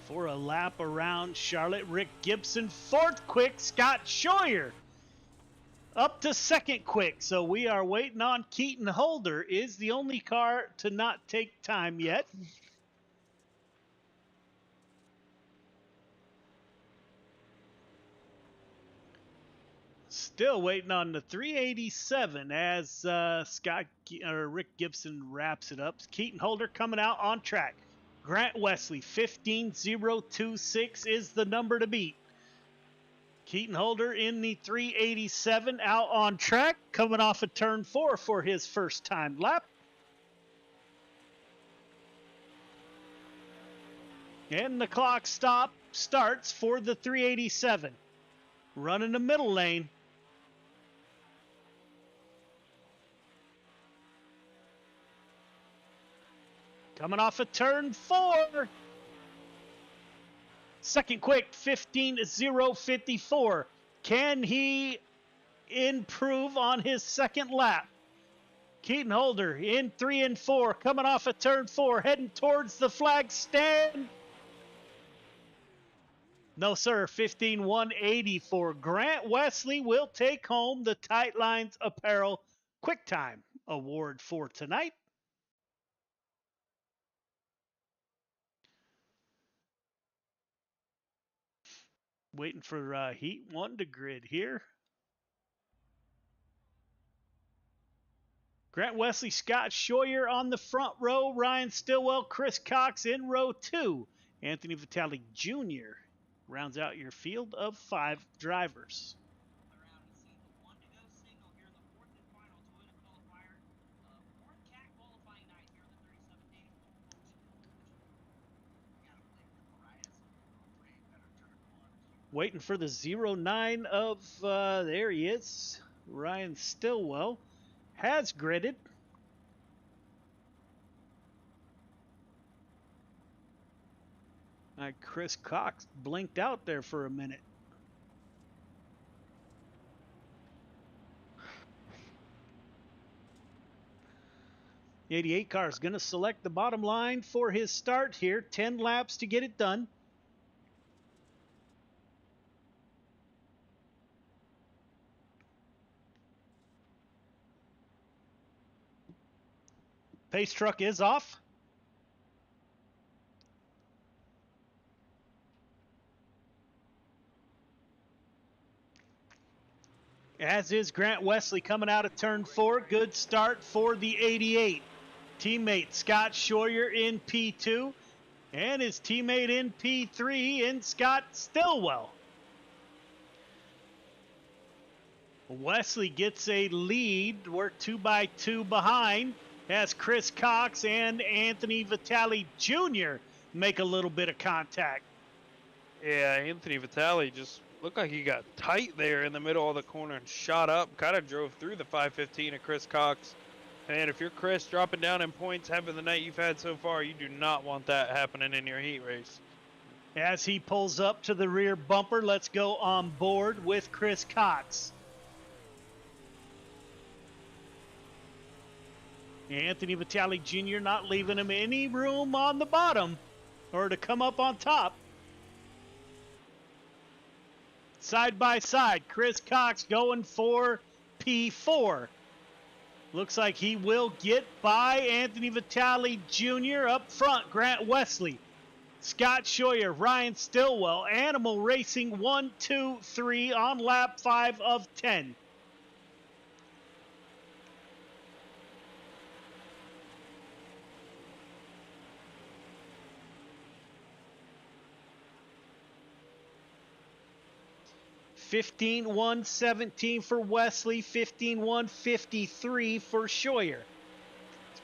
S1: For a lap around Charlotte, Rick Gibson, 4th quick, Scott Scheuer up to 2nd quick. So we are waiting on Keaton Holder, is the only car to not take time yet. Still waiting on the 387 as Rick Gibson wraps it up. Keaton Holder coming out on track. Grant Wesley, 15,026 is the number to beat. Keaton Holder in the 387 out on track, coming off of turn 4 for his first time lap. And the clock starts for the 387. Running the middle lane. Coming off of turn 4. 2nd quick, 15,054. Can he improve on his second lap. Keaton Holder in 3 and 4, coming off of turn 4, heading towards the flag stand. No, sir, 15,184. Grant Wesley will take home the Tight Lines Apparel Quick Time Award for tonight. Waiting for Heat 1 to grid here. Grant Wesley, Scott Scheuer on the front row. Ryan Stillwell, Chris Cox in row 2. Anthony Vitale Jr. rounds out your field of 5 drivers. Waiting for the 09 of, there he is, Ryan Stillwell. Has gridded. Chris Cox blinked out there for a minute. The 88 car is going to select the bottom line for his start here. 10 laps to get it done. Pace truck is off. As is Grant Wesley coming out of turn 4. Good start for the 88. Teammate Scott Scheuer in P2. And his teammate in P3 in Scott Stillwell. Wesley gets a lead. We're 2 by 2 behind. As Chris Cox and Anthony Vitale Jr. make a little bit of contact.
S2: Yeah, Anthony Vitale just looked like he got tight there in the middle of the corner and shot up. Kind of drove through the 515 of Chris Cox. And if you're Chris dropping down in points, having the night you've had so far, you do not want that happening in your heat race.
S1: As he pulls up to the rear bumper, let's go on board with Chris Cox. Anthony Vitale Jr. not leaving him any room on the bottom or to come up on top. Side by side, Chris Cox going for P4. Looks like he will get by Anthony Vitale Jr. up front. Grant Wesley, Scott Scheuer, Ryan Stillwell, Animal Racing 1, 2, 3 on lap 5 of 10. $15,117 for Wesley, $15,153 for Scheuer.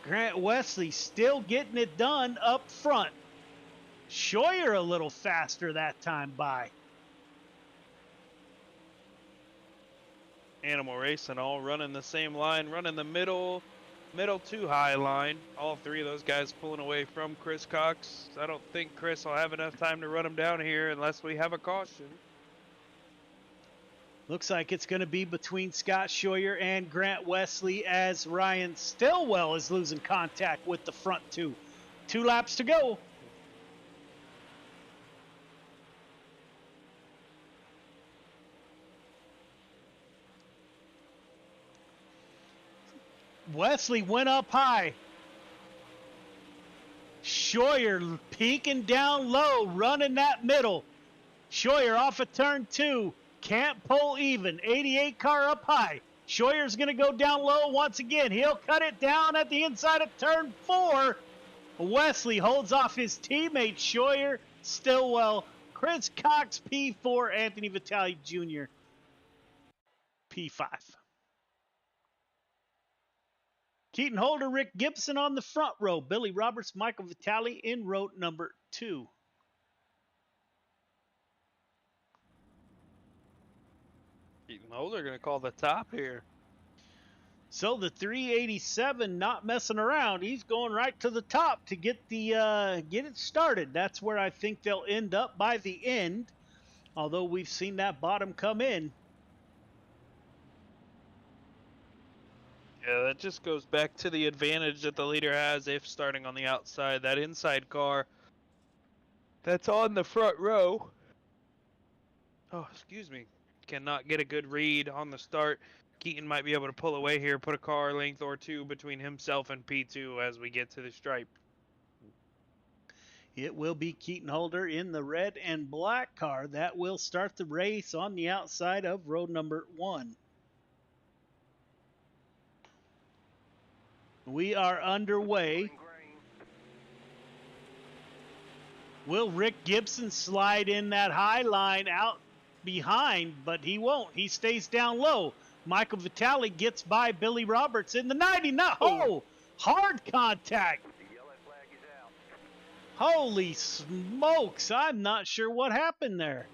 S1: Grant Wesley still getting it done up front. Scheuer a little faster that time by.
S2: Animal Racing all running the same line, running the middle to high line. All 3 of those guys pulling away from Chris Cox. I don't think Chris will have enough time to run him down here unless we have a caution.
S1: Looks like it's going to be between Scott Scheuer and Grant Wesley as Ryan Stillwell is losing contact with the front 2. 2 laps to go. Wesley went up high. Scheuer peeking down low, running that middle. Scheuer off of turn 2. Can't pull even. 88 car up high. Scheuer's going to go down low once again. He'll cut it down at the inside of turn 4. Wesley holds off his teammate Scheuer, Stillwell, Chris Cox P4, Anthony Vitale Jr. P5. Keaton Holder, Rick Gibson on the front row. Billy Roberts, Michael Vitale in row number 2.
S2: Keaton Holder going to call the top here.
S1: So the 387 not messing around. He's going right to the top to get the get it started. That's where I think they'll end up by the end. Although we've seen that bottom come in.
S2: Yeah, that just goes back to the advantage that the leader has if starting on the outside. That inside car that's on the front row, oh, excuse me, cannot get a good read on the start. Keaton might be able to pull away here, put a car length or two between himself and P2 as we get to the stripe.
S1: It will be Keaton Holder in the red and black car that will start the race on the outside of row number 1. We are underway. Will Rick Gibson slide in that high line out behind? But he won't. He stays down low. Michael Vitale gets by Billy Roberts in the 90. No, hard contact. Holy smokes. I'm not sure what happened there.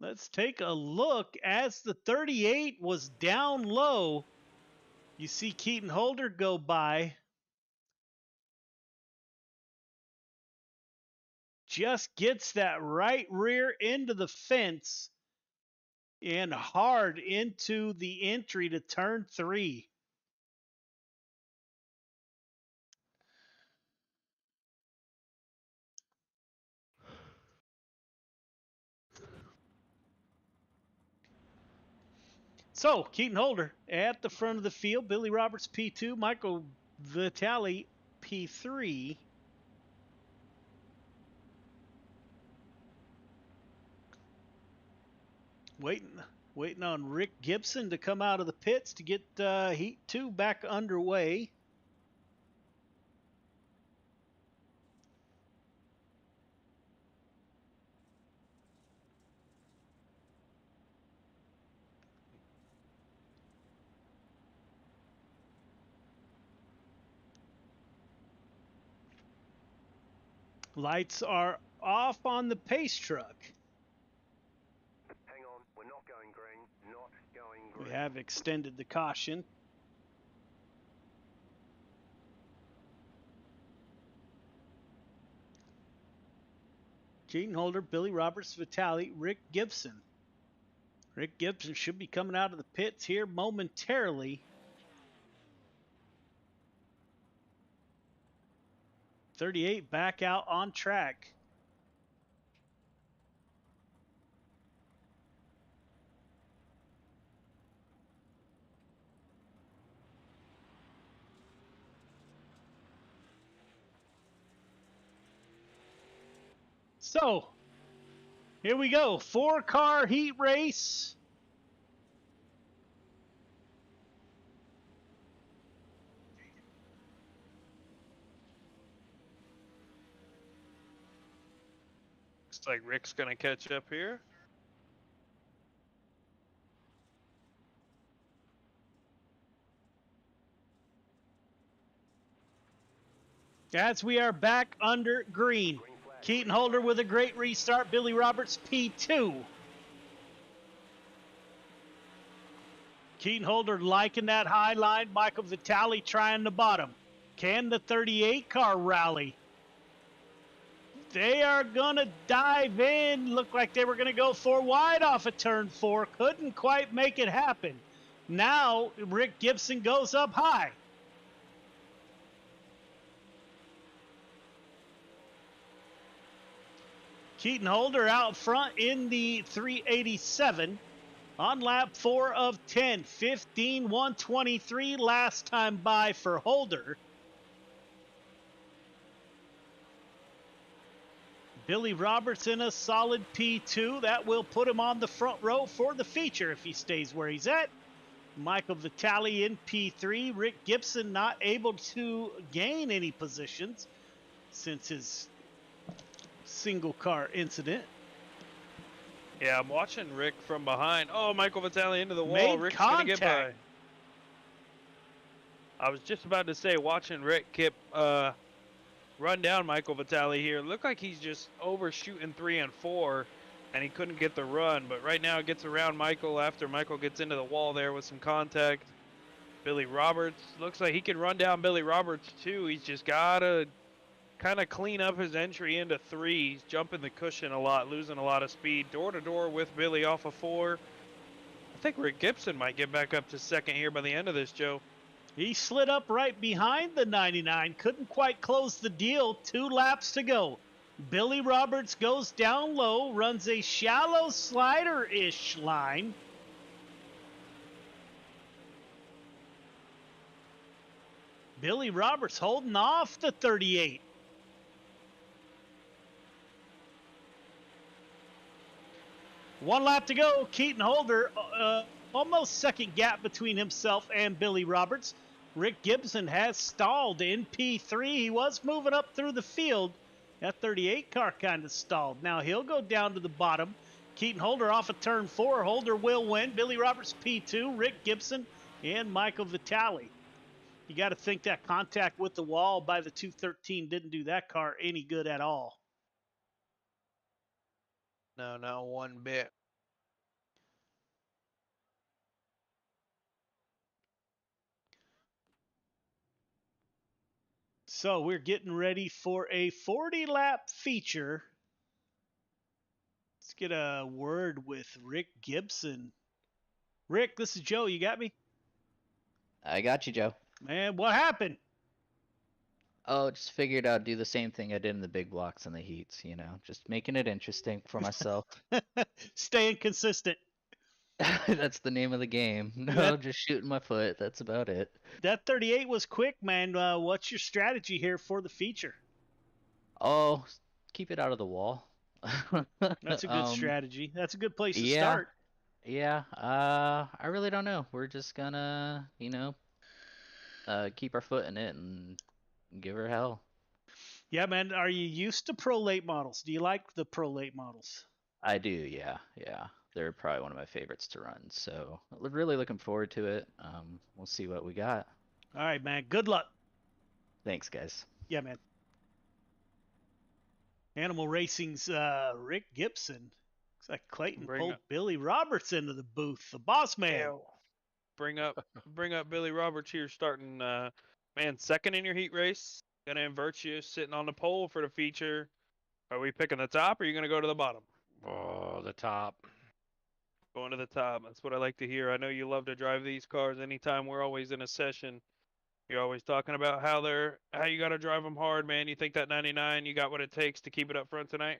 S1: Let's take a look. As the 38 was down low, you see Keaton Holder go by. Just gets that right rear into the fence and hard into the entry to turn 3. So, Keaton Holder at the front of the field. Billy Roberts P2, Michael Vitale P3. Waiting on Rick Gibson to come out of the pits to get Heat 2 back underway. Lights are off on the pace truck.
S14: Hang on, we're not going green, not going green.
S1: We have extended the caution. Keaton Holder, Billy Roberts, Vitale, Rick Gibson. Rick Gibson should be coming out of the pits here momentarily. 38 back out on track. So, here we go. 4-car heat race.
S2: Looks like Rick's going to catch up here.
S1: As we are back under green. Keaton Holder with a great restart. Billy Roberts P2. Keaton Holder liking that high line. Michael Vitale trying the bottom. Can the 38 car rally? They are going to dive in. Looked like they were going to go 4 wide off of turn 4. Couldn't quite make it happen. Now Rick Gibson goes up high. Keaton Holder out front in the 387 on lap 4 of 10. 15-123 last time by for Holder. Billy Roberts in a solid P2. That will put him on the front row for the feature if he stays where he's at. Michael Vitale in P3. Rick Gibson not able to gain any positions since his single car incident.
S2: Yeah, I'm watching Rick from behind. Oh, Michael Vitale into the wall.
S1: Made
S2: Rick's
S1: contact.
S2: going to get by. I was just about to say, watching Rick run down Michael Vitale here. Looked like he's just overshooting 3 and 4, and he couldn't get the run. But right now it gets around Michael after Michael gets into the wall there with some contact. Billy Roberts, looks like he can run down Billy Roberts too. He's just got to kind of clean up his entry into 3. He's jumping the cushion a lot, losing a lot of speed. Door to door with Billy off of 4. I think Rick Gibson might get back up to second here by the end of this, Joe.
S1: He slid up right behind the 99. Couldn't quite close the deal. 2 laps to go. Billy Roberts goes down low, runs a shallow slider-ish line. Billy Roberts holding off the 38. One lap to go. Keaton Holder, almost second gap between himself and Billy Roberts. Rick Gibson has stalled in P3. He was moving up through the field. That 38 car kind of stalled. Now he'll go down to the bottom. Keaton Holder off of turn 4. Holder will win. Billy Roberts P2. Rick Gibson and Michael Vitale. You got to think that contact with the wall by the 213 didn't do that car any good at all.
S2: No, not one bit.
S1: So we're getting ready for a 40-lap feature. Let's get a word with Rick Gibson. Rick, this is Joe. You got me?
S6: I got you, Joe.
S1: Man, what happened?
S6: Oh, just figured I'd do the same thing I did in the big blocks and the heats, you know, just making it interesting for myself.
S1: Staying consistent.
S6: That's the name of the game. No, just shooting my foot. That's about it.
S1: That 38 was quick, man. What's your strategy here for the feature?
S6: Oh, keep it out of the wall.
S1: That's a good strategy. That's a good place to
S6: yeah,
S1: start.
S6: Yeah. I really don't know. We're just gonna, you know, keep our foot in it and give her hell.
S1: Yeah, man. Are you used to pro late models? Do you like the pro late models?
S6: I do, yeah. They're probably one of my favorites to run, so really looking forward to it. We'll see what we got.
S1: All right, man. Good luck.
S6: Thanks, guys.
S1: Yeah, man. Animal Racing's Rick Gibson. Looks like Clayton pulled Billy Roberts into the booth. The boss man.
S2: Yeah. Bring up Billy Roberts here, starting man second in your heat race. Gonna invert you, sitting on the pole for the feature. Are we picking the top, or are you gonna go to the bottom?
S15: Oh, the top.
S2: Going to the top. That's what I like to hear. I know you love to drive these cars. Anytime we're always in a session, you're always talking about how you got to drive them hard, man. You think that 99, you got what it takes to keep it up front tonight?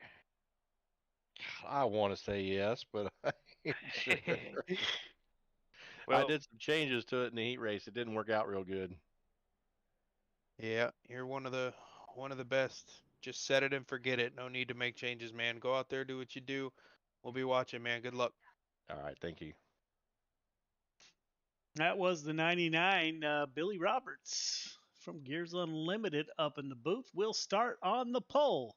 S15: I want to say yes, but I ain't sure.
S2: Well,
S15: I did some changes to it in the heat race. It didn't work out real good.
S2: Yeah, you're one of the best. Just set it and forget it. No need to make changes, man. Go out there, do what you do. We'll be watching, man. Good luck.
S15: All right, thank you.
S1: That was the 99, Billy Roberts from Gears Unlimited up in the booth. We'll start on the pole.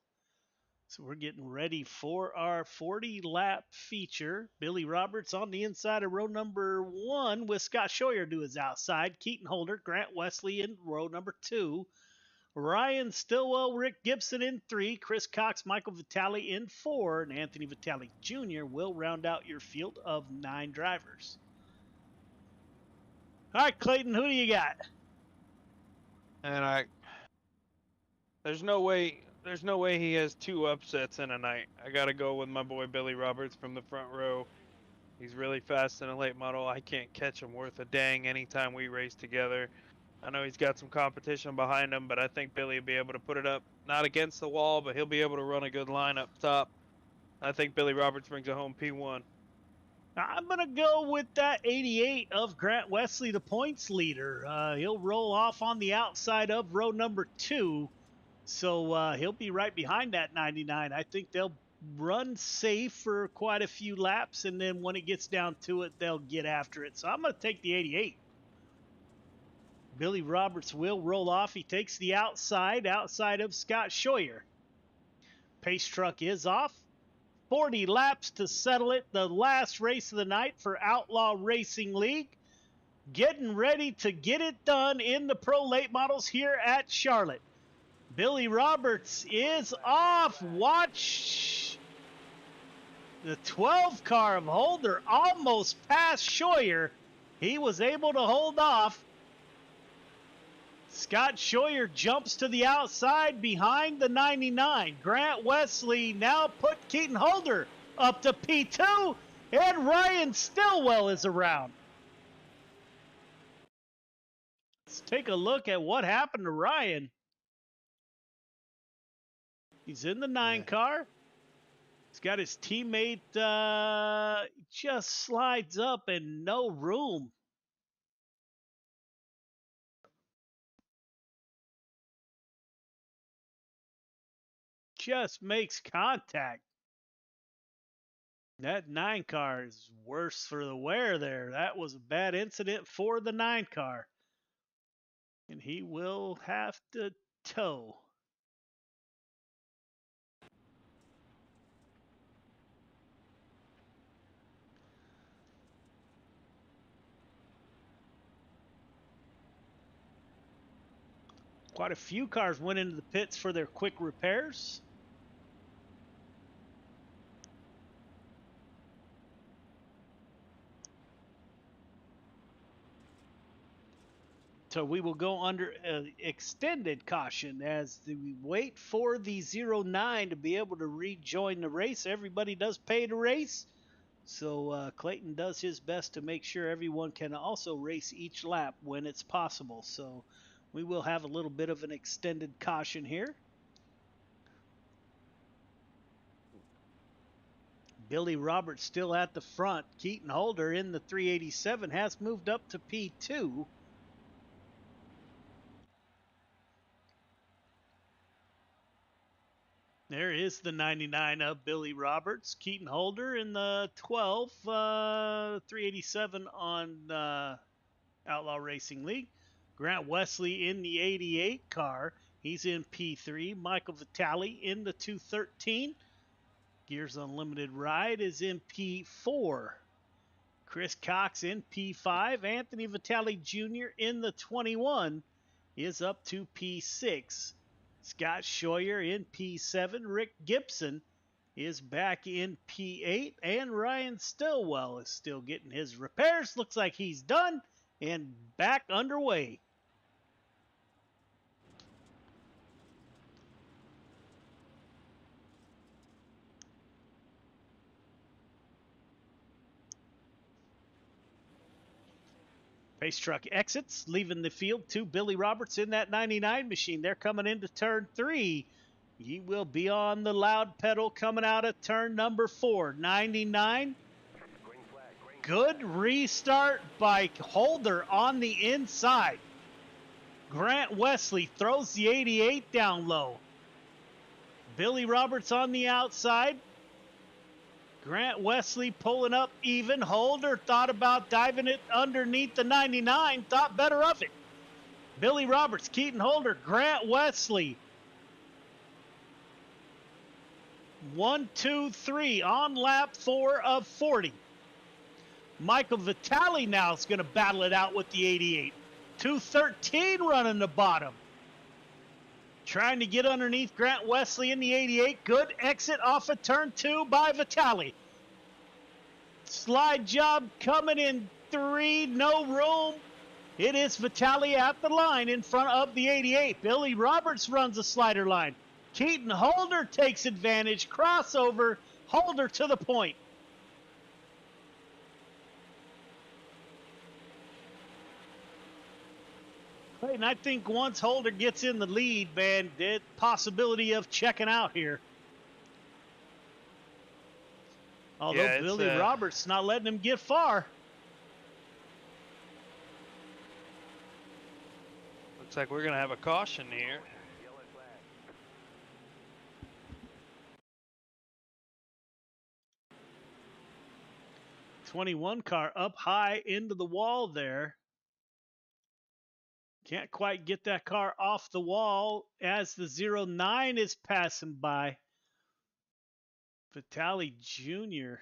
S1: So we're getting ready for our 40-lap feature. Billy Roberts on the inside of row number 1 with Scott Scheuer to his outside. Keaton Holder, Grant Wesley in row number 2. Ryan Stillwell, Rick Gibson in 3. Chris Cox, Michael Vitale in 4. And Anthony Vitale Jr. will round out your field of 9 drivers. All right, Clayton, who do you got?
S2: And there's no way he has 2 upsets in a night. I got to go with my boy Billy Roberts from the front row. He's really fast in a late model. I can't catch him worth a dang anytime we race together. I know he's got some competition behind him, but I think Billy will be able to put it up, not against the wall, but he'll be able to run a good line up top. I think Billy Roberts brings it home P1.
S1: I'm going to go with that 88 of Grant Wesley, the points leader. He'll roll off on the outside of row number 2. So he'll be right behind that 99. I think they'll run safe for quite a few laps, and then when it gets down to it, they'll get after it. So I'm going to take the 88. Billy Roberts will roll off. He takes the outside of Scott Scheuer. Pace truck is off. 40 laps to settle it. The last race of the night for Outlaw Racing League. Getting ready to get it done in the pro late models here at Charlotte. Billy Roberts is off. Watch the 12 car of Holder almost past Scheuer. He was able to hold off. Scott Scheuer jumps to the outside behind the 99. Grant Wesley now put Keaton Holder up to P2. And Ryan Stillwell is around. Let's take a look at what happened to Ryan. He's in the 9 car. He's got his teammate just slides up and no room. Just makes contact. That 9 car is worse for the wear there. That was a bad incident for the 9 car. And he will have to tow. Quite a few cars went into the pits for their quick repairs. So we will go under extended caution as we wait for the 09 to be able to rejoin the race. Everybody does pay to race. So Clayton does his best to make sure everyone can also race each lap when it's possible. So we will have a little bit of an extended caution here. Billy Roberts still at the front. Keaton Holder in the 387 has moved up to P2. There is the 99 of Billy Roberts. Keaton Holder in the 12, 387 on Outlaw Racing League. Grant Wesley in the 88 car. He's in P3. Michael Vitale in the 213. Gears Unlimited Ride is in P4. Chris Cox in P5. Anthony Vitale Jr. in the 21 is up to P6. Scott Scheuer in P7. Rick Gibson is back in P8. And Ryan Stillwell is still getting his repairs. Looks like he's done and back underway. Pace truck exits, leaving the field to Billy Roberts in that 99 machine. They're coming into turn 3. He will be on the loud pedal coming out of turn number 4. 99. Good restart by Holder on the inside. Grant Wesley throws the 88 down low. Billy Roberts on the outside. Grant Wesley pulling up even. Holder thought about diving it underneath the 99. Thought better of it. Billy Roberts, Keaton Holder, Grant Wesley. 1, 2, 3 on lap 4 of 40. Michael Vitale now is going to battle it out with the 88. 213 running the bottom. Trying to get underneath Grant Wesley in the 88. Good exit off of turn 2 by Vitale. Slide job coming in 3. No room. It is Vitale at the line in front of the 88. Billy Roberts runs a slider line. Keaton Holder takes advantage. Crossover. Holder to the point. And I think once Holder gets in the lead, man, the possibility of checking out here. Although Billy Roberts not letting him get far.
S2: Looks like we're going to have a caution here.
S1: '21 car up high into the wall there. Can't quite get that car off the wall as the 09 is passing by. Vitale Jr.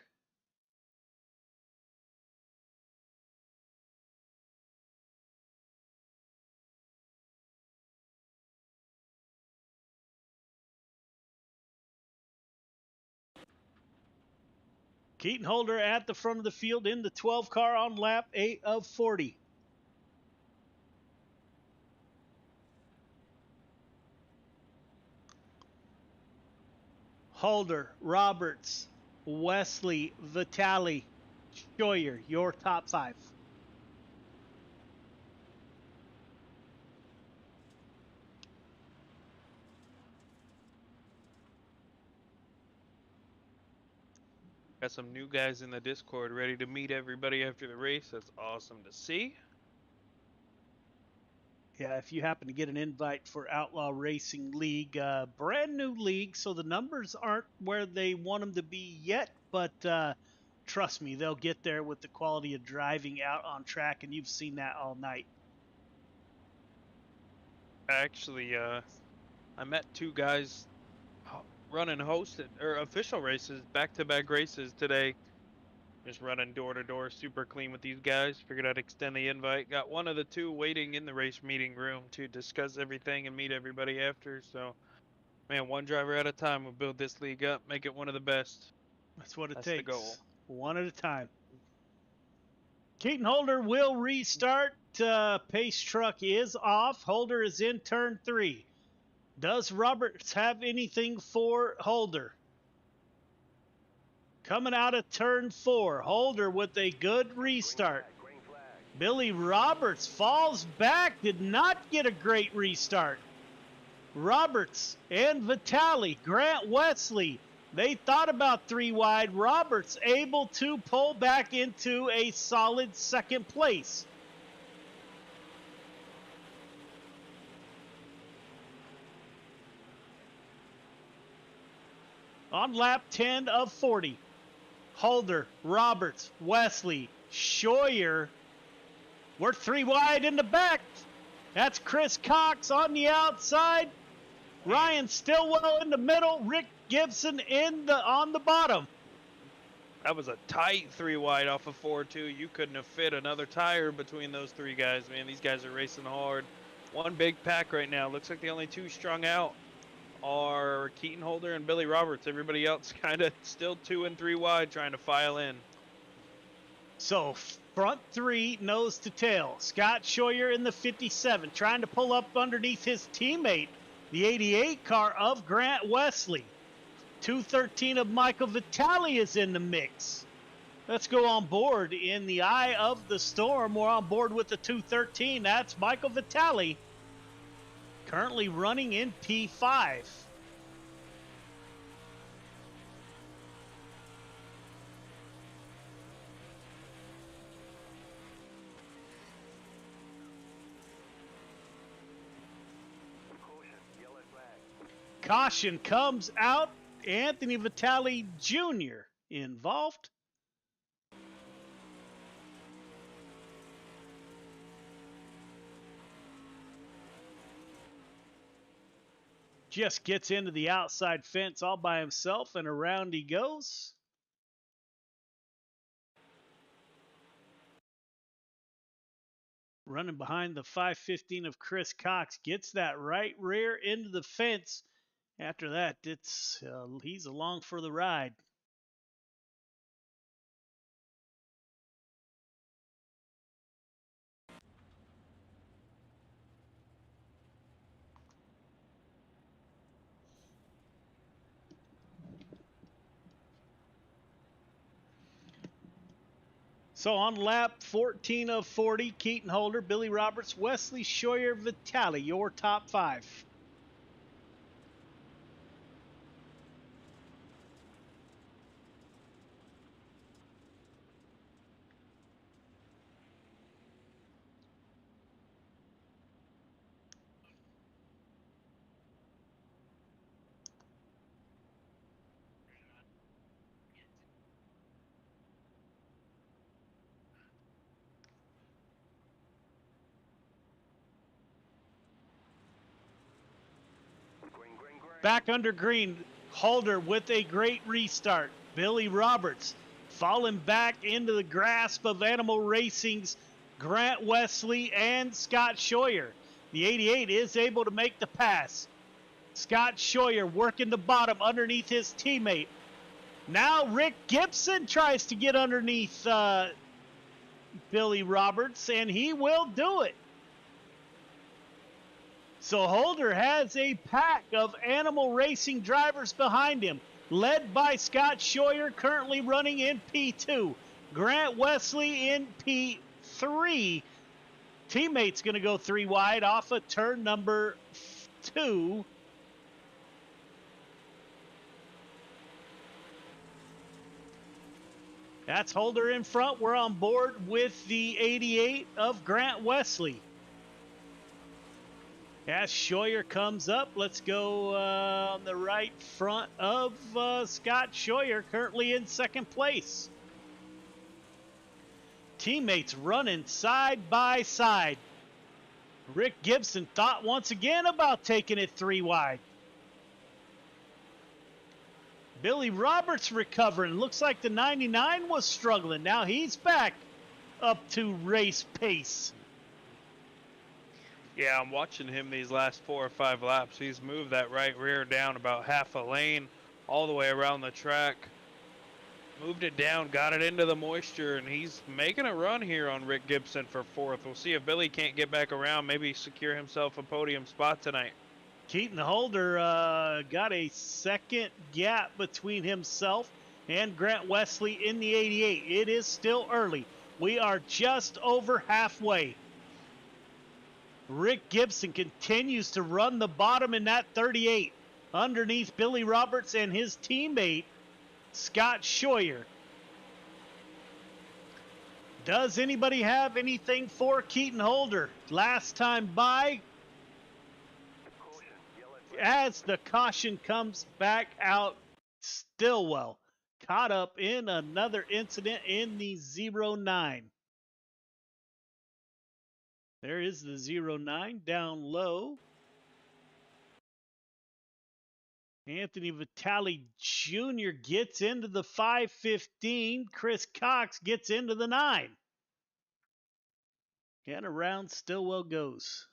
S1: Keaton Holder at the front of the field in the 12 car on lap 8 of 40. Holder, Roberts, Wesley, Vitale. Scheuer, your top 5.
S2: Got some new guys in the Discord ready to meet everybody after the race. That's awesome to see.
S1: Yeah, if you happen to get an invite for Outlaw Racing League, brand new league, so the numbers aren't where they want them to be yet, but trust me, they'll get there with the quality of driving out on track, and you've seen that all night.
S2: Actually, I met 2 guys running hosted or official races, back-to-back races today. Just running door to door, super clean with these guys. Figured I'd extend the invite. Got one of the 2 waiting in the race meeting room to discuss everything and meet everybody after. So, man, one driver at a time. We'll build this league up, make it one of the best.
S1: That's what it
S2: That's
S1: takes.
S2: the goal.
S1: One at a time. Keaton Holder will restart. Pace truck is off. Holder is in turn 3. Does Roberts have anything for Holder? Coming out of turn 4, Holder with a good restart. Billy Roberts falls back, did not get a great restart. Roberts and Vitale, Grant Wesley, they thought about 3 wide. Roberts able to pull back into a solid second place. On lap 10 of 40. Holder, Roberts, Wesley, Scheuer. We're 3 wide in the back. That's Chris Cox on the outside. Ryan Stillwell in the middle. Rick Gibson on the bottom.
S2: That was a tight 3 wide off of 4-2. You couldn't have fit another tire between those 3 guys, man. These guys are racing hard. One big pack right now. Looks like the only 2 strung out are Keaton Holder and Billy Roberts. Everybody else kind of still 2 and 3 wide trying to file in.
S1: So front 3 nose to tail. Scott Scheuer in the 57 trying to pull up underneath his teammate, the 88 car of Grant Wesley. 213 of Michael Vitale is in the mix. Let's go on board in the eye of the storm. We're on board with the 213. That's Michael Vitale, currently running in P5. Caution comes out. Anthony Vitale Jr. involved. Just gets into the outside fence all by himself, and around he goes. Running behind the 515 of Chris Cox, gets that right rear into the fence. After that, he's along for the ride. So on lap 14 of 40, Keaton Holder, Billy Roberts, Wesley Scheuer, Vitale, your top 5. Back under green, Holder with a great restart. Billy Roberts falling back into the grasp of Animal Racing's Grant Wesley and Scott Scheuer. The 88 is able to make the pass. Scott Scheuer working the bottom underneath his teammate. Now Rick Gibson tries to get underneath Billy Roberts, and he will do it. So Holder has a pack of Animal Racing drivers behind him, led by Scott Scheuer, currently running in P2. Grant Wesley in P3. Teammate's going to go 3 wide off of turn number 2. That's Holder in front. We're on board with the 88 of Grant Wesley. As Scheuer comes up, let's go on the right front of Scott Scheuer, currently in second place. Teammates running side by side. Rick Gibson thought once again about taking it 3 wide. Billy Roberts recovering. Looks like the 99 was struggling. Now he's back up to race pace.
S2: Yeah, I'm watching him these last 4 or 5 laps. He's moved that right rear down about half a lane all the way around the track. Moved it down, got it into the moisture, and he's making a run here on Rick Gibson for 4th. We'll see if Billy can't get back around, maybe secure himself a podium spot tonight.
S1: Keaton Holder got a second gap between himself and Grant Wesley in the 88. It is still early. We are just over halfway. Rick Gibson continues to run the bottom in that 38 underneath Billy Roberts and his teammate, Scott Scheuer. Does anybody have anything for Keaton Holder? Last time by, as the caution comes back out, Stillwell caught up in another incident in the 09. There is the 09 down low. Anthony Vitale Jr. gets into the 515. Chris Cox gets into the 9. And around Stillwell goes.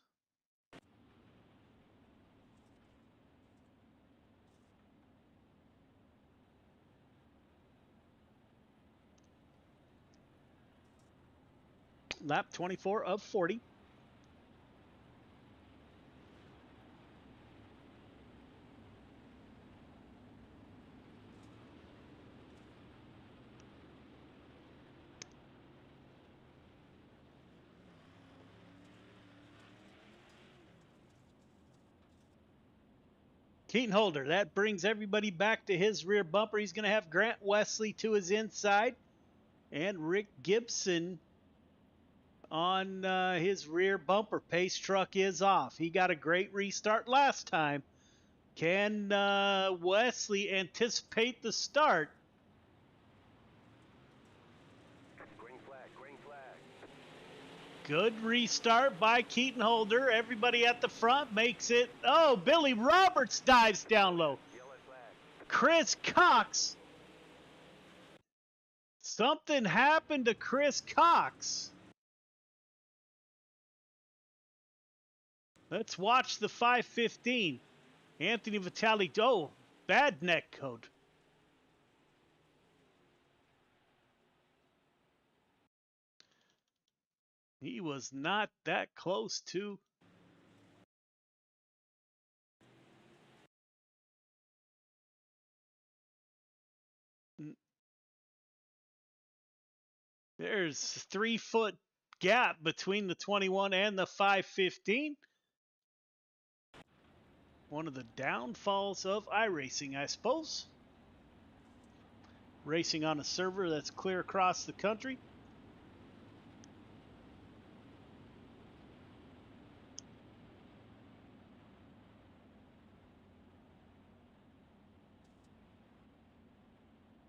S1: Lap 24 of 40. Keaton Holder, that brings everybody back to his rear bumper. He's going to have Grant Wesley to his inside and Rick Gibson on his rear bumper. Pace truck is off. He got a great restart last time. Can Wesley anticipate the start?
S14: Green flag, green flag.
S1: Good restart by Keaton Holder. Everybody at the front makes it. Oh, Billy Roberts dives down low. Chris Cox. Something happened to Chris Cox. Let's watch the 515. Anthony Vitale. Oh, bad neck code. He was not that close to. There's a 3-foot gap between the 21 and the 515. One of the downfalls of iRacing, I suppose. Racing on a server that's clear across the country.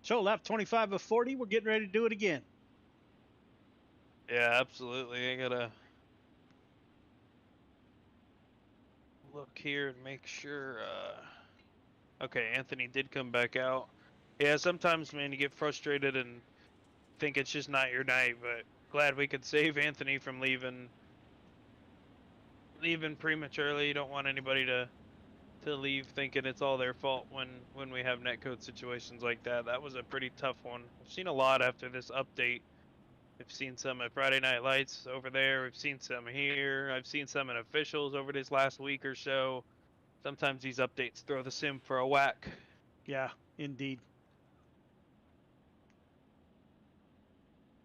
S1: So lap 25 of 40, we're getting ready to do it again.
S2: Yeah, absolutely. I gotta look here and make sure. Okay, Anthony did come back out. Yeah, sometimes, man, you get frustrated and think it's just not your night, but glad we could save Anthony from leaving prematurely. You don't want anybody to leave thinking it's all their fault when we have netcode situations like that. That was a pretty tough one. I've seen a lot after this update. I've seen some at Friday Night Lights over there. We've seen some here. I've seen some in officials over this last week or so. Sometimes these updates throw the sim for a whack.
S1: Yeah, indeed.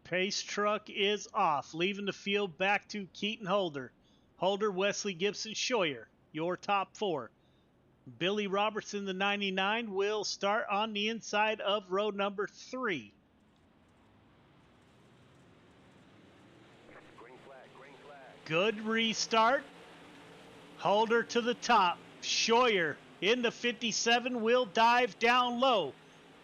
S1: Pace truck is off, leaving the field back to Keaton Holder. Holder, Wesley Gibson, Scheuer, your top four. Billy Robertson, the 99, will start on the inside of row number 3. Good restart. Holder to the top. Scheuer in the 57 will dive down low.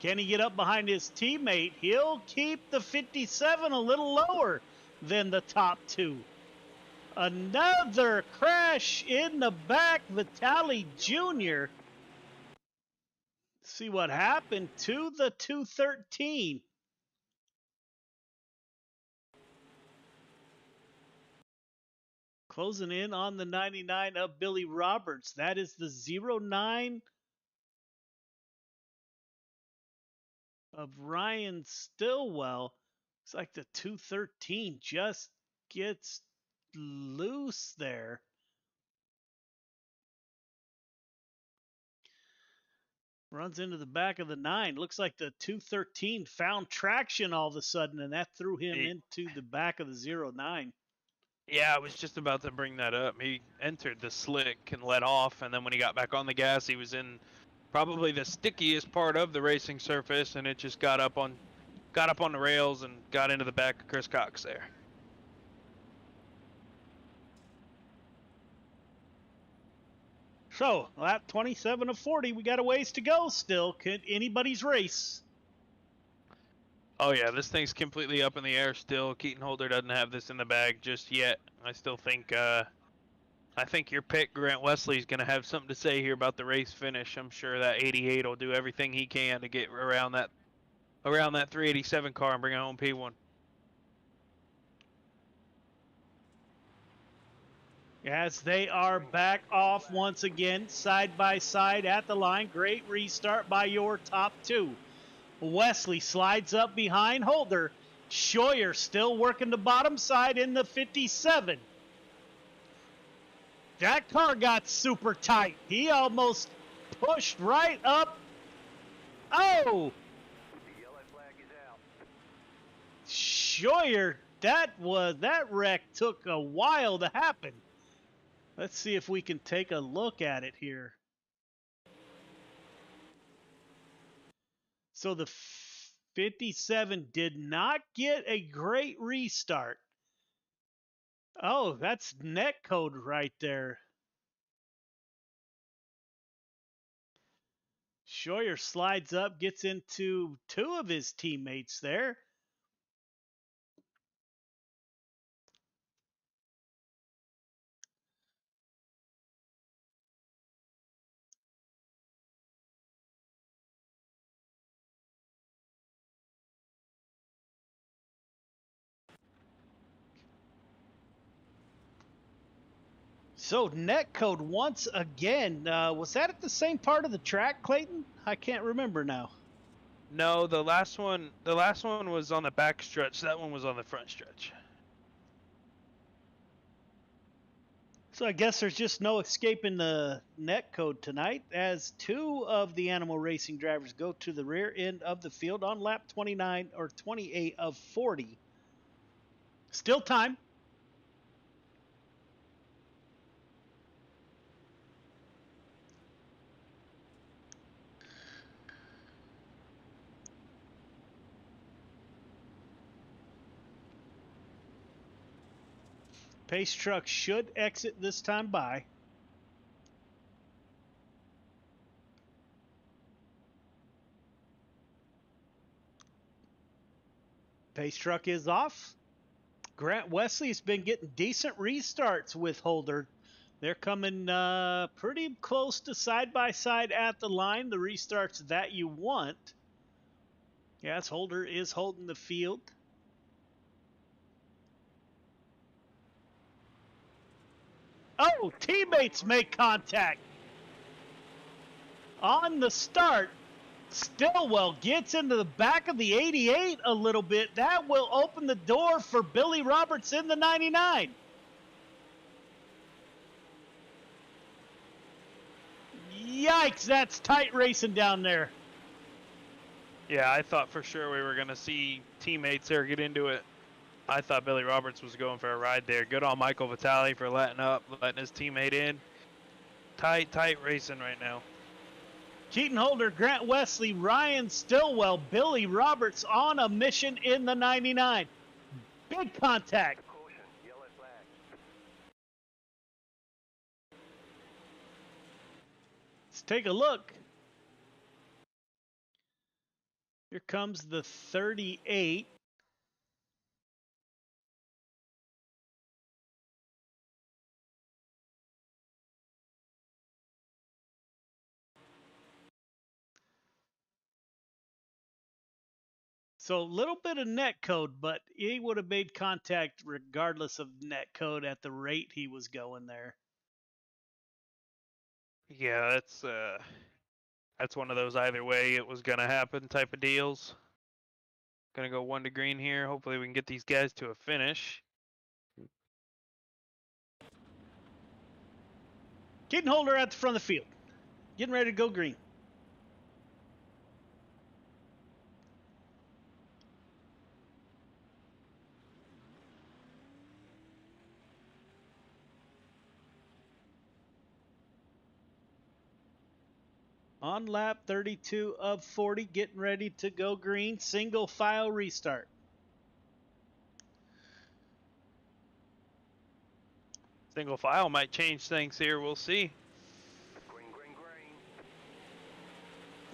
S1: Can he get up behind his teammate? He'll keep the 57 a little lower than the top two. Another crash in the back. Vitali Jr. See what happened to the 213. Closing in on the 99 of Billy Roberts. That is the 09 of Ryan Stillwell. Looks like the 213 just gets loose there. Runs into the back of the 9. Looks like the 213 found traction all of a sudden, and that threw him into the back of the 09.
S2: Yeah, I was just about to bring that up. He entered the slick and let off, and then when he got back on the gas, he was in probably the stickiest part of the racing surface, and it just got up on the rails and got into the back of Chris Cox there.
S1: So, lap 27 of 40, we got a ways to go still. Could anybody's race?
S2: Oh yeah, this thing's completely up in the air still. Keaton Holder doesn't have this in the bag just yet. I still think your pick, Grant Wesley, is going to have something to say here about the race finish. I'm sure that 88 will do everything he can to get around that 387 car and bring it home P1.
S1: As they are back off once again, side by side at the line. Great restart by your top two. Wesley slides up behind Holder. Scheuer still working the bottom side in the 57. That car got super tight. He almost pushed right up. Oh! Scheuer, that wreck took a while to happen. Let's see if we can take a look at it here. So the 57 did not get a great restart. Oh, that's netcode right there. Scheuer slides up, gets into two of his teammates there. So netcode once again. Was that at the same part of the track, Clayton? I can't remember now.
S2: No, the last one was on the back stretch. That one was on the front stretch.
S1: So I guess there's just no escaping the netcode tonight, as two of the animal racing drivers go to the rear end of the field on lap 29 or 28 of 40. Still time. Pace truck should exit this time by. Pace truck is off. Grant Wesley's been getting decent restarts with Holder. They're coming pretty close to side by side at the line. The restarts that you want. Yes, Holder is holding the field. Oh, teammates make contact. On the start, Stillwell gets into the back of the 88 a little bit. That will open the door for Billy Roberts in the 99. Yikes, that's tight racing down there.
S2: Yeah, I thought for sure we were going to see teammates there get into it. I thought Billy Roberts was going for a ride there. Good on Michael Vitale for letting up, letting his teammate in. Tight racing right now.
S1: Keaton Holder, Grant Wesley, Ryan Stillwell, Billy Roberts on a mission in the 99. Big contact. Let's take a look. Here comes the 38. So a little bit of net code, but he would have made contact regardless of net code at the rate he was going there.
S2: Yeah, that's one of those either way it was gonna happen type of deals. Gonna go 1 to green here. Hopefully we can get these guys to a finish.
S1: Keaton Holder at the front of the field. Getting ready to go green. On lap 32 of 40, getting ready to go green. Single file restart.
S2: Single file might change things here. We'll see.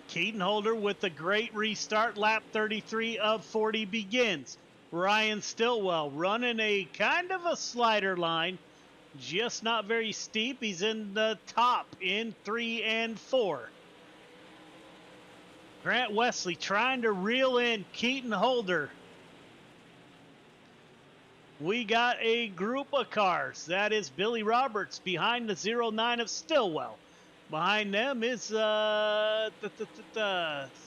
S1: Keaton Holder with a great restart. Lap 33 of 40 begins. Ryan Stillwell running a kind of a slider line, just not very steep. He's in the top in 3 and 4. Grant Wesley trying to reel in Keaton Holder. We got a group of cars. That is Billy Roberts behind the 09 of Stillwell. Behind them is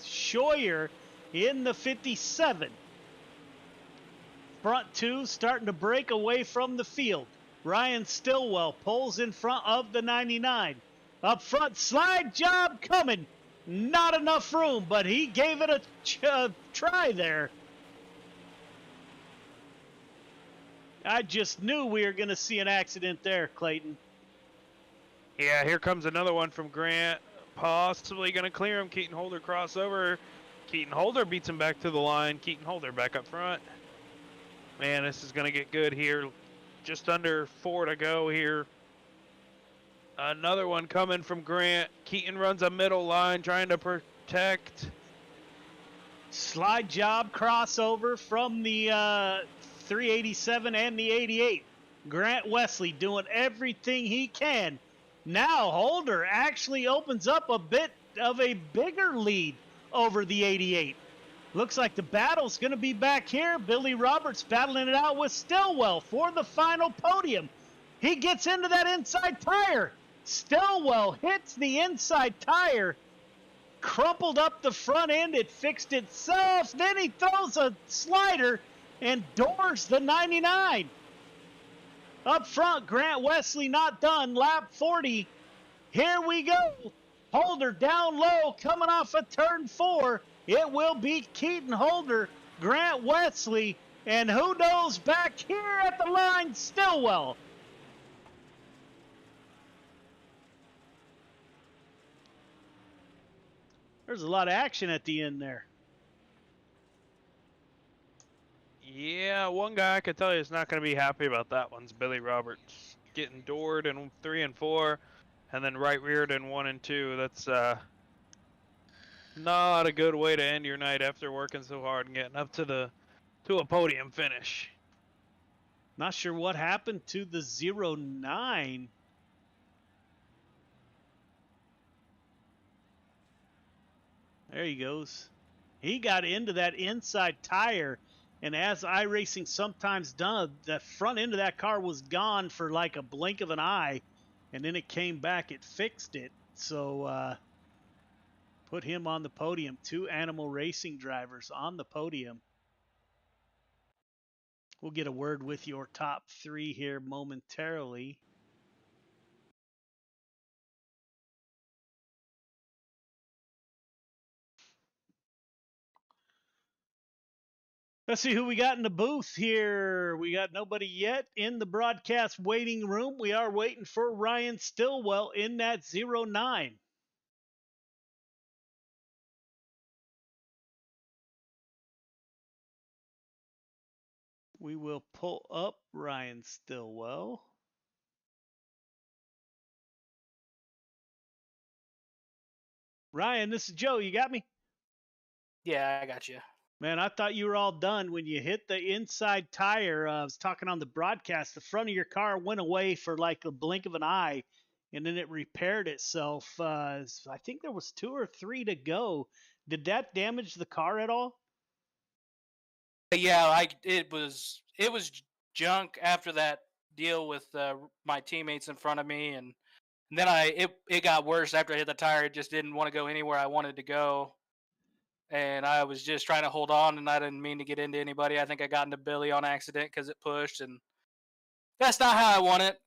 S1: Scheuer in the 57. Front two starting to break away from the field. Ryan Stillwell pulls in front of the 99. Up front, slide job coming. Not enough room, but he gave it a try there. I just knew we were going to see an accident there, Clayton.
S2: Yeah, here comes another one from Grant. Possibly going to clear him. Keaton Holder crossover. Keaton Holder beats him back to the line. Keaton Holder back up front. Man, this is going to get good here. Just under 4 to go here. Another one coming from Grant. Keaton runs a middle line trying to protect.
S1: Slide job crossover from the 387 and the 88. Grant Wesley doing everything he can. Now Holder actually opens up a bit of a bigger lead over the 88. Looks like the battle's going to be back here. Billy Roberts battling it out with Stillwell for the final podium. He gets into that inside tire. Stillwell hits the inside tire, crumpled up the front end. It fixed itself. Then he throws a slider and doors the 99. Up front, Grant Wesley not done. Lap 40. Here we go. Holder down low, coming off of turn 4. It will be Keaton Holder, Grant Wesley, and who knows back here at the line, Stillwell. There's a lot of action at the end there.
S2: Yeah, one guy I could tell you is not going to be happy about that one's Billy Roberts. Getting doored in 3 and 4, and then right reared in 1 and 2. That's not a good way to end your night after working so hard and getting up to a podium finish.
S1: Not sure what happened to the 09. There he goes. He got into that inside tire, and as iRacing sometimes does, the front end of that car was gone for like a blink of an eye, and then it came back, it fixed it. So put him on the podium. 2 Animal Racing drivers on the podium. We'll get a word with your top 3 here momentarily. Let's see who we got in the booth here. We got nobody yet in the broadcast waiting room. We are waiting for Ryan Stillwell in that 09. We will pull up Ryan Stillwell. Ryan, this is Joe. You got me?
S16: Yeah, I got you.
S1: Man, I thought you were all done when you hit the inside tire. I was talking on the broadcast. The front of your car went away for like a blink of an eye, and then it repaired itself. I think there was 2 or 3 to go. Did that damage the car at all?
S16: Yeah, it was junk after that deal with my teammates in front of me, and then it got worse after I hit the tire. It just didn't want to go anywhere I wanted to go, and I was just trying to hold on, and I didn't mean to get into anybody. I think I got into Billy on accident because it pushed, and that's not how I want it.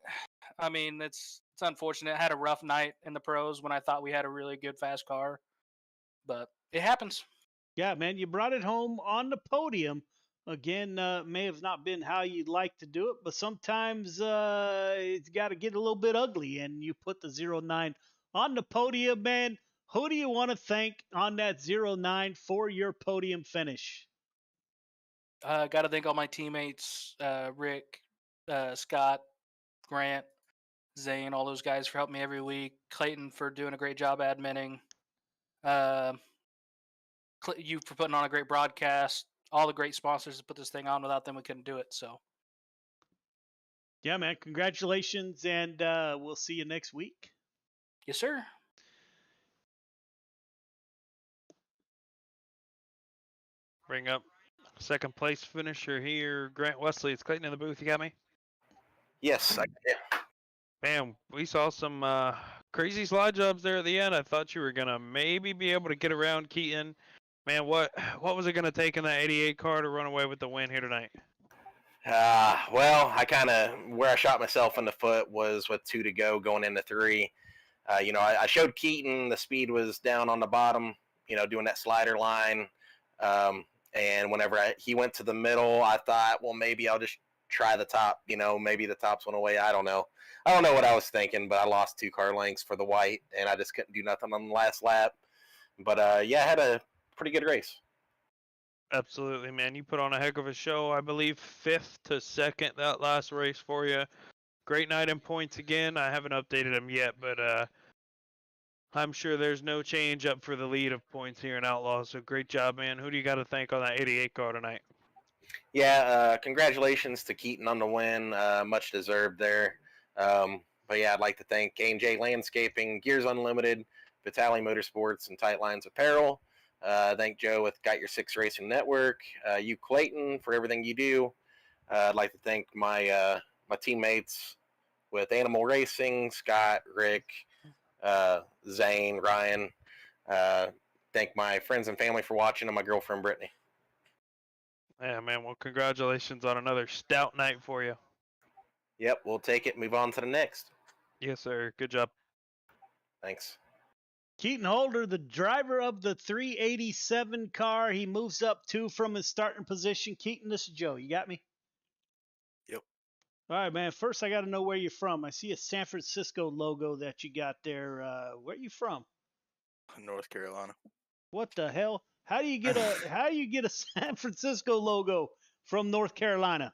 S16: I mean, it's unfortunate. I had a rough night in the pros when I thought we had a really good fast car, but it happens.
S1: Yeah, man, you brought it home on the podium. Again, may have not been how you'd like to do it, but sometimes it's got to get a little bit ugly, and you put the 09 on the podium, man. Who do you want to thank on that 09 for your podium finish?
S16: Got to thank all my teammates, Rick, Scott, Grant, Zane, all those guys for helping me every week. Clayton for doing a great job adminning. You for putting on a great broadcast. All the great sponsors that put this thing on. Without them, we couldn't do it. So,
S1: yeah, man, congratulations, and we'll see you next week.
S16: Yes, sir.
S2: Bring up second place finisher here, Grant Wesley. It's Clayton in the booth. You got me?
S3: Yes, I did.
S2: Man, we saw some crazy slide jobs there at the end. I thought you were gonna maybe be able to get around Keaton. Man, what was it gonna take in that 88 car to run away with the win here tonight?
S3: Well, I kind of where I shot myself in the foot was with 2 to go going into 3. I showed Keaton the speed was down on the bottom, doing that slider line. And whenever he went to the middle, I thought, well, maybe I'll just try the top. Maybe the tops went away. I don't know. I don't know what I was thinking, but I lost 2 car lengths for the white, and I just couldn't do nothing on the last lap. But yeah, I had a pretty good race.
S2: Absolutely, man. You put on a heck of a show. I believe 5th to 2nd that last race for you. Great night in points again. I haven't updated them yet, but I'm sure there's no change up for the lead of points here in Outlaw. So great job, man. Who do you got to thank on that 88 car tonight?
S3: Yeah, congratulations to Keaton on the win. Much deserved there. But yeah, I'd like to thank A&J Landscaping, Gears Unlimited, Vitale Motorsports, and Tight Lines Apparel. Thank Joe with Got Your Six Racing Network. You, Clayton, for everything you do. I'd like to thank my teammates with Animal Racing, Scott, Rick, Zane, Ryan. Thank my friends and family for watching, and my girlfriend, Brittany.
S2: Yeah, man. Well, congratulations on another stout night for you.
S3: Yep, we'll take it. Move on to the next.
S2: Yes, sir. Good job.
S3: Thanks.
S1: Keaton Holder, the driver of the 387 car. He moves up 2 from his starting position. Keaton, this is Joe. You got me?
S17: Yep.
S1: All right, man. First, I got to know where you're from. I see a San Francisco logo that you got there. Where are you from?
S17: North Carolina.
S1: What the hell? How do you get a San Francisco logo from North Carolina?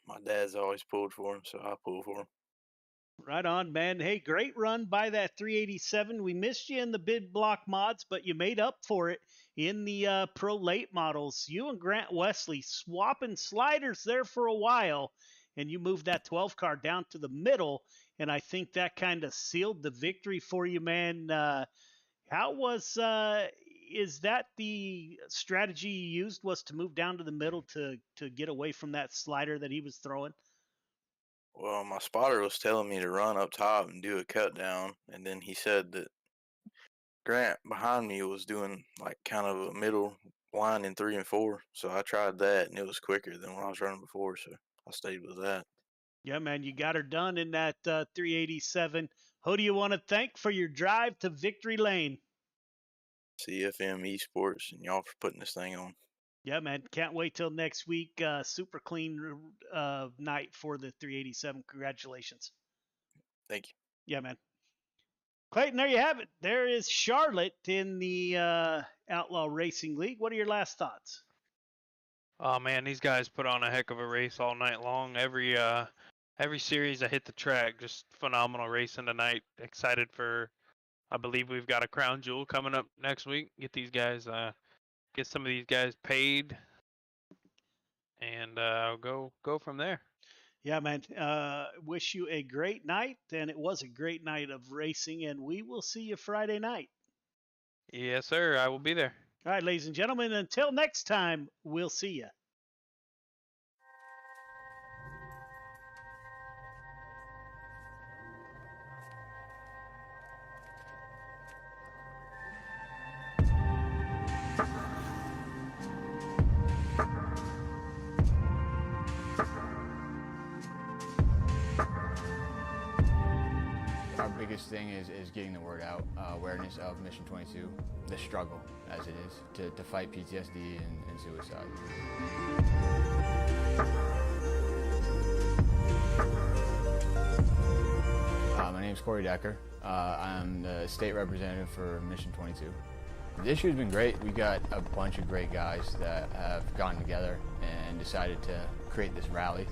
S17: My dad's always pulled for him, so I pull for him.
S1: Right on, man. Hey, great run by that 387. We missed you in the bid block mods, but you made up for it in the pro late models. You and Grant Wesley swapping sliders there for a while, and you moved that 12 car down to the middle, and I think that kind of sealed the victory for you, man. Is that the strategy you used, was to move down to the middle to get away from that slider that he was throwing?
S17: Well, my spotter was telling me to run up top and do a cut down, and then he said that Grant behind me was doing like kind of a middle line in 3 and 4, so I tried that, and it was quicker than when I was running before, so I stayed with that.
S1: Yeah, man, you got her done in that 387. Who do you want to thank for your drive to victory lane?
S17: CFM Esports and y'all for putting this thing on.
S1: Yeah, man. Can't wait till next week. Super clean night for the 387. Congratulations.
S17: Thank you.
S1: Yeah, man. Clayton, there you have it. There is Charlotte in the Outlaw Racing League. What are your last thoughts?
S2: Oh man, these guys put on a heck of a race all night long. Every series I hit the track, just phenomenal racing tonight. Excited for, I believe we've got a crown jewel coming up next week. Get these guys, get some of these guys paid, and go from there.
S1: Yeah, man. Wish you a great night, and it was a great night of racing, and we will see you Friday night.
S2: Yes, sir. I will be there.
S1: All right, ladies and gentlemen, until next time, we'll see you.
S12: Our biggest thing is getting the word out, awareness of Mission 22, the struggle as it is to fight PTSD and suicide. My name is Corey Decker. I'm the state representative for Mission 22. The issue has been great. We got a bunch of great guys that have gotten together and decided to create this rally.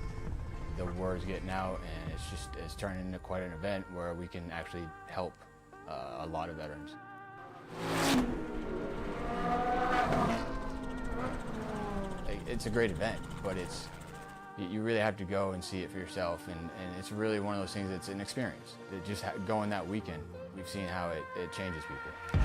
S12: The word's getting out, and it's turning into quite an event where we can actually help a lot of veterans. It's a great event, but you really have to go and see it for yourself, and it's really one of those things that's an experience. Just going that weekend, we've seen how it changes people.